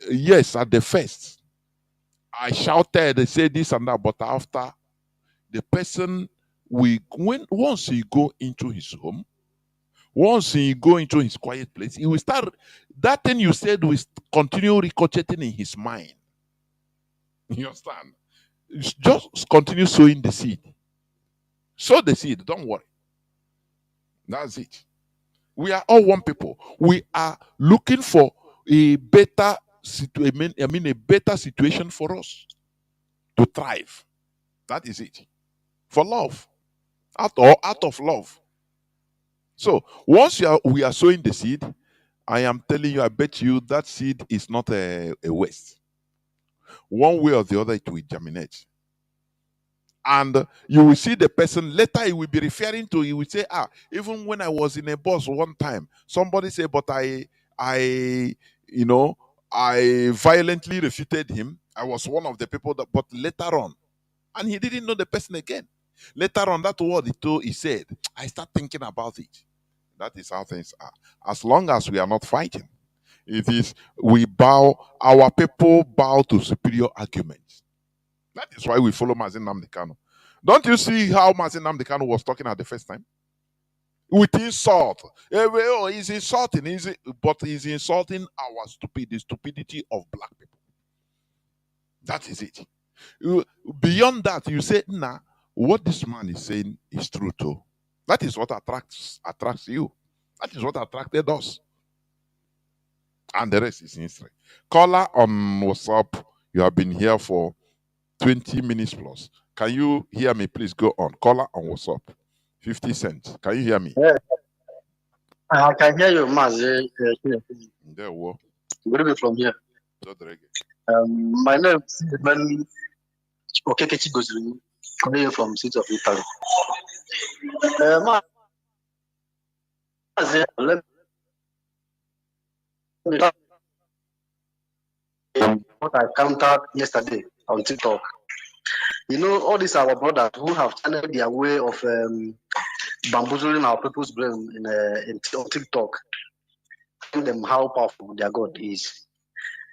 yes, at the first, I shouted, they say this and that, but after, the person once he go into his home, once he go into his quiet place, he will start, that thing you said will continue ricocheting in his mind. You understand? Just continue sowing the seed. Sow the seed, don't worry. That's it. We are all one people. We are looking for a better situation. A better situation for us to thrive. That is it. For love, out of love. So once we are sowing the seed, I am telling you, I bet you that seed is not a waste. One way or the other, it will germinate. And you will see the person later, he will be referring to, he will say, even when I was in a bus one time, somebody said, but I violently refuted him. I was one of the people that, but later on, and he didn't know the person again. Later on, that word he said, I start thinking about it. That is how things are. As long as we are not fighting, it is, our people bow to superior arguments. That is why we follow Mazi Nnamdi Kanu. Don't you see how Mazi Nnamdi Kanu was talking at the first time? With insult. He's insulting, but he's insulting the stupidity of black people. That is it. Beyond that, you say, what this man is saying is true too. That is what attracts you. That is what attracted us. And the rest is history. Caller on WhatsApp, you have been here for 20 minutes plus. Can you hear me? Please go on. Caller on WhatsApp. 50 cents. Can you hear me? Yeah. I can hear you, Mazi. There we go. Good evening from here. My name is Ben Okekechi Gozuri. I'm here from the city of Italy. Mazi, let me what I counted yesterday on TikTok. All these our brothers who have channeled their way of bamboozling our people's brain on TikTok, telling them how powerful their God is.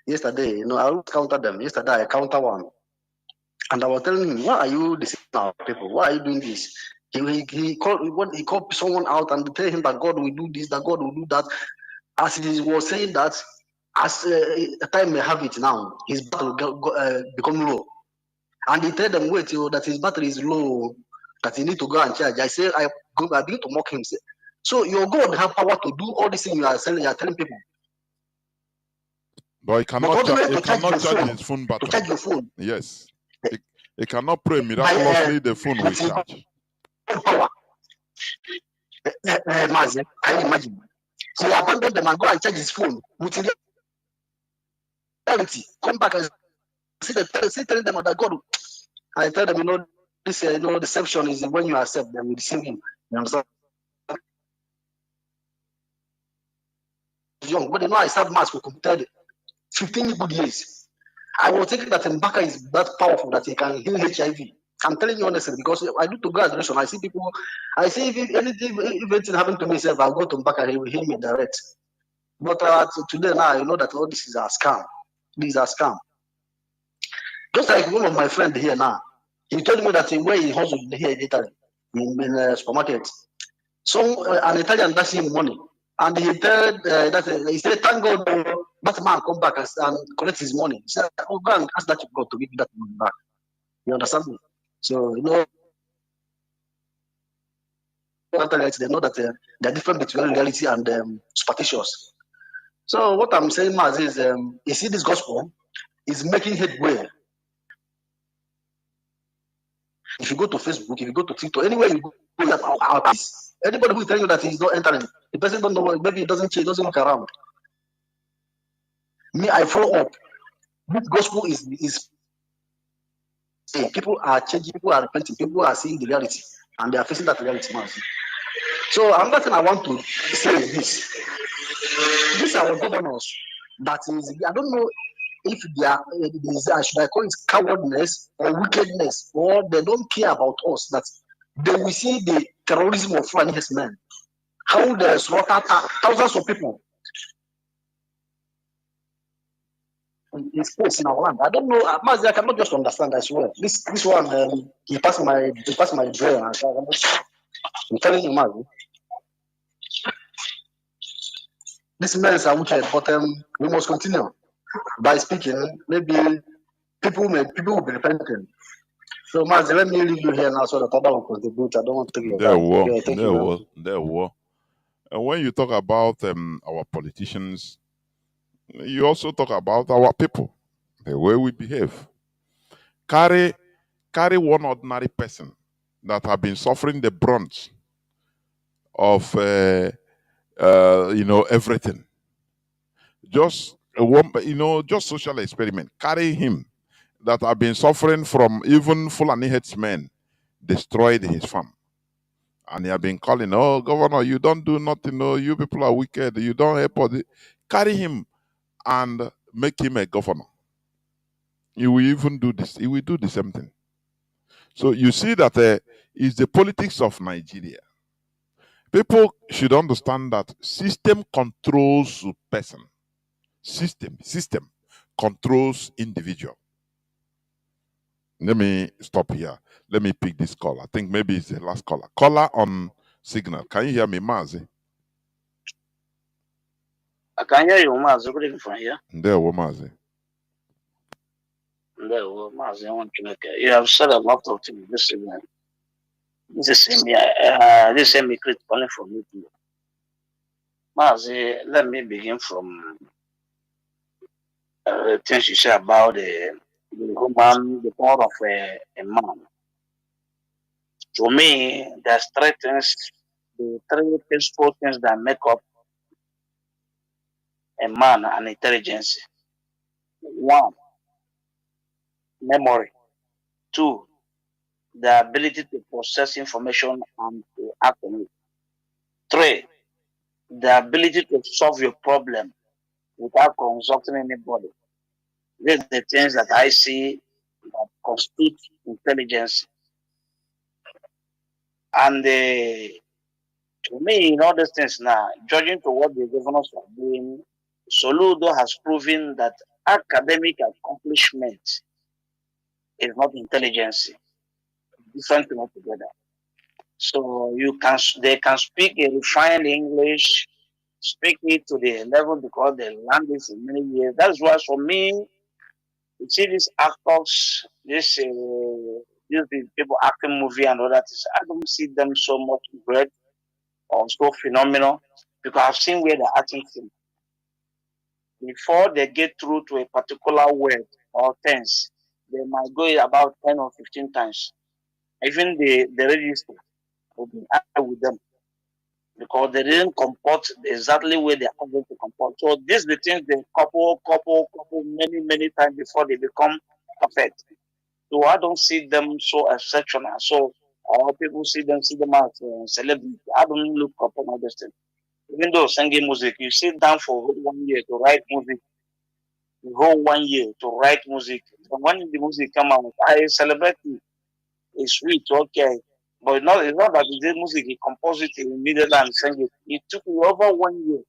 Yesterday, I always counter them. Yesterday, I counter one. And I was telling him, why are you deceiving our people? Why are you doing this? He called someone out and tell him that God will do this, that God will do that. As he was saying that, as time may have it now, his battle will become low. And he told them, wait, that his battery is low, that he need to go and charge. I said, I begin to mock him. So your God have power to do all these things you are telling people. But he cannot charge his phone battery. To charge your phone. Yes. He cannot pray miraculously, the phone will charge. Power. Mazi, can you imagine? So he abandoned them and go and charge his phone with reality. Come back and see telling them that God. I tell them, this deception is when you accept them, you deceive him. You understand? Young, but I served mass for computed 15 good years. I was thinking that Mbaka is that powerful that he can heal HIV. I'm telling you honestly, because I do to graduation, I see people, I see if anything happened to me, I'll go to Mbaka, he will heal me direct. But today now, I know that all this is a scam. This is a scam. Just like one of my friends here now, he told me that where he hustled here in Italy, in a supermarket. So an Italian that's him money. And he said, he said, thank God that man come back and collect his money. He said, oh, go and ask that God to give you that money back. You understand me? So, they know that they're different between reality and superstitious. So what I'm saying, Mazi, is you see this gospel is making headway. If you go to Facebook, if you go to TikTok, anywhere you go, our peace. Anybody who is telling you that he's not entering, the person don't know, maybe he doesn't change, doesn't look around. Me, I follow up. This gospel is people are changing, people are repenting, people are seeing the reality, and they are facing that reality, man. So another thing I want to say is this: these are our governors. That is, I don't know if they are, should I call it cowardness or wickedness, or they don't care about us. That they will see the terrorism of Fulani men, how they slaughter thousands of people in space in our land. I don't know, Mazi, I cannot just understand. I swear, this one he passed my brain. I'm telling you, Mazi, this men are wicked, but we must continue by speaking. Maybe people will be repenting. So, Mazi, let me leave you here now so that other will contribute. I don't want to take your time. There were. And when you talk about our politicians, you also talk about our people, the way we behave. Carry one ordinary person that have been suffering the brunt of everything. Just just social experiment. Carry him that have been suffering from even Fulani headsmen destroyed his farm. And he have been calling, oh, governor, you don't do nothing. No, you people are wicked. You don't help us. Carry him and make him a governor. He will even do this. He will do the same thing. So you see that is the politics of Nigeria. People should understand that system controls person. System controls individual. Let me stop here. Let me pick this call. I think maybe it's the last caller. Caller on signal. Can you hear me, Mazi? I can hear you, Mazi. Good evening from here. There, Mazi. There, Mazi. I want to make you have said a lot of things this evening. This is me calling from you. Mazi, let me begin from things you say about the human, the power of a man. To me, there's three principal things that make up a man and intelligence. One, memory. Two, the ability to process information and to act on it. Three, the ability to solve your problem without consulting anybody. These are the things that I see that constitute intelligence. And To me, in all these things now, judging to what the governors are doing, Soludo has proven that academic accomplishment is not intelligence. Different thing altogether. So they can speak a refined English, speak it to the level because they learned this in many years. That's why for me, you see these actors, these people acting movie and all that, I don't see them so much great or so phenomenal because I've seen where they're acting from. Before they get through to a particular word or tense, they might go about 10 or 15 times. Even the register will be high with them because they didn't comport exactly where they are going to comport. So these the things they couple many times before they become perfect. So I don't see them so exceptional. So people see them as celebrity. I don't look upon all this thing. Even though singing music, you sit down for 1 year to write music. You go 1 year to write music. And when the music come out, I celebrate it. It's sweet, okay. But it's not that the music, he composed it immediately and sang it. It took me over 1 year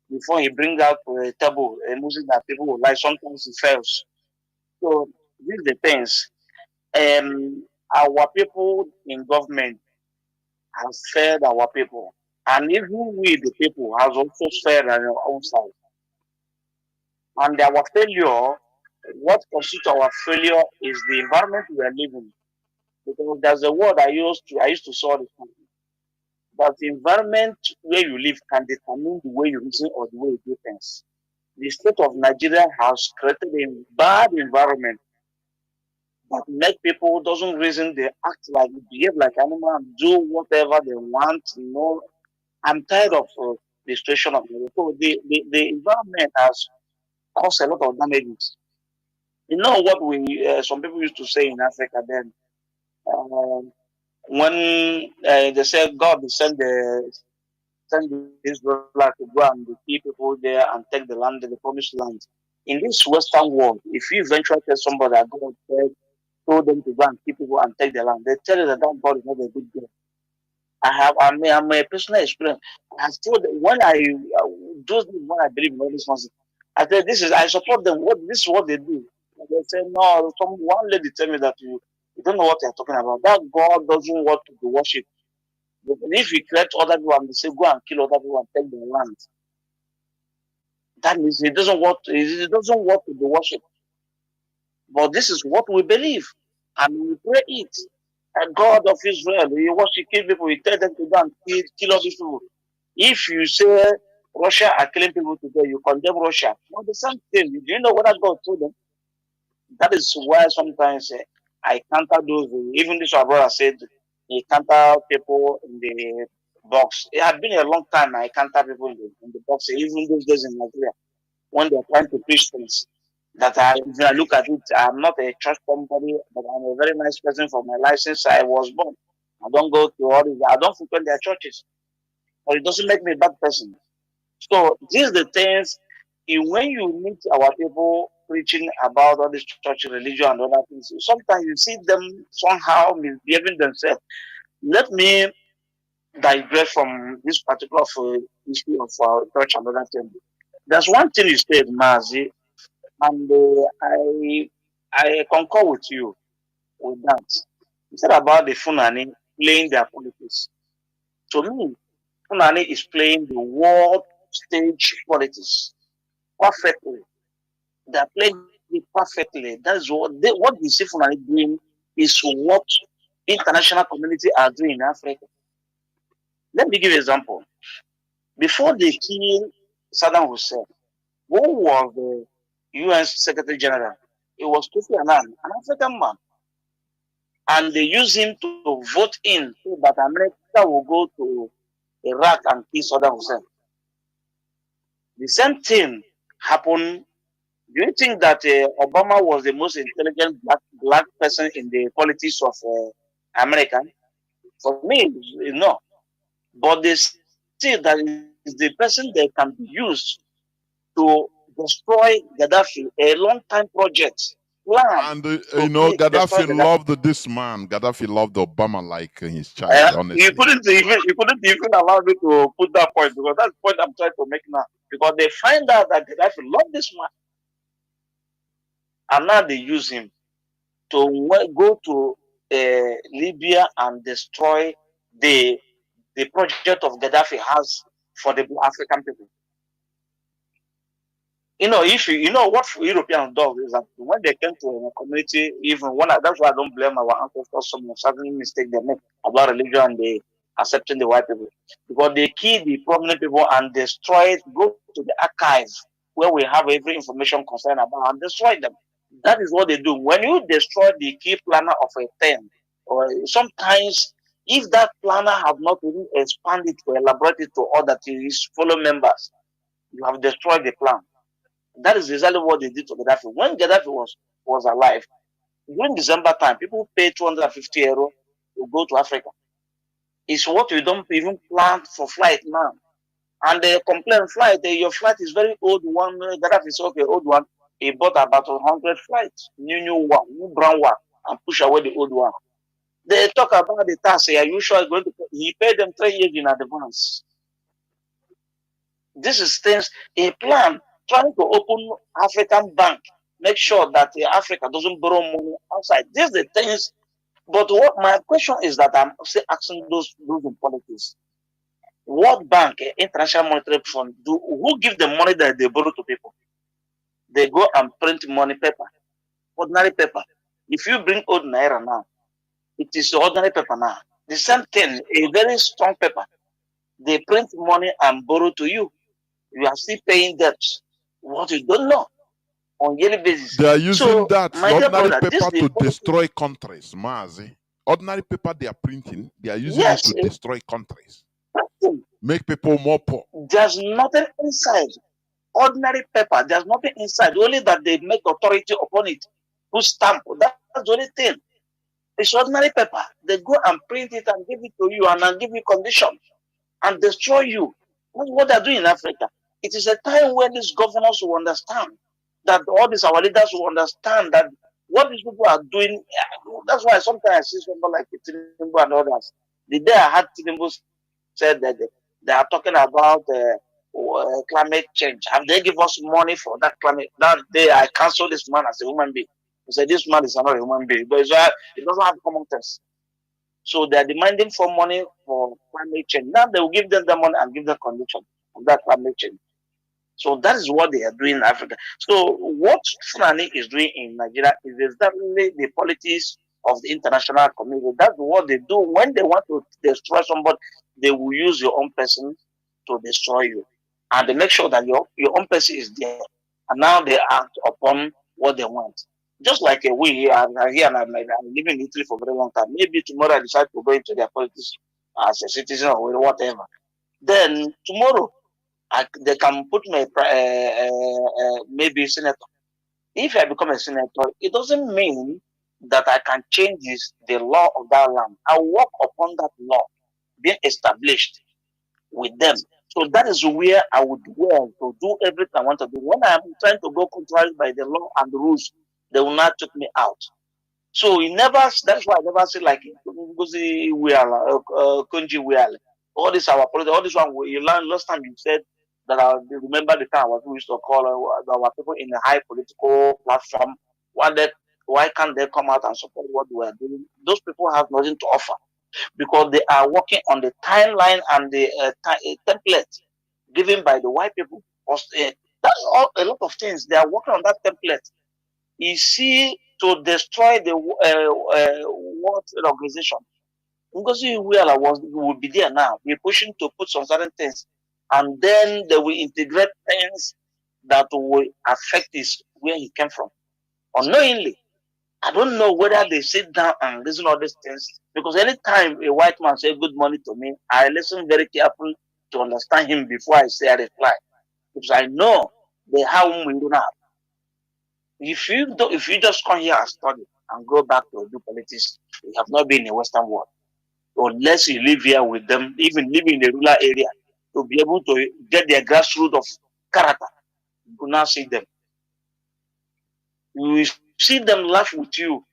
before he bring out a table, a music that people will like. Sometimes it fails. So this depends. Our people in government have failed our people. And even we, the people, has also failed on our own side. And our failure, what constitutes our failure is the environment we are living. Because there's a word I used to saw this time. But the environment where you live can determine the way you reason or the way you do things. The state of Nigeria has created a bad environment that make people doesn't reason, they act like, behave like animals, and do whatever they want. I'm tired of the situation of Nigeria. So the environment has caused a lot of damages. You know what some people used to say in Africa then, when they said God will send the Israelites to go and keep people there and take the land, the promised land. In this Western world, if you eventually tell somebody that God told them to go and keep people and take the land, they tell you that God is not a good God. I'm a personal experience. I have told them when when I believe in all these ones, I said I support them. This is what they do. And they say no. One lady tell me that you don't know what you're talking about. That God doesn't want to be worshipped. But if he create other people and they say go and kill other people and take their land, that means he doesn't want to be worshipped. But this is what we believe, and we pray it. And God of Israel, he wants to kill people. He tell them to go and kill all these people. If you say Russia are killing people today, you condemn Russia. Not the same thing. Do you know what God told them? That is why sometimes I counter those. Even this our brother said he counter people in the box. It had been a long time I counter people in the box. Even those days in Nigeria when they're trying to preach things. If I look at it, I'm not a church somebody, but I'm a very nice person for my life since I was born. I don't go to all these. I don't frequent their churches, but it doesn't make me a bad person. So these are the things. When you meet our people preaching about all this church religion and other things, sometimes you see them somehow misbehaving themselves. Let me digress from this particular issue of church and other things. There's one thing you said, Mazi, and I concur with you with that. You said about the Funani playing their politics. To me, Funani is playing the world stage politics perfectly. They're playing it perfectly. That's what we see Funani doing is what international community are doing in Africa. Let me give you an example. Before they killed Saddam Hussein, who was the UN Secretary General? It was Kofi Annan, an African man. And they use him to vote in so that America will go to Iraq and kill Saddam Hussein. The same thing happened. Do you think that Obama was the most intelligent black person in the politics of America? For me, no. But they see that is the person that can be used to destroy Gaddafi, a long time project. plan And to destroy Gaddafi Gaddafi. loved this man. Gaddafi loved Obama like his child. Honestly, You couldn't even allow me to put that point, because that's the point I'm trying to make now. Because they find out that Gaddafi loved this man, and now they use him to go to Libya and destroy the project of Gaddafi has for the African people. If you know what Europeans do is that when they came to a community, even one that's why I don't blame our ancestors some certain mistake they make about religion and they accepting the white people, because they kill the prominent people and destroy it, go to the archive where we have every information concerning about and destroy them. That is what they do. When you destroy the key planner of a thing, or sometimes if that planner have not even expanded to elaborate it to other his fellow members, you have destroyed the plan. That is exactly what they did to Gaddafi. When Gaddafi was alive, during December time, people pay 250 euro to go to Africa. It's what we don't even plan for flight now. And they complain, your flight is very old one. Gaddafi is okay, old one. He bought about 100 flights, new one, new brown one, and push away the old one. They talk about the tax. Are you sure going to pay? He paid them 3 years in advance. This is things, a plan, trying to open African bank, make sure that Africa doesn't borrow money outside. These are the things. But what my question is that I'm still asking those in politics. What bank, International Monetary Fund, who give the money that they borrow to people? They go and print money paper, ordinary paper. If you bring old naira now, it is ordinary paper now. The same thing, a very strong paper. They print money and borrow to you. You are still paying debts. What you don't know on yearly basis. They are using that my dear ordinary brother, paper to destroy countries, Mazi. Ordinary paper they are printing, they are using it to destroy countries. Make people more poor. There's nothing inside. Ordinary paper, there's nothing inside. Only that they make authority upon it. Who stamp. That's the only thing. It's ordinary paper. They go and print it and give it to you and then give you condition and destroy you. That's what they're doing in Africa. It is a time when these governors will understand that all these our leaders will understand that what these people are doing. That's why sometimes I see someone like Tinubu and others. The day I had Tinubu said that they are talking about climate change. Have they give us money for that climate? That day I cancel this man as a human being. I said this man is not a human being, but it doesn't have common sense. So they are demanding for money for climate change. Now they will give them the money and give them condition of that climate change. So that is what they are doing in Africa. So what Fulani is doing in Nigeria is exactly the politics of the international community. That's what they do when they want to destroy somebody. They will use your own person to destroy you, and they make sure that your own person is there. And now they act upon what they want. Just like we are here, and I'm living in Italy for a very long time. Maybe tomorrow I decide to go into their politics as a citizen or whatever. Then tomorrow they can put me maybe senator. If I become a senator, it doesn't mean that I can change the law of that land. I work upon that law being established with them. So that is where I would dwell to do everything I want to do. When I'm trying to go contrary by the law and the rules, they will not take me out. So that's why I never say like Kunji Weal. All this our politics, all this one you learned last time you said that I remember the time we used to call our people in a high political platform. Why can't they come out and support what we are doing? Those people have nothing to offer because they are working on the timeline and the template given by the white people. That's all, a lot of things. They are working on that template. You see, to destroy the World Trade Organization. Ngozi will be there now. We're pushing to put some certain things, and then they will integrate things that will affect where he came from. Unknowingly, I don't know whether they sit down and listen all these things, because anytime a white man say good morning to me, I listen very carefully to understand him before I say a reply, because I know they have we do not. If you just come here and study and go back to do politics, you have not been in the Western world. Unless you live here with them, even live in a rural area, to be able to get their grassroots of character, you could not see them. You see them laugh with you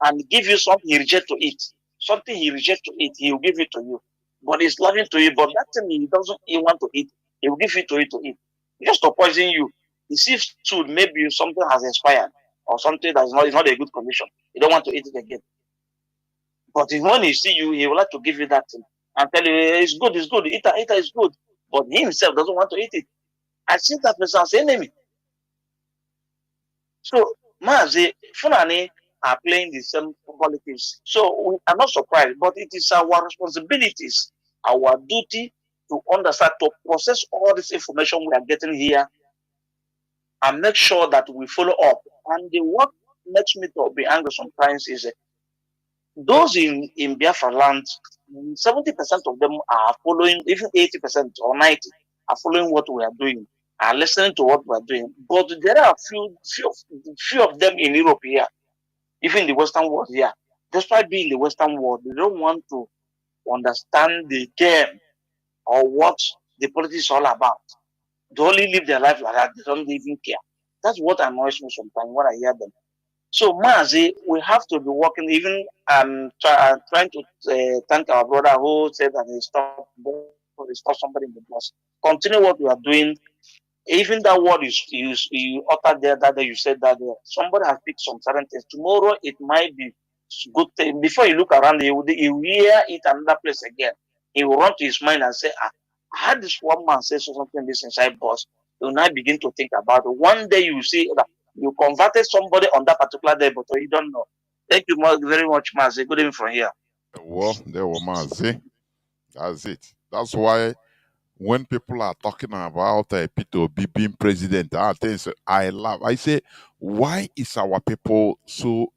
and give you something he reject to eat. Something he reject to eat, he will give it to you. But he's loving to you, but that thing he want to eat, he will give it to eat. Just to poison you. He sees food, maybe something has expired or something that is not a good condition. You don't want to eat it again. But when he see you, he will like to give you that thing and tell you it's good, eat it is good. But he himself doesn't want to eat it. I see that person as enemy. So Mazi, Fulani are playing the same politics. So we are not surprised, but it is our responsibilities, our duty to understand, to process all this information we are getting here and make sure that we follow up. And what makes me to be angry sometimes is those in Biafra land, 70% of them are following, even 80% or 90% are following what we are doing, are listening to what we are doing. But there are few of them in Europe here, even the Western world here. Despite being the Western world, they don't want to understand the game or what the politics is all about. They only live their life like that. They don't even care. That's what annoys me sometimes when I hear them. So, Mazi, we have to be working. Even trying to thank our brother who said that he stopped somebody in the bus. Continue what we are doing. Even that word you uttered there that day, you said that there, somebody has picked some certain things. Tomorrow it might be good thing. Before you look around, he will hear it another place again. He will run to his mind and say, I had this one man say something this inside bus. He will now begin to think about it. One day you will see that you converted somebody on that particular day, but you don't know. Thank you very much, Mazi. Good evening from here. Well, there were Mazi. That's it. That's why when people are talking about Peter Obi being president, I laugh. I say, why is our people so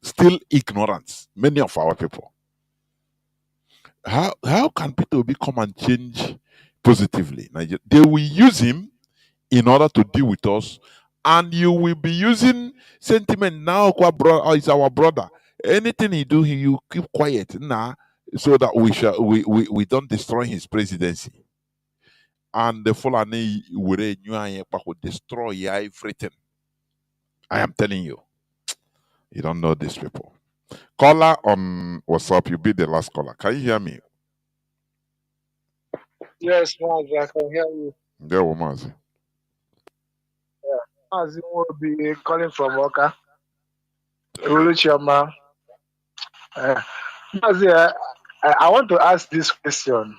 still ignorant? Many of our people. How can Peter Obi come and change positively? They will use him in order to deal with us, and you will be using sentiment now. Is our brother. Anything he do, you keep quiet now, so that we don't destroy his presidency. And the Fulani will destroy everything. I am telling you. You don't know these people. Caller on WhatsApp, you be the last caller. Can you hear me? Yes, Mazi, I can hear you. There, Mazi. Mazi will be calling from Oka. Uluchama. Mazi, I want to ask this question.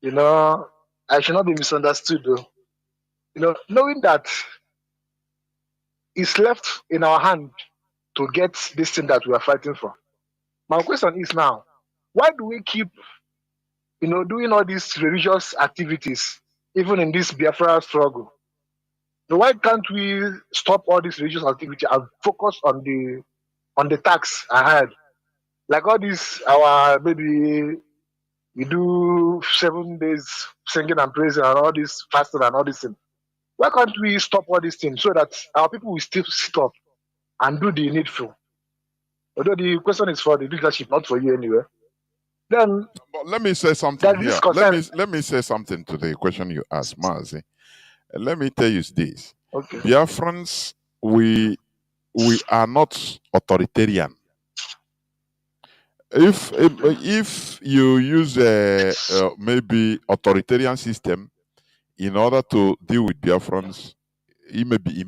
You know, I should not be misunderstood though. You know, knowing that it's left in our hand to get this thing that we are fighting for. My question is now, why do we keep, doing all these religious activities, even in this Biafra struggle? So why can't we stop all these religious activity and focus on the task ahead? Like all these, maybe we do 7 days singing and praising and all this fasting and all this thing. Why can't we stop all these things so that our people will still sit up and do the needful? Although the question is for the leadership, not for you anyway. Then but let me say something here. Let me say something to the question you asked, Mazi. Let me tell you this. Okay. Biafrans, we are not authoritarian. If you use maybe authoritarian system in order to deal with Biafrans, it may be.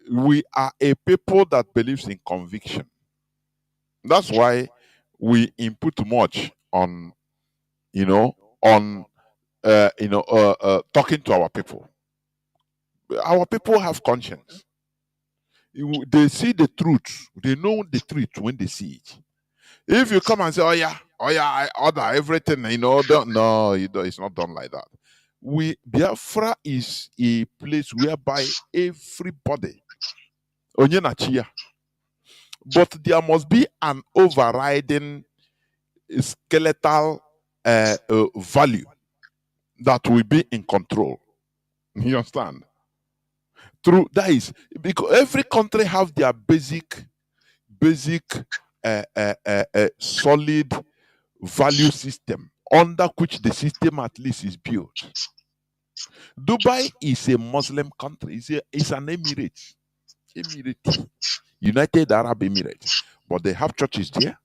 We are a people that believes in conviction. That's why we input much on talking to our people. Our people have conscience. They see the truth. They know the truth when they see it. If you come and say, oh yeah, I order everything, no, it's not done like that. Biafra is a place whereby everybody, but there must be an overriding skeletal value that will be in control. You understand? True, that is because every country have their basic solid value system under which the system at least is built. Dubai is a Muslim country. It's an emirate. Emirates, United Arab Emirates. But they have churches there.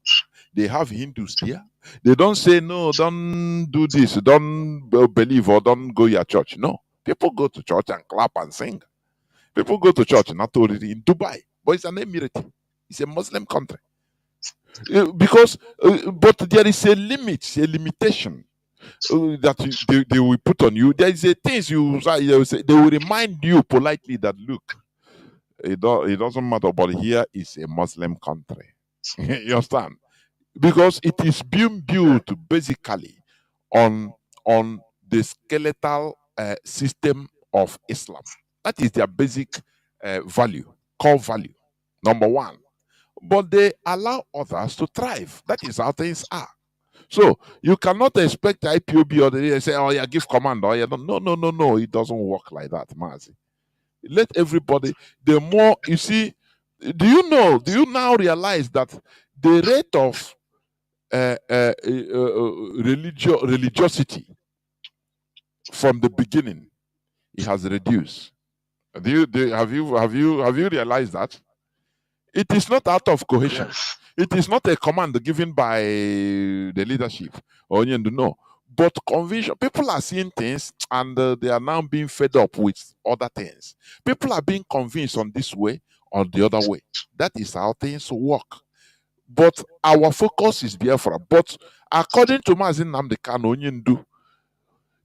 They have Hindus there. They don't say, no, don't do this, don't believe or don't go your church. No. People go to church and clap and sing. People go to church, not only in Dubai, but it's an emirate. It's a Muslim country. But there is a limit, a limitation that they will put on you. There is a things they will say, they will remind you politely that, look, it doesn't matter, but here is a Muslim country. You understand? Because it is being built basically on the skeletal system of Islam. That is their basic value, core value, number one. But they allow others to thrive. That is how things are. So you cannot expect IPOB or they say, oh yeah, give command. Oh yeah, no. It doesn't work like that, Mazi. Let everybody. The more you see, do you now realize that the rate of religiosity from the beginning, it has reduced. Have you realized that? It is not out of cohesion. Yes. It is not a command given by the leadership or no. But conviction, people are seeing things and they are now being fed up with other things. People are being convinced on this way or the other way. That is how things work. But our focus is Biafra. But according to Mazi Nnamdi Kanu,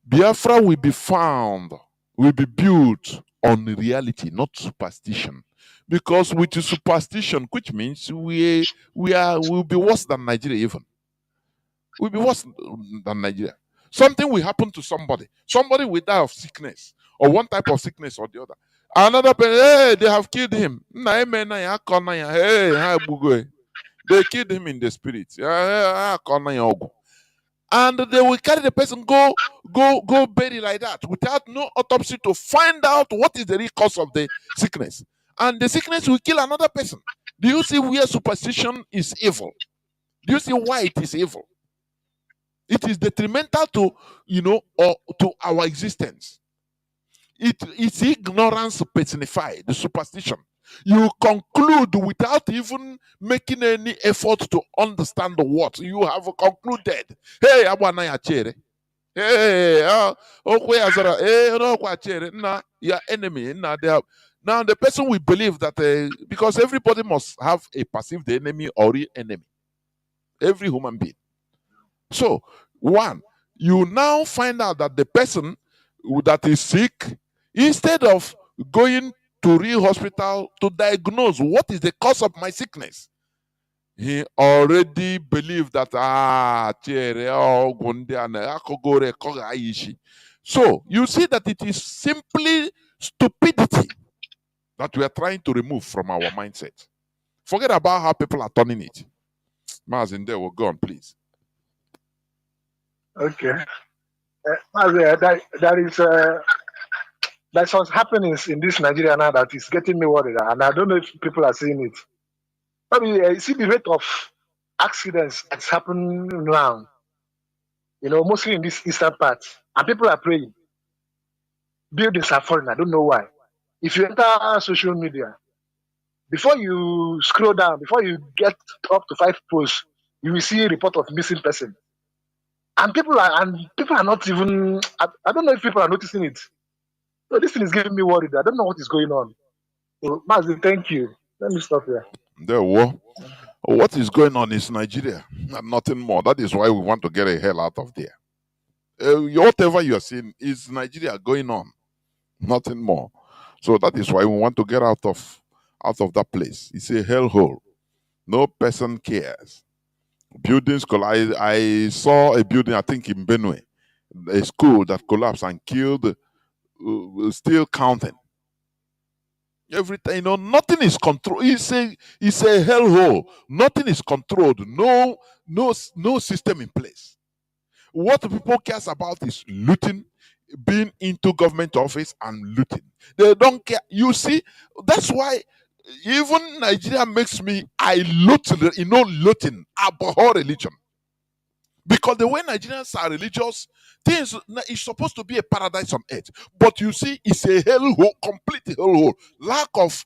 Biafra will be found, will be built on reality, not superstition. Because with the superstition, which means we'll be worse than Nigeria even. We'll be worse than Nigeria. Something will happen to somebody. Somebody will die of sickness, or one type of sickness or the other. Another person, hey, they have killed him. Hey, they killed him in the spirit. And they will carry the person, go bury like that without no autopsy to find out what is the real cause of the sickness. And the sickness will kill another person. Do you see where superstition is evil? Do you see why it is evil? It is detrimental to, or to our existence. It's ignorance personified, the superstition. You conclude without even making any effort to understand the what. You have concluded. Hey, Abwanaya Chere. Hey, your enemy. Now the person will believe that because everybody must have a perceived enemy or real enemy. Every human being. So, one, you now find out that the person that is sick, instead of going to real hospital to diagnose what is the cause of my sickness, he already believed that so you see that it is simply stupidity that we are trying to remove from our mindset. Forget about how people are turning it. Mazi, there will go on, please. Okay. There's what's happening in this Nigeria now that is getting me worried, and I don't know if people are seeing it. I mean, you see the rate of accidents that's happening now, mostly in this eastern part, and people are praying. Buildings are falling. I don't know why. If you enter social media, before you scroll down, before you get up to 5 posts, you will see a report of missing person. And people are not even. I don't know if people are noticing it. So this thing is giving me worried. I don't know what is going on. So, Mazi, thank you. Let me stop here. What is going on is Nigeria and nothing more. That is why we want to get the hell out of there. Whatever you are seeing is Nigeria going on, nothing more. So that is why we want to get out of that place. It's a hellhole. No person cares. Buildings collide. I saw a building, I think in Benue, a school that collapsed and killed. Still counting. Everything, nothing is controlled. It's a hellhole. Nothing is controlled. No system in place. What people cares about is looting, being into government office and looting. They don't care. You see, that's why even Nigeria makes me, looting, looting, abhor religion. Because the way Nigerians are religious, things is supposed to be a paradise on earth. But you see, it's a hellhole, complete hellhole. Lack of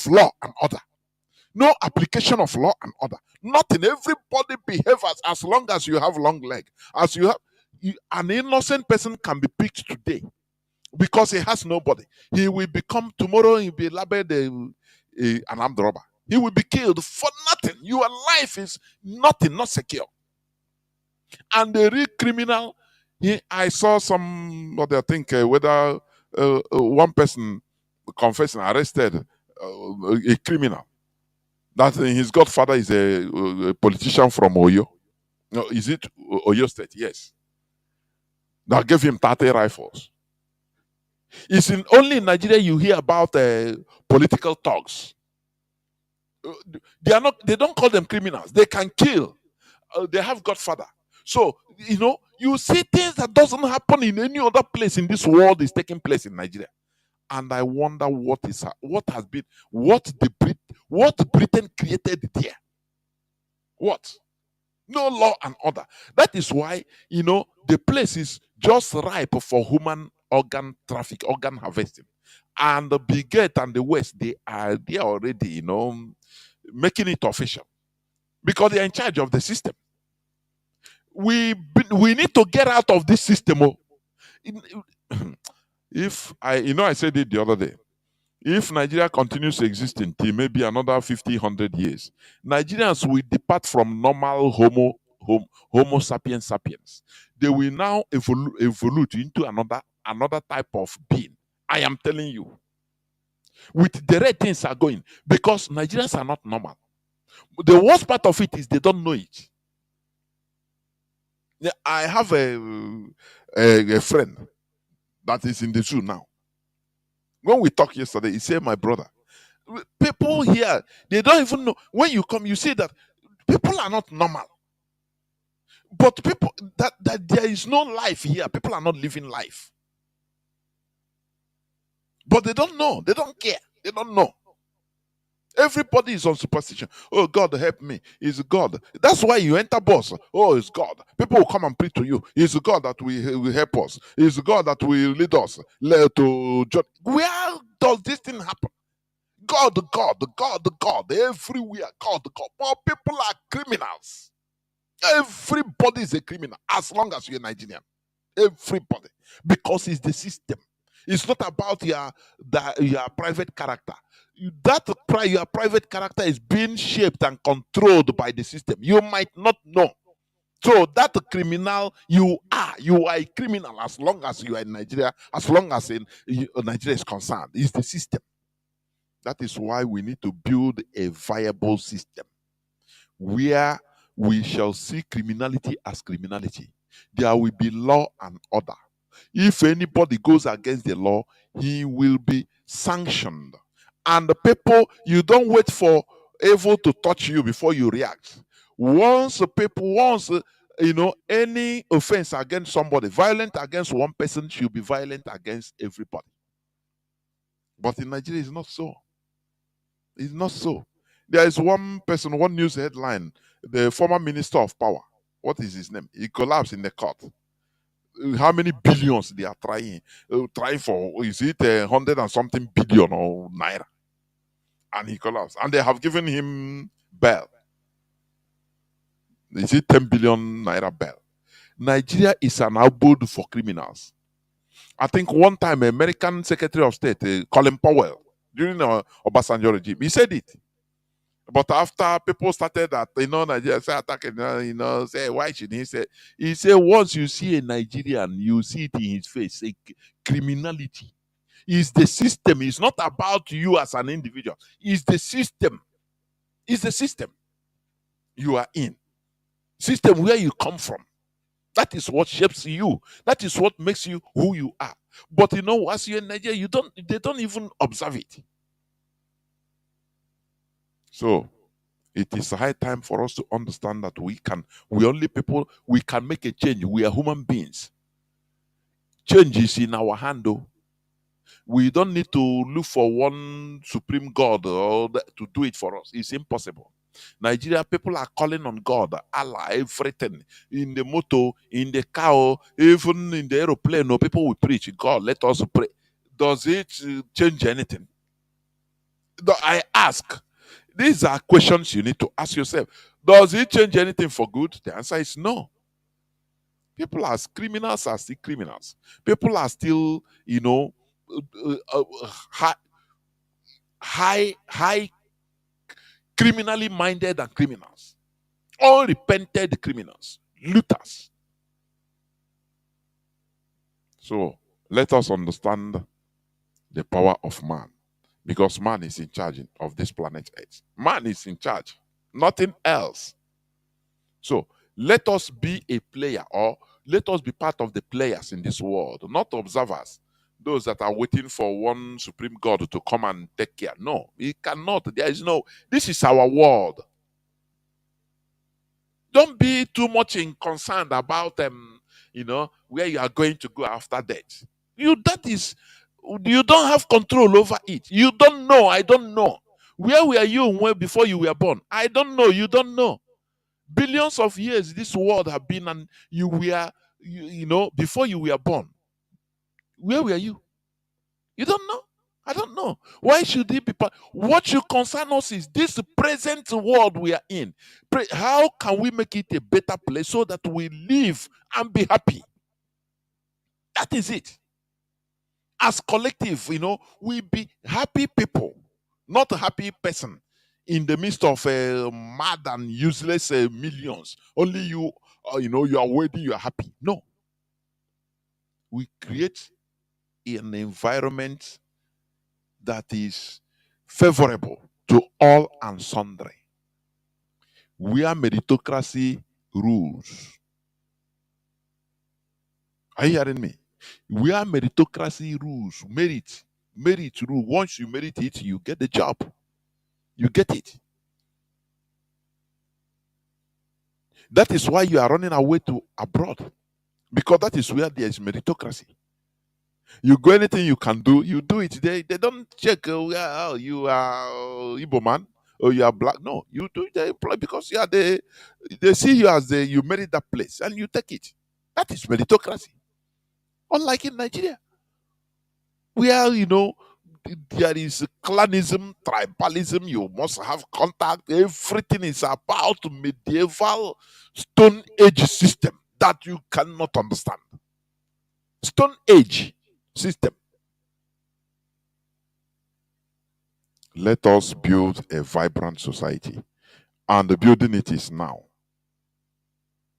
law and order. No application of law and order. Nothing. Everybody behaves as long as you have long leg. As you have an innocent person can be picked today because he has nobody. He will become tomorrow. He'll be labeled an armed robber. He will be killed for nothing. Your life is nothing, not secure. And the real criminal, I saw somebody, I think, whether one person confessing, arrested a criminal. That his godfather is a politician from Oyo. No, is it Oyo State? Yes. That gave him 30 rifles. It's only in Nigeria you hear about political thugs. They don't call them criminals. They can kill. They have godfather. So, you see things that doesn't happen in any other place in this world is taking place in Nigeria. And I wonder what Britain created there. What? No law and order. That is why, the place is just ripe for human organ traffic, organ harvesting. And the Brigade and the West, they are already, making it official. Because they are in charge of the system. We need to get out of this system. If I said it the other day. If Nigeria continues to exist until maybe another 50, 100 years, Nigerians will depart from normal Homo sapiens sapiens. They will now evolve into another type of being. I am telling you. With the way things are going, because Nigerians are not normal. The worst part of it is they don't know it. I have a friend that is in the zoo now. When we talked yesterday, he said, my brother, people here, they don't even know. When you come, you see that people are not normal. But people, that there is no life here. People are not living life. But they don't know. They don't care. They don't know. Everybody is on superstition. Oh, God, help me. It's God. That's why you enter bus. Oh, it's God. People will come and preach to you. It's God that will help us. It's God that will lead us. Where does this thing happen? God. Everywhere, God. More people are criminals. Everybody is a criminal as long as you're Nigerian. Everybody. Because it's the system. It's not about your private character. Your private character is being shaped and controlled by the system. You might not know. So that criminal, you are a criminal as long as you are in Nigeria, as long as Nigeria is concerned. It's the system. That is why we need to build a viable system where we shall see criminality as criminality. There will be law and order. If anybody goes against the law, he will be sanctioned. And the people, you don't wait for evil to touch you before you react. Once any offense against somebody, violent against one person, should be violent against everybody. But in Nigeria, it's not so. It's not so. There is one person, one news headline, the former minister of power. What is his name? He collapsed in the court. How many billions they are trying for? Is it 100 and something billion or naira? And he collapsed. And they have given him bail. Is it 10 billion naira bail? Nigeria is an abode for criminals. I think one time American Secretary of State, Colin Powell, during Obasanjo regime, he said it. But after people started that, Nigeria started attacking, say, why should he say? He said, once you see a Nigerian, you see it in his face, say, criminality. It's the system. It's not about you as an individual. It's the system. It's the system you are in. System where you come from. That is what shapes you. That is what makes you who you are. But as you're in Nigeria, they don't even observe it. So it is high time for us to understand that we can make a change. We are human beings. Change is in our hand, though. We don't need to look for one supreme God to do it for us. It's impossible. Nigeria, people are calling on God, Allah, everything. In the motor, in the car, even in the aeroplane, no, people will preach, God, let us pray. Does it change anything? I ask. These are questions you need to ask yourself. Does it change anything for good? The answer is no. People as criminals are still criminals. People are still, high, high criminally minded and criminals. Unrepented criminals. Looters. So let us understand the power of man. Because man is in charge of this planet Earth. Man is in charge. Nothing else. So let us be a player, or let us be part of the players in this world, not observers, those that are waiting for one supreme God to come and take care. No, he cannot. There is no, this is our world. Don't be too much concerned about where you are going to go after death. You don't have control over it. You don't know. I don't know. Where were you before you were born? I don't know. You don't know. Billions of years this world have been, and you were, before you were born. Where were you? You don't know. I don't know. Why should it be? What should concern us is this present world we are in. How can we make it a better place so that we live and be happy? That is it. As collective, we be happy people, not a happy person in the midst of mad and useless millions. Only you, you are waiting, you are happy. No. We create an environment that is favorable to all and sundry, where meritocracy rules. Are you hearing me? Where meritocracy rules, merit rule. Once you merit it, you get the job. You get it. That is why you are running away to abroad, because that is where there is meritocracy. You go, anything you can do, you do it. They don't check you are Igbo man or you are black. No, you do it because you are they see you as you merit that place and you take it. That is meritocracy. Unlike in Nigeria, where there is clanism, tribalism, you must have contact. Everything is about medieval Stone Age system that you cannot understand. Stone Age system. Let us build a vibrant society. And the building it is now.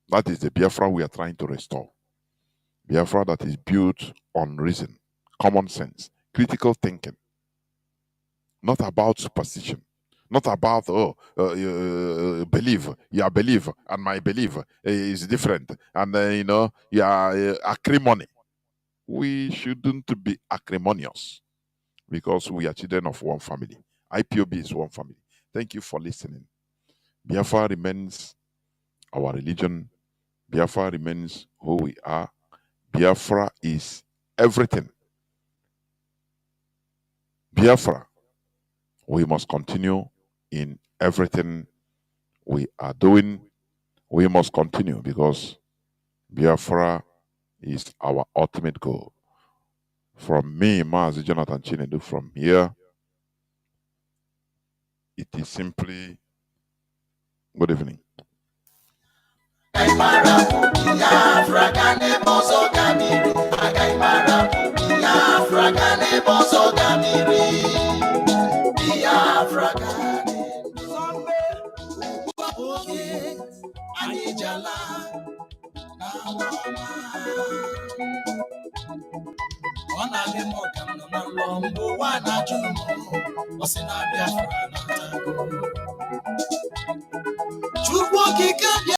That is the Biafra we are trying to restore. Biafra that is built on reason, common sense, critical thinking. Not about superstition. Not about, believe. You are believe, and my belief is different. And, you are acrimony. We shouldn't be acrimonious, because we are children of one family. IPOB is one family. Thank you for listening. Biafra remains our religion. Biafra remains who we are. Biafra is everything. Biafra, we must continue in everything we are doing. We must continue because Biafra is our ultimate goal. From me, Mazi Jonathan Chinedu, from here, it is simply good evening.